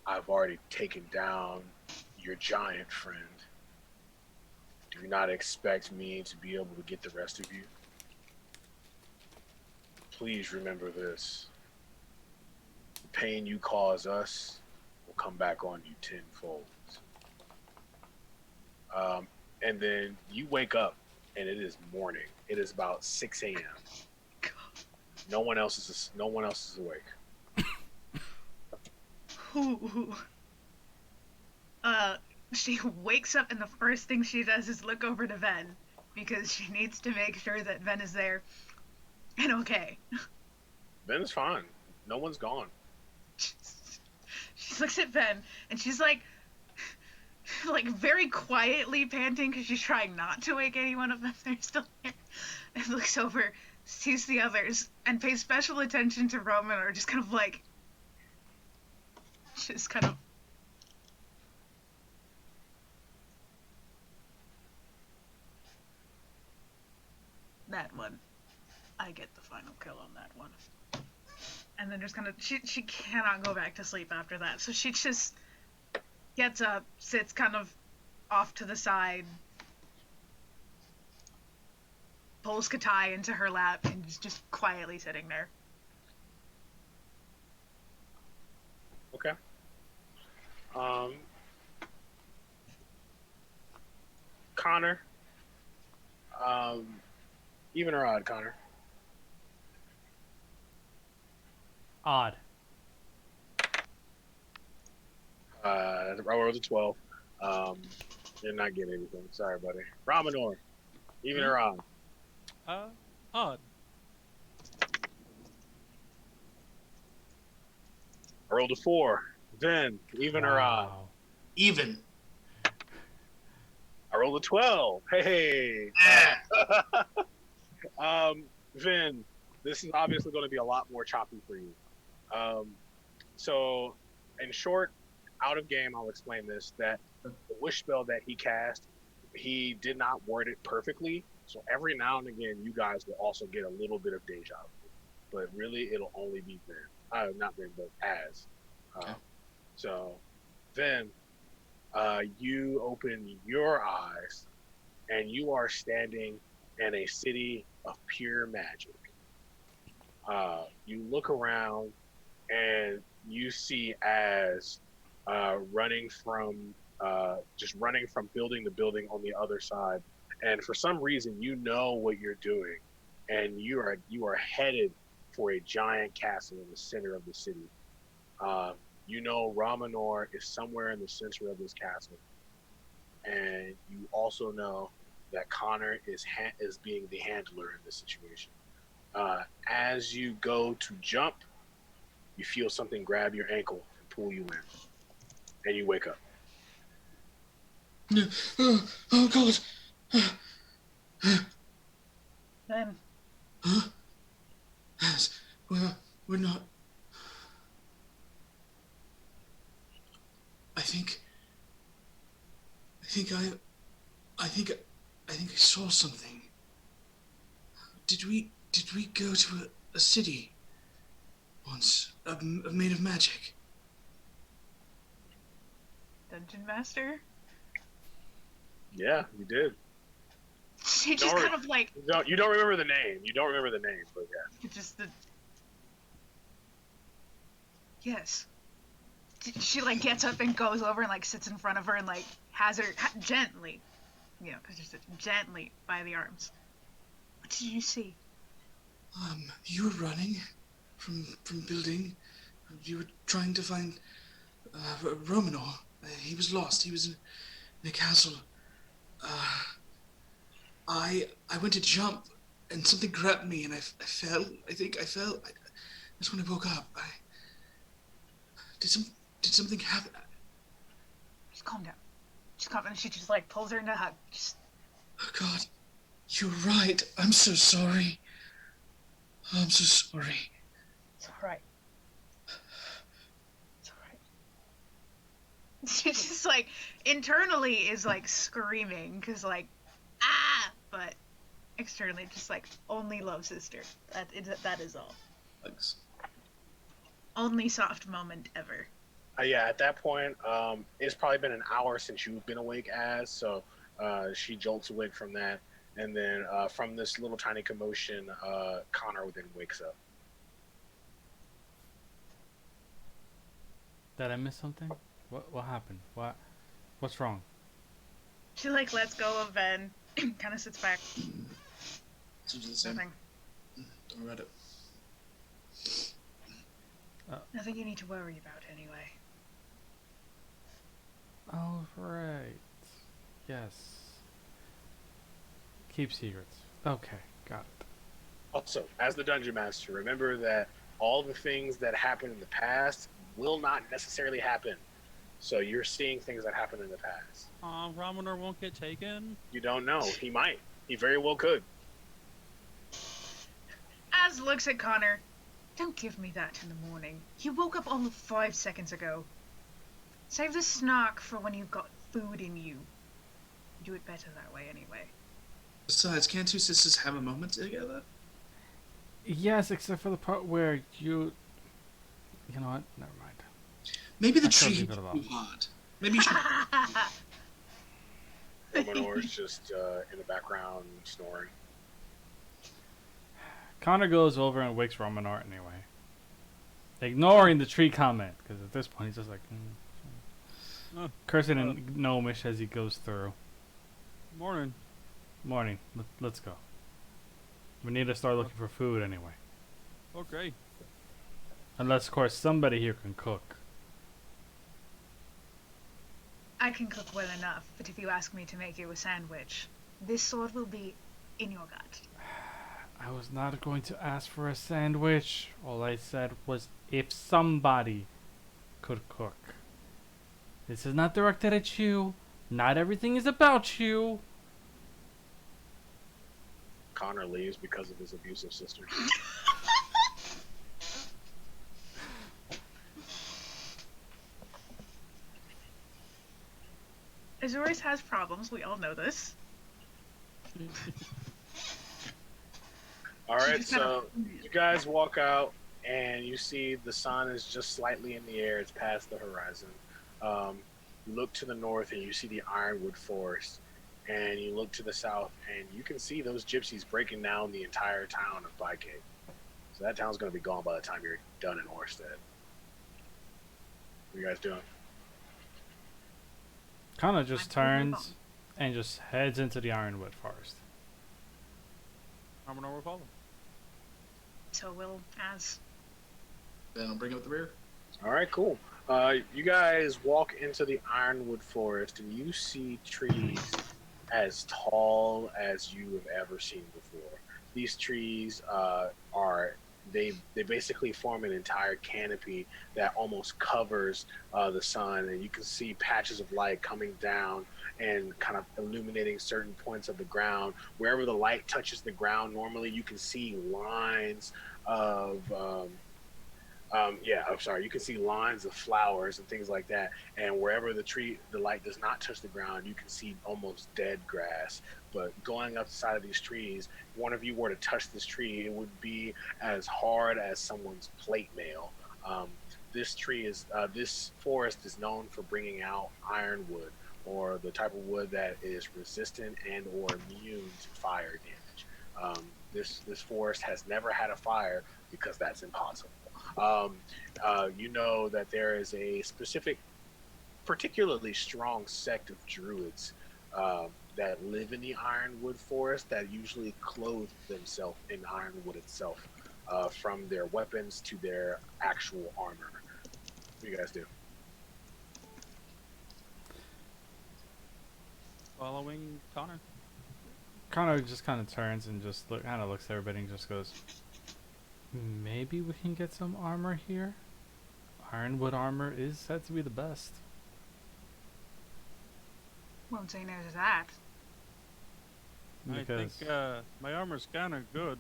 I've already taken down your giant friend. Do you not expect me to be able to get the rest of you? Please remember this. The pain you cause us will come back on you tenfold. And then you wake up, and it is morning. It is about 6 a.m. No one else is awake. Ooh. She wakes up and the first thing she does is look over to Ven because she needs to make sure that Ven is there and okay. Ben's fine. No one's gone. She looks at Ven and she's like very quietly panting because she's trying not to wake anyone up if they're still there. And looks over, sees the others, and pays special attention to Roman, or just kind of that one. I get the final kill on that one. And then just kind of, she cannot go back to sleep after that. So she just gets up, sits kind of off to the side, pulls Katai into her lap, and is just quietly sitting there. Okay. Connor. Even or odd, Connor? Odd. I rolled a 12. You're not getting anything. Sorry, buddy. Ramanor. Even or odd? Odd. I rolled a 4. Then, even or odd? Wow. Even. I rolled a 12. Hey. Yeah. Vin, this is obviously going to be a lot more choppy for you. So, in short, out of game, I'll explain this, that the wish spell that he cast, he did not word it perfectly. So every now and again, you guys will also get a little bit of deja vu. But really, it'll only be Vin. Not Vin, but as. Okay. So, Vin, you open your eyes, and you are standing in a city of pure magic. You look around, and you see as running from building to building on the other side, and for some reason you know what you're doing, and you are headed for a giant castle in the center of the city. You know Ramanor is somewhere in the center of this castle, and you also know that Connor is being the handler in this situation. As you go to jump, you feel something grab your ankle and pull you in, and you wake up. Oh God. Then Huh? Yes. We're not. I think I saw something. Did we go to a city once made of magic? Dungeon Master. Yeah, you did. She just kind of You don't remember the name. You don't remember the name, but yeah. just the. Yes. She gets up and goes over and sits in front of her and has her gently, because just gently by the arms. What did you see? You were running from building. You were trying to find Romanor. He was lost. He was in a castle. I went to jump, and something grabbed me, and I fell. I think I fell. That's when I woke up. Did something happen? Just calm down. Just calm down. She just pulls her into a hug. Just. Oh God, you're right. I'm so sorry. I'm so sorry. It's alright. It's alright. She just internally is screaming because ah, but externally, just like only love sister. That is all. Thanks. Only soft moment ever. Yeah, at that point, it's probably been an hour since you've been awake, as so she jolts awake from that, and then from this little tiny commotion, Connor then wakes up. Did I miss something? What happened? What's wrong? She like lets go of Ben, kind of sits back. So do the same. Nothing. Don't worry about it. Nothing you need to worry about anyway. Oh right. Yes. Keep secrets. Okay, got it. Also, as the dungeon master, remember that all the things that happened in the past will not necessarily happen. So you're seeing things that happened in the past. Ramonor won't get taken. You don't know. He might. He very well could. Az looks at Connor. Don't give me that in the morning. You woke up all of 5 seconds ago. Save the snark for when you've got food in you. You do it better that way anyway. Besides, can't two sisters have a moment together? Yes, except for the part where you. You know what? Never mind. Maybe the I shall tree leave hit it you alone. too hard. Maybe you should. Romanor's just in the background snoring. Connor goes over and wakes Romanor anyway. Ignoring the tree comment, because at this point he's just like cursing in gnomish as he goes through. Morning. Morning. Let's go. We need to start looking for food anyway. Okay. Unless, of course, somebody here can cook. I can cook well enough, but if you ask me to make you a sandwich, this sword will be in your gut. I was not going to ask for a sandwich. All I said was if somebody could cook. This is not directed at you. Not everything is about you. Connor leaves because of his abusive sister. Azorius has problems, we all know this. All right, so you guys walk out and you see the sun is just slightly in the air. It's past the horizon. You look to the north and you see the ironwood forest, and you look to the south and you can see those gypsies breaking down the entire town of Bykate. So that town's going to be gone by the time you're done in Orstead. What are you guys doing? Connor just I'm turns and just heads into the ironwood forest. Ramonor will follow. So will Az. Then I'll bring up the rear. All right, cool. You guys walk into the ironwood forest and you see trees as tall as you have ever seen before. These trees they basically form an entire canopy that almost covers the sun, and you can see patches of light coming down and kind of illuminating certain points of the ground. Wherever the light touches the ground, normally you can see lines of you can see lines of flowers and things like that. And wherever the light does not touch the ground, you can see almost dead grass. But going up the side of these trees, if one of you were to touch this tree, it would be as hard as someone's plate mail. This forest is known for bringing out ironwood, or the type of wood that is resistant and or immune to fire damage. This forest has never had a fire because that's impossible. You know that there is a specific, particularly strong sect of druids that live in the ironwood forest that usually clothe themselves in ironwood itself, from their weapons to their actual armor. What do you guys do? Following Connor. Connor just kind of turns and just looks at everybody and just goes, maybe we can get some armor here? Ironwood armor is said to be the best. Won't say no to that. Because I think my armor's kind of good.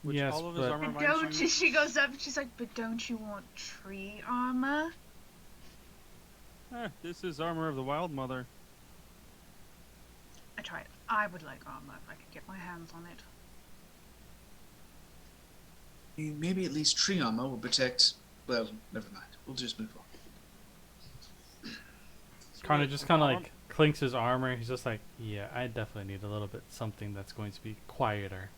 Which yes, all of his but armor But minus don't you- she goes up and she's like, but don't you want tree armor? This is armor of the Wild Mother. I try it. I would like armor if I could get my hands on it. Maybe at least tree armor will protect. Well, never mind. We'll just move on. Connor just kind of like clinks his armor. He's just like, yeah, I definitely need a little bit something that's going to be quieter.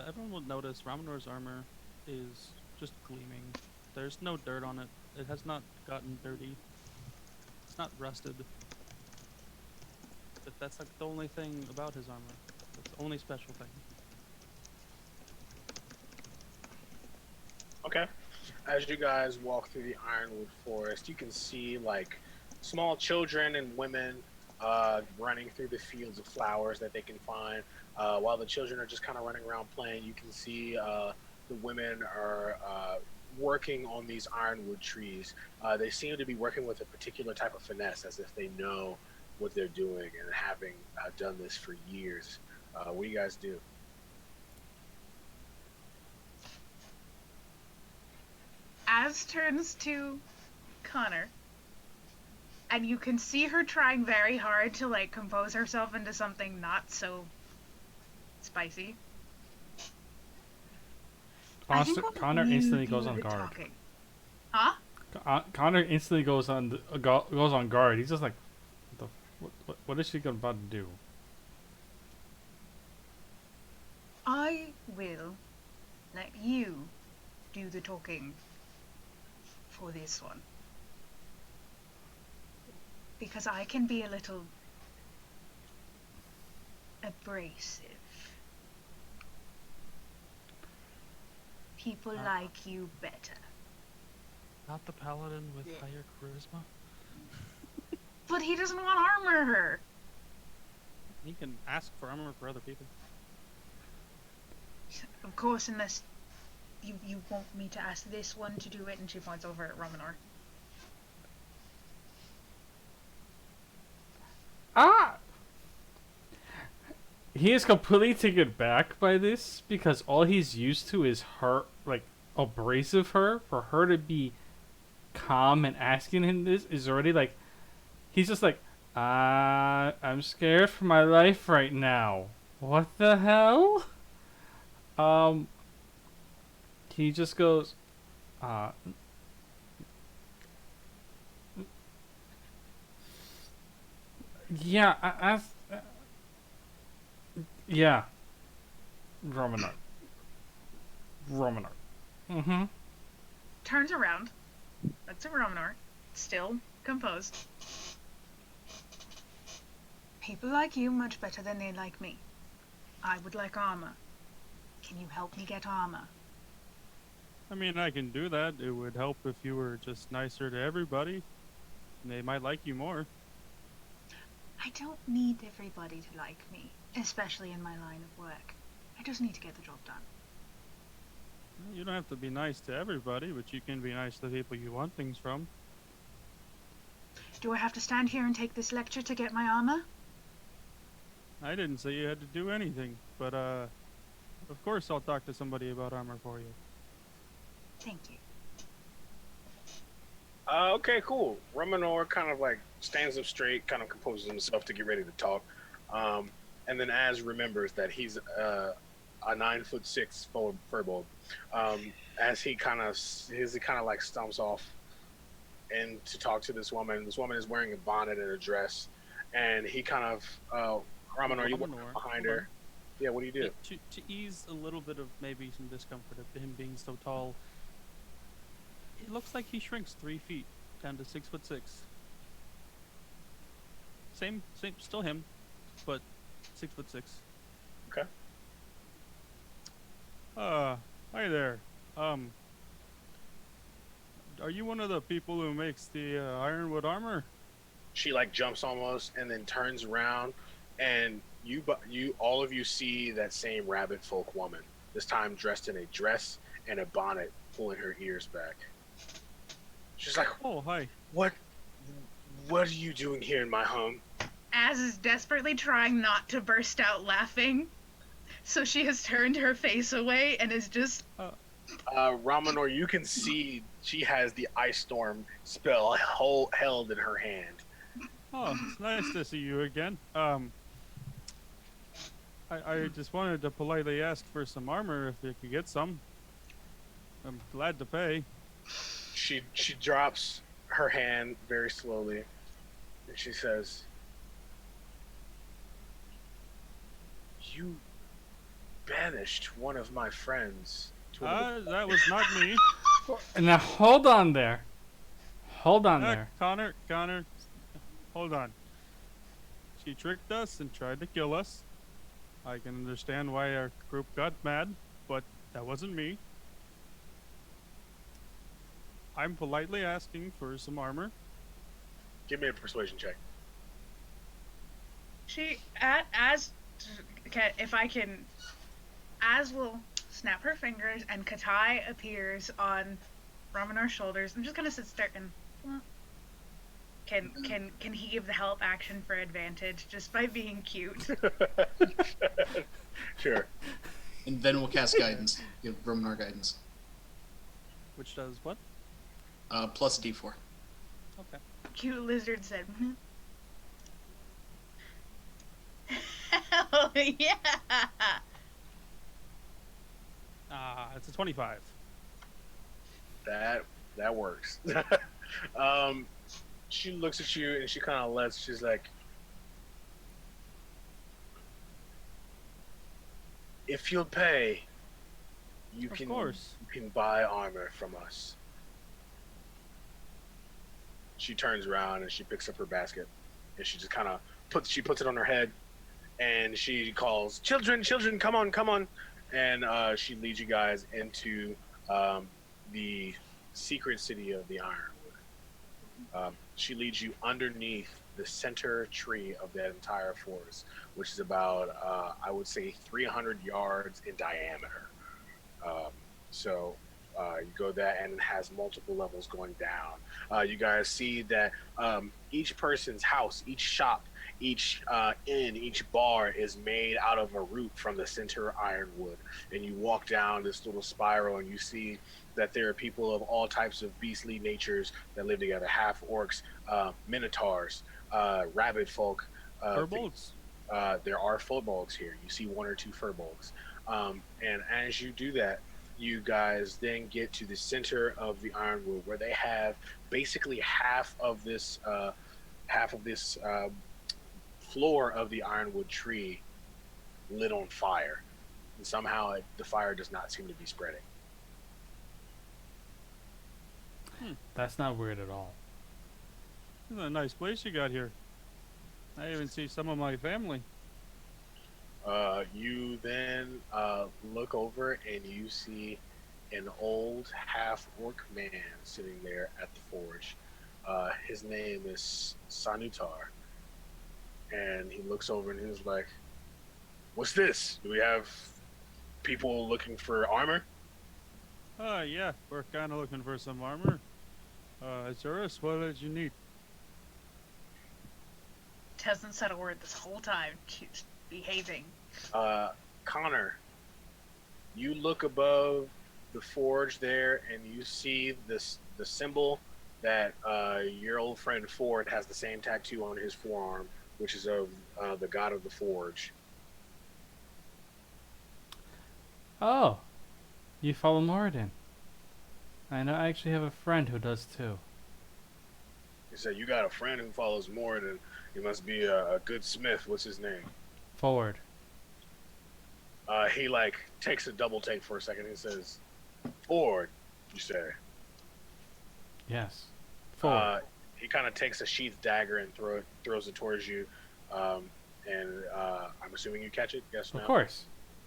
Everyone will notice Ramanor's armor is just gleaming. There's no dirt on it. It has not gotten dirty. It's not rusted. But that's like the only thing about his armor. That's the only special thing. Okay. As you guys walk through the Ironwood Forest, you can see like small children and women running through the fields of flowers that they can find. While the children are just kind of running around playing, you can see the women are working on these ironwood trees. They seem to be working with a particular type of finesse, as if they know what they're doing and having done this for years. What do you guys do? Az turns to Connor, and you can see her trying very hard to like compose herself into something not so spicy. I think what Connor you instantly do goes on the guard. talking. Huh? Connor instantly goes on goes on guard. He's just like, what is she about to do? I will let you do the talking for this one. Because I can be a little abrasive. People like you better. Not the paladin with higher charisma. But he doesn't want armor. He can ask for armor for other people. Of course, unless you want me to ask this one to do it, and she points over at Romanor. He is completely taken back by this because all he's used to is her, like, abrasive her. For her to be calm and asking him this is already like, he's just like, I'm scared for my life right now. What the hell? He just goes, yeah, yeah, Romanar. Mm-hmm. Turns around, looks at Romanor, still composed. People like you much better than they like me. I would like armor. Can you help me get armor? I mean, I can do that. It would help if you were just nicer to everybody. They might like you more. I don't need everybody to like me, especially in my line of work. I just need to get the job done. You don't have to be nice to everybody, but you can be nice to the people you want things from. Do I have to stand here and take this lecture to get my armor? I didn't say you had to do anything, but of course I'll talk to somebody about armor for you. Thank you. Okay, cool. Romanor kind of like stands up straight, kind of composes himself to get ready to talk. And then Az remembers that he's a 9'6" furbolg. As he kind of like stumps off and to talk to this woman. This woman is wearing a bonnet and a dress, and he kind of Romanor, you walk behind her. Yeah, what do you do? To ease a little bit of maybe some discomfort of him being so tall, it looks like he shrinks 3 feet down to 6'6". Same, still him, but 6'6". Okay. Hi there. Are you one of the people who makes the ironwood armor? She like jumps almost and then turns around, and you all of you see that same rabbit folk woman, this time dressed in a dress and a bonnet, pulling her ears back. She's like, "Oh, hi. What are you doing here in my home?" Az is desperately trying not to burst out laughing, so she has turned her face away and is just... Romanor, you can see she has the ice storm spell held in her hand. Oh, it's nice to see you again. I just wanted to politely ask for some armor if you could get some. I'm glad to pay. She drops her hand very slowly, and she says, "You banished one of my friends to another." That was not me. Now hold on there. Hold on there. Connor, hold on. She tricked us and tried to kill us. I can understand why our group got mad, but that wasn't me. I'm politely asking for some armor. Give me a persuasion check. If I can, Az will snap her fingers and Katai appears on Ramanor's shoulders and just kind of sits there and. Well, can he give the help action for advantage just by being cute? Sure. And then we'll cast guidance. Give Romanar guidance. Which does what? Plus a d4. Okay. Cute lizard said. Hell yeah! It's a 25. That works. She looks at you and she kind of lets. She's like, "If you'll pay, you Of can course. you can buy armor from us." She turns around and she picks up her basket, and she just kind of puts it on her head, and she calls, "Children, children, come on, come on!" And she leads you guys into the secret city of the Ironwood. She leads you underneath the center tree of that entire forest, which is about, I would say, 300 yards in diameter. So you go that, and it has multiple levels going down. You guys see that each person's house, each shop, each inn, each bar is made out of a root from the center ironwood. And you walk down this little spiral, and you see that there are people of all types of beastly natures that live together: half orcs, minotaurs, rabid folk. Furbolgs? There are furbolgs here. You see one or two furbolgs. And as you do that, you guys then get to the center of the ironwood, where they have basically half of this floor of the ironwood tree lit on fire, and somehow the fire does not seem to be spreading. That's not weird at all. This is a nice place you got here. I even see some of my family. You then look over and you see an old half-orc man sitting there at the forge. His name is Sanutar, and he looks over and he's like, "What's this? Do we have people looking for armor?" Yeah, we're kind of looking for some armor. Azurus, what did you need? Hasn't said a word this whole time. She's behaving. Connor, you look above the forge there, and you see the symbol that your old friend Ford has, the same tattoo on his forearm, which is of the god of the forge. Oh, you follow Moradin. I know. I actually have a friend who does too. He said, "You got a friend who follows more than he must be a good smith. What's his name?" Forward. He takes a double take for a second. He says, "Ford, you say?" Yes. Forward. He kind of takes a sheathed dagger and throws it towards you. And I'm assuming you catch it. Yes. Of No? course.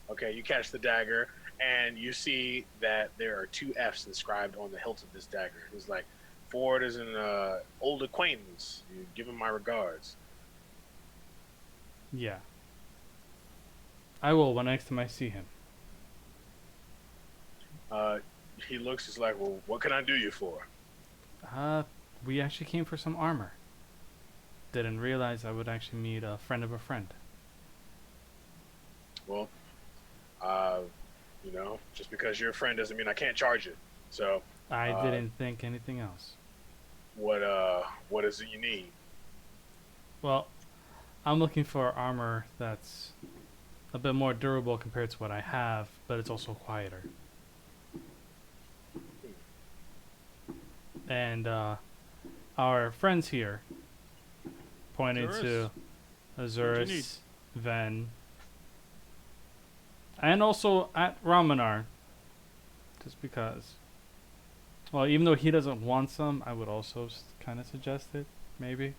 Okay, you catch the dagger, and you see that there are two F's inscribed on the hilt of this dagger. He's like, "Ford is an old acquaintance. You give him my regards." Yeah. I will when next time I see him. He looks, he's like, "Well, what can I do you for?" We actually came for some armor. Didn't realize I would actually meet a friend of a friend. Well, just because you're a friend doesn't mean I can't charge it. So, I didn't think anything else. what is it you need? Well, I'm looking for armor that's a bit more durable compared to what I have, but it's also quieter. And our friends here pointed to What'd you need? Azurus, Ven, and also at Ramanar, just because. Well, even though he doesn't want some, I would also kind of suggest it, maybe.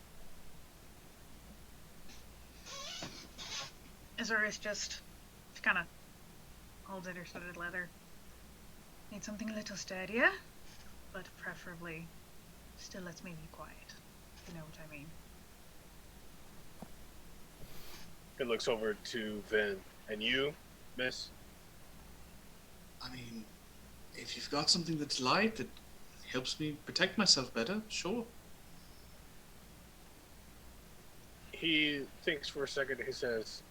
Azurus just kind of holds at her studded leather. Need something a little sturdier, but preferably still lets me be quiet. If you know what I mean. It looks over to Vin. And you, miss? I mean, if you've got something that's light that helps me protect myself better, sure. He thinks for a second. He says,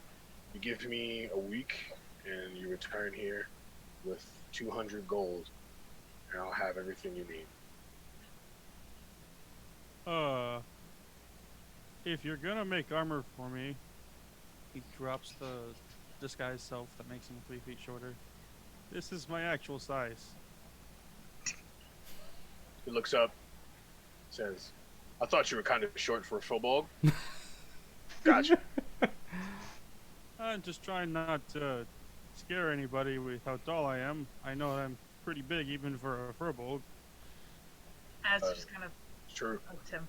"You give me a week, and you return here with 200 gold, and I'll have everything you need." If you're gonna make armor for me, he drops the disguise self that makes him 3 feet shorter. This is my actual size. He looks up, says, "I thought you were kind of short for a football." Gotcha. I'm just trying not to scare anybody with how tall I am. I know I'm pretty big even for a furbolg. Az just kind of It's true. pokes him.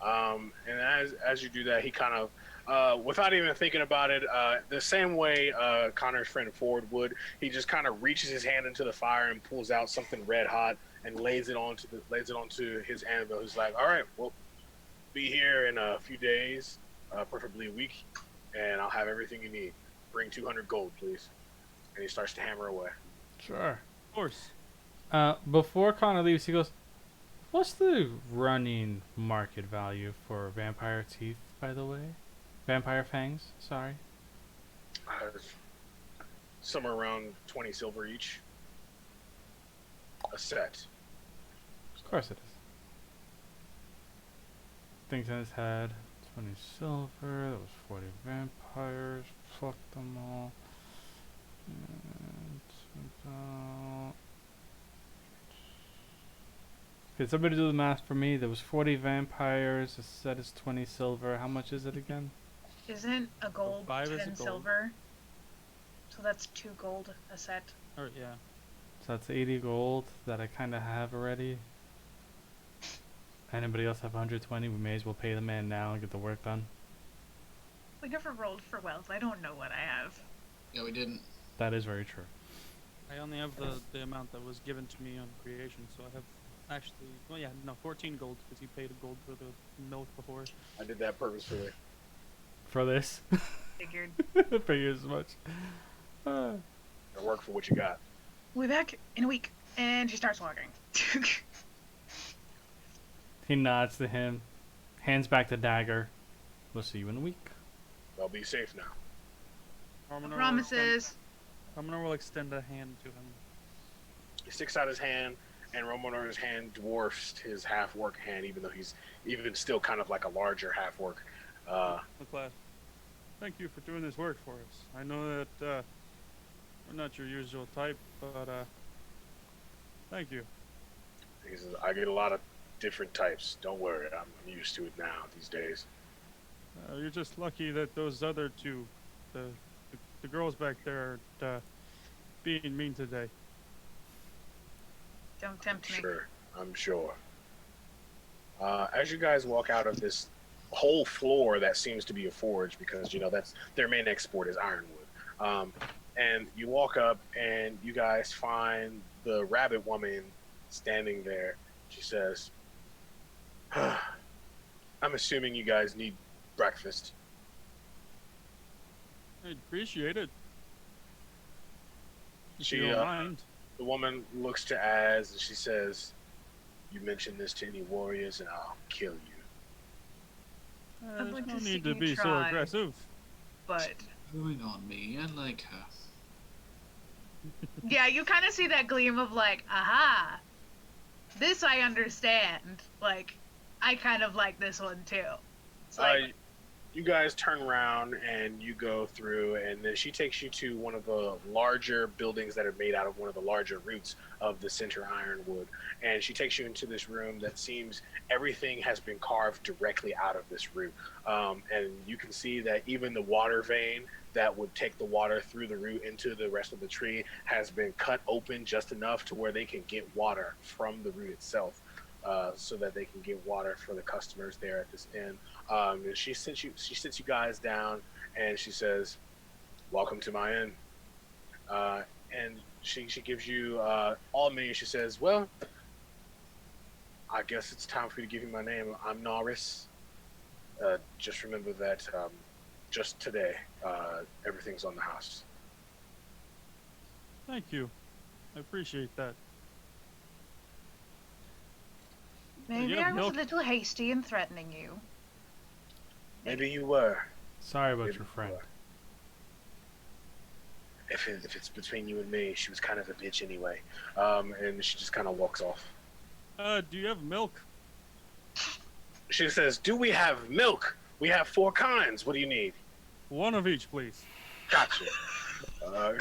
And as you do that, he kind of, without even thinking about it, the same way Connor's friend Ford would, he just kind of reaches his hand into the fire and pulls out something red hot and lays it onto his anvil. He's like, "All right, we'll be here in a few days, preferably a week, and I'll have everything you need. Bring 200 gold, please." And he starts to hammer away. Sure. Of course. Before Connor leaves, he goes, "What's the running market value for vampire teeth, by the way? Vampire fangs, sorry." Somewhere around 20 silver each. A set. Of course it is. Thinks in his head, 20 silver, that was 40 vampires, fuck them all. And about... Can somebody do the math for me? There was 40 vampires, a set is 20 silver. How much is it again? Isn't a gold 5 is a 10 gold. silver? So that's 2 gold a set. Or yeah. So that's 80 gold that I kind of have already. Anybody else have 120? We may as well pay the man now and get the work done. We never rolled for wealth. I don't know what I have. Yeah, we didn't. That is very true. I only have the amount that was given to me on creation, so I have actually, 14 gold because you paid a gold for the milk before. I did that purposefully. For this. Figured. Figures as much. I work for what you got. We'll be back in a week. And she starts walking. He nods to him, hands back the dagger. We'll see you in a week. I'll be safe now. Promises. Romanor will extend a hand to him. He sticks out his hand, and Romanor's hand dwarfs his half-work hand, even though he's even still kind of like a larger half-work. McLeod, thank you for doing this work for us. I know that we're not your usual type, but thank you. He says, "I get a lot of different types. Don't worry, I'm used to it now these days." You're just lucky that those other two, the girls back there, are being mean today. Don't tempt me. Sure, I'm sure. As you guys walk out of this whole floor that seems to be a forge, because that's their main export is ironwood. And you walk up, and you guys find the rabbit woman standing there. She says, "I'm assuming you guys need breakfast." I appreciate it. If She, you don't mind. The woman looks to Az, and she says, "You mention this to any warriors, and I'll kill you." I'd There's like no to see need to you be so try. aggressive. But Going on me, I like her. yeah, you kind of see that gleam of like, aha, this I understand. Like, I kind of like this one too. It's like, you guys turn around and you go through, and then she takes you to one of the larger buildings that are made out of one of the larger roots of the center ironwood. And she takes you into this room that seems everything has been carved directly out of this root. And you can see that even the water vein that would take the water through the root into the rest of the tree has been cut open just enough to where they can get water from the root itself. So that they can get water for the customers there at this inn. And she sits you guys down, and she says, "Welcome to my inn." And she gives you all menus. She says, "Well, I guess it's time for you to give you my name. I'm Norris. Just remember that just today, everything's on the house." Thank you. I appreciate that. Maybe have I was milk? a little hasty in threatening you. Maybe you were. Sorry about Maybe your you friend. were. If it's between you and me, she was kind of a bitch anyway. And she just kind of walks off. Do you have milk? She says, "Do we have milk? We have 4 kinds. What do you need?" One of each, please. Gotcha. Uh,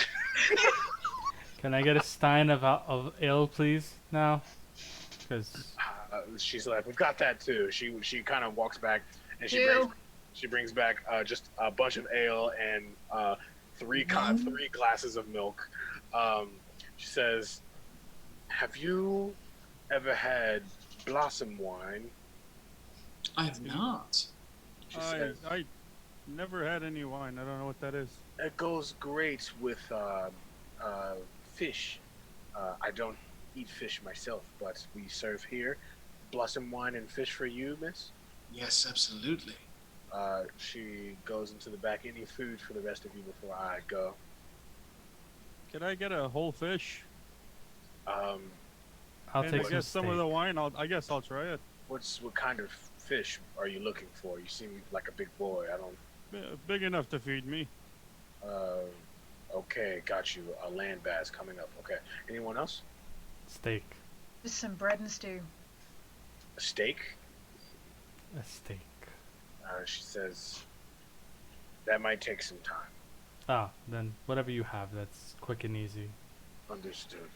Can I get a stein of ale, please? Now, because she's like, "We've got that too." She kind of walks back and Two. she brings back just a bunch of ale and 3 glasses of milk. She says, "Have you ever had blossom wine?" I have not. She says, I never had any wine. I don't know what that is. "It goes great with fish. I don't eat fish myself, but we serve here blossom wine and fish for you, miss." Yes, absolutely. She goes into the back. "Any food for the rest of you before I go?" Could I get a whole fish? Um, I'll And take I guess some of steak. the wine. I guess I'll try it. what kind of fish are you looking for? You seem like a big boy. I don't. Big enough to feed me. Uh, okay, got you. A land bass coming up. Okay. Anyone else? Steak. Just some bread and stew. A steak? A steak. She says that might take some time. Ah, then whatever you have, that's quick and easy. Understood.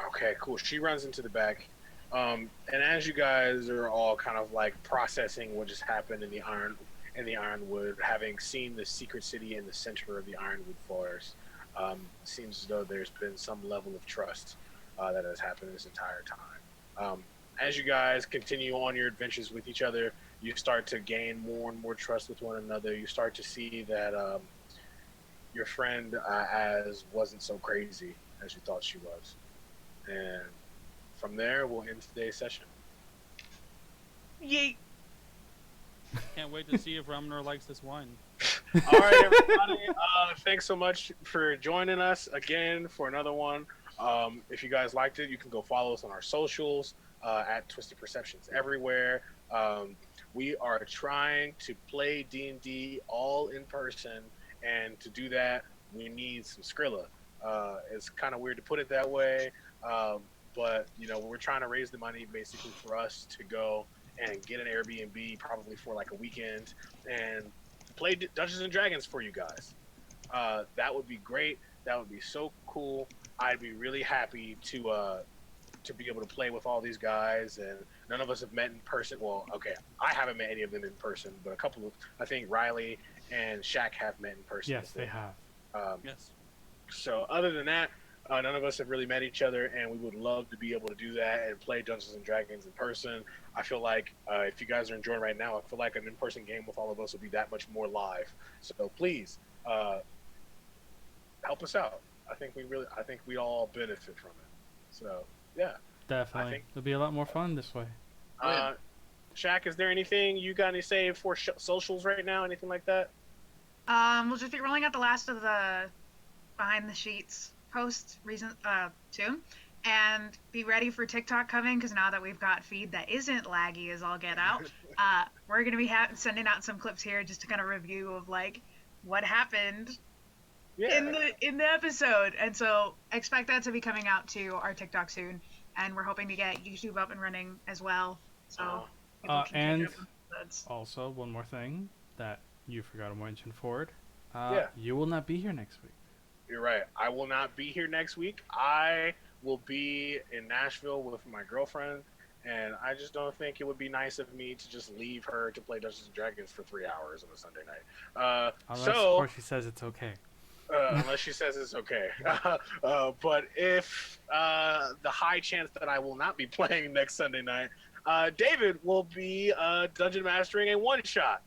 Okay, cool. She runs into the back. And as you guys are all kind of like processing what just happened in the ironwood, having seen the secret city in the center of the ironwood forest, seems as though there's been some level of trust that has happened this entire time. As you guys continue on your adventures with each other, you start to gain more and more trust with one another. You start to see that your friend as wasn't so crazy as you thought she was. And from there, we'll end today's session. Yeet. Can't wait to see if Ramner likes this wine. All right, everybody. Thanks so much for joining us again for another one. If you guys liked it, you can go follow us on our socials at Twisted Perceptions everywhere. We are trying to play D&D all in person, and to do that, we need some Skrilla. It's kind of weird to put it that way, but we're trying to raise the money basically for us to go and get an Airbnb, probably for like a weekend, and play Dungeons and Dragons for you guys. That would be great. That would be so cool. I'd be really happy to be able to play with all these guys, and none of us have met in person. Well, okay, I haven't met any of them in person, but a couple of, I think Riley and Shaq have met in person. Yes, they have. Yes. So other than that, none of us have really met each other, and we would love to be able to do that and play Dungeons and Dragons in person. I feel like if you guys are enjoying right now, I feel like an in-person game with all of us would be that much more live. So please help us out. I think we all benefit from it. So yeah. Definitely. think- It'll be a lot more fun this way. Shaq, is there anything you got to say for socials right now? Anything like that? We'll just be rolling out the last of the behind the sheets posts soon, and be ready for TikTok coming, because now that we've got feed that isn't laggy as all get out, we're gonna be sending out some clips here just to kind of review of like what happened in the episode, and so expect that to be coming out to our TikTok soon, and we're hoping to get YouTube up and running as well. So people can And catch up. That's Also, one more thing that you forgot to mention, Ford. Yeah. You will not be here next week. You're right. I will not be here next week. I will be in Nashville with my girlfriend, and I just don't think it would be nice of me to just leave her to play Dungeons and Dragons for 3 hours on a Sunday night. Unless, of So, course, she says it's okay. unless she says it's okay. But if the high chance that I will not be playing next Sunday night, David will be dungeon mastering a one shot.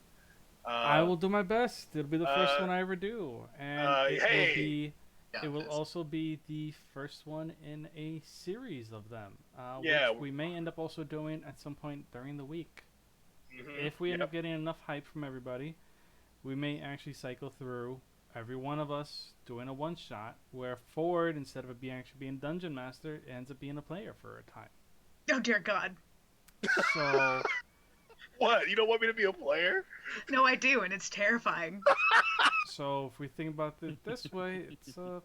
I will do my best. It'll be the first uh, one I ever do, and it will hey, be. Yeah, It will it's- also be the first one in a series of them, Yeah. which we may end up also doing at some point during the week. Mhm, If we end yep. up getting enough hype from everybody, we may actually cycle through every one of us doing a one shot where Ford, instead of it being actually being dungeon master, ends up being a player for a time. oh dear God. So What? You don't want me to be a player? No, I do, and it's terrifying. so if we think about it this way, it's a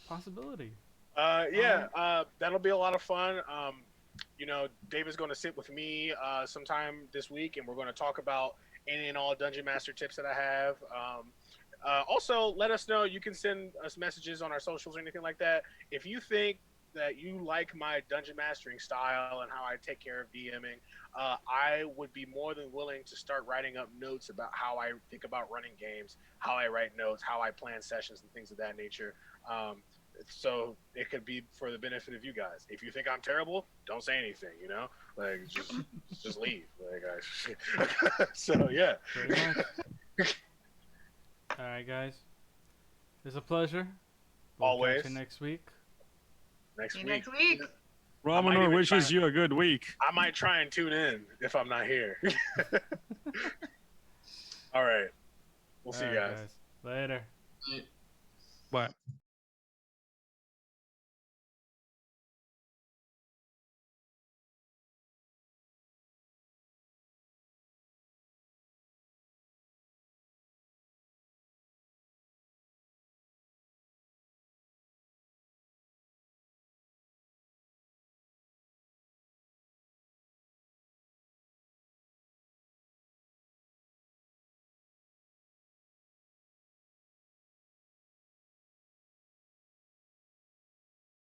possibility. Yeah, that'll be a lot of fun. David's going to sit with me sometime this week, and we're going to talk about any and all Dungeon Master tips that I have. Also, let us know. You can send us messages on our socials or anything like that. If you think that you like my dungeon mastering style and how I take care of DMing, I would be more than willing to start writing up notes about how I think about running games, how I write notes, how I plan sessions, and things of that nature. Um, so it could be for the benefit of you guys. If you think I'm terrible, don't say anything. Like just leave. So yeah. Pretty much. All right, guys. It's a pleasure. We'll Always. catch you next week. Next See you week. next week. I might Romanor even wishes try- you a good week. I might try and tune in if I'm not here. All right. We'll see All you right, guys. Later. I- What?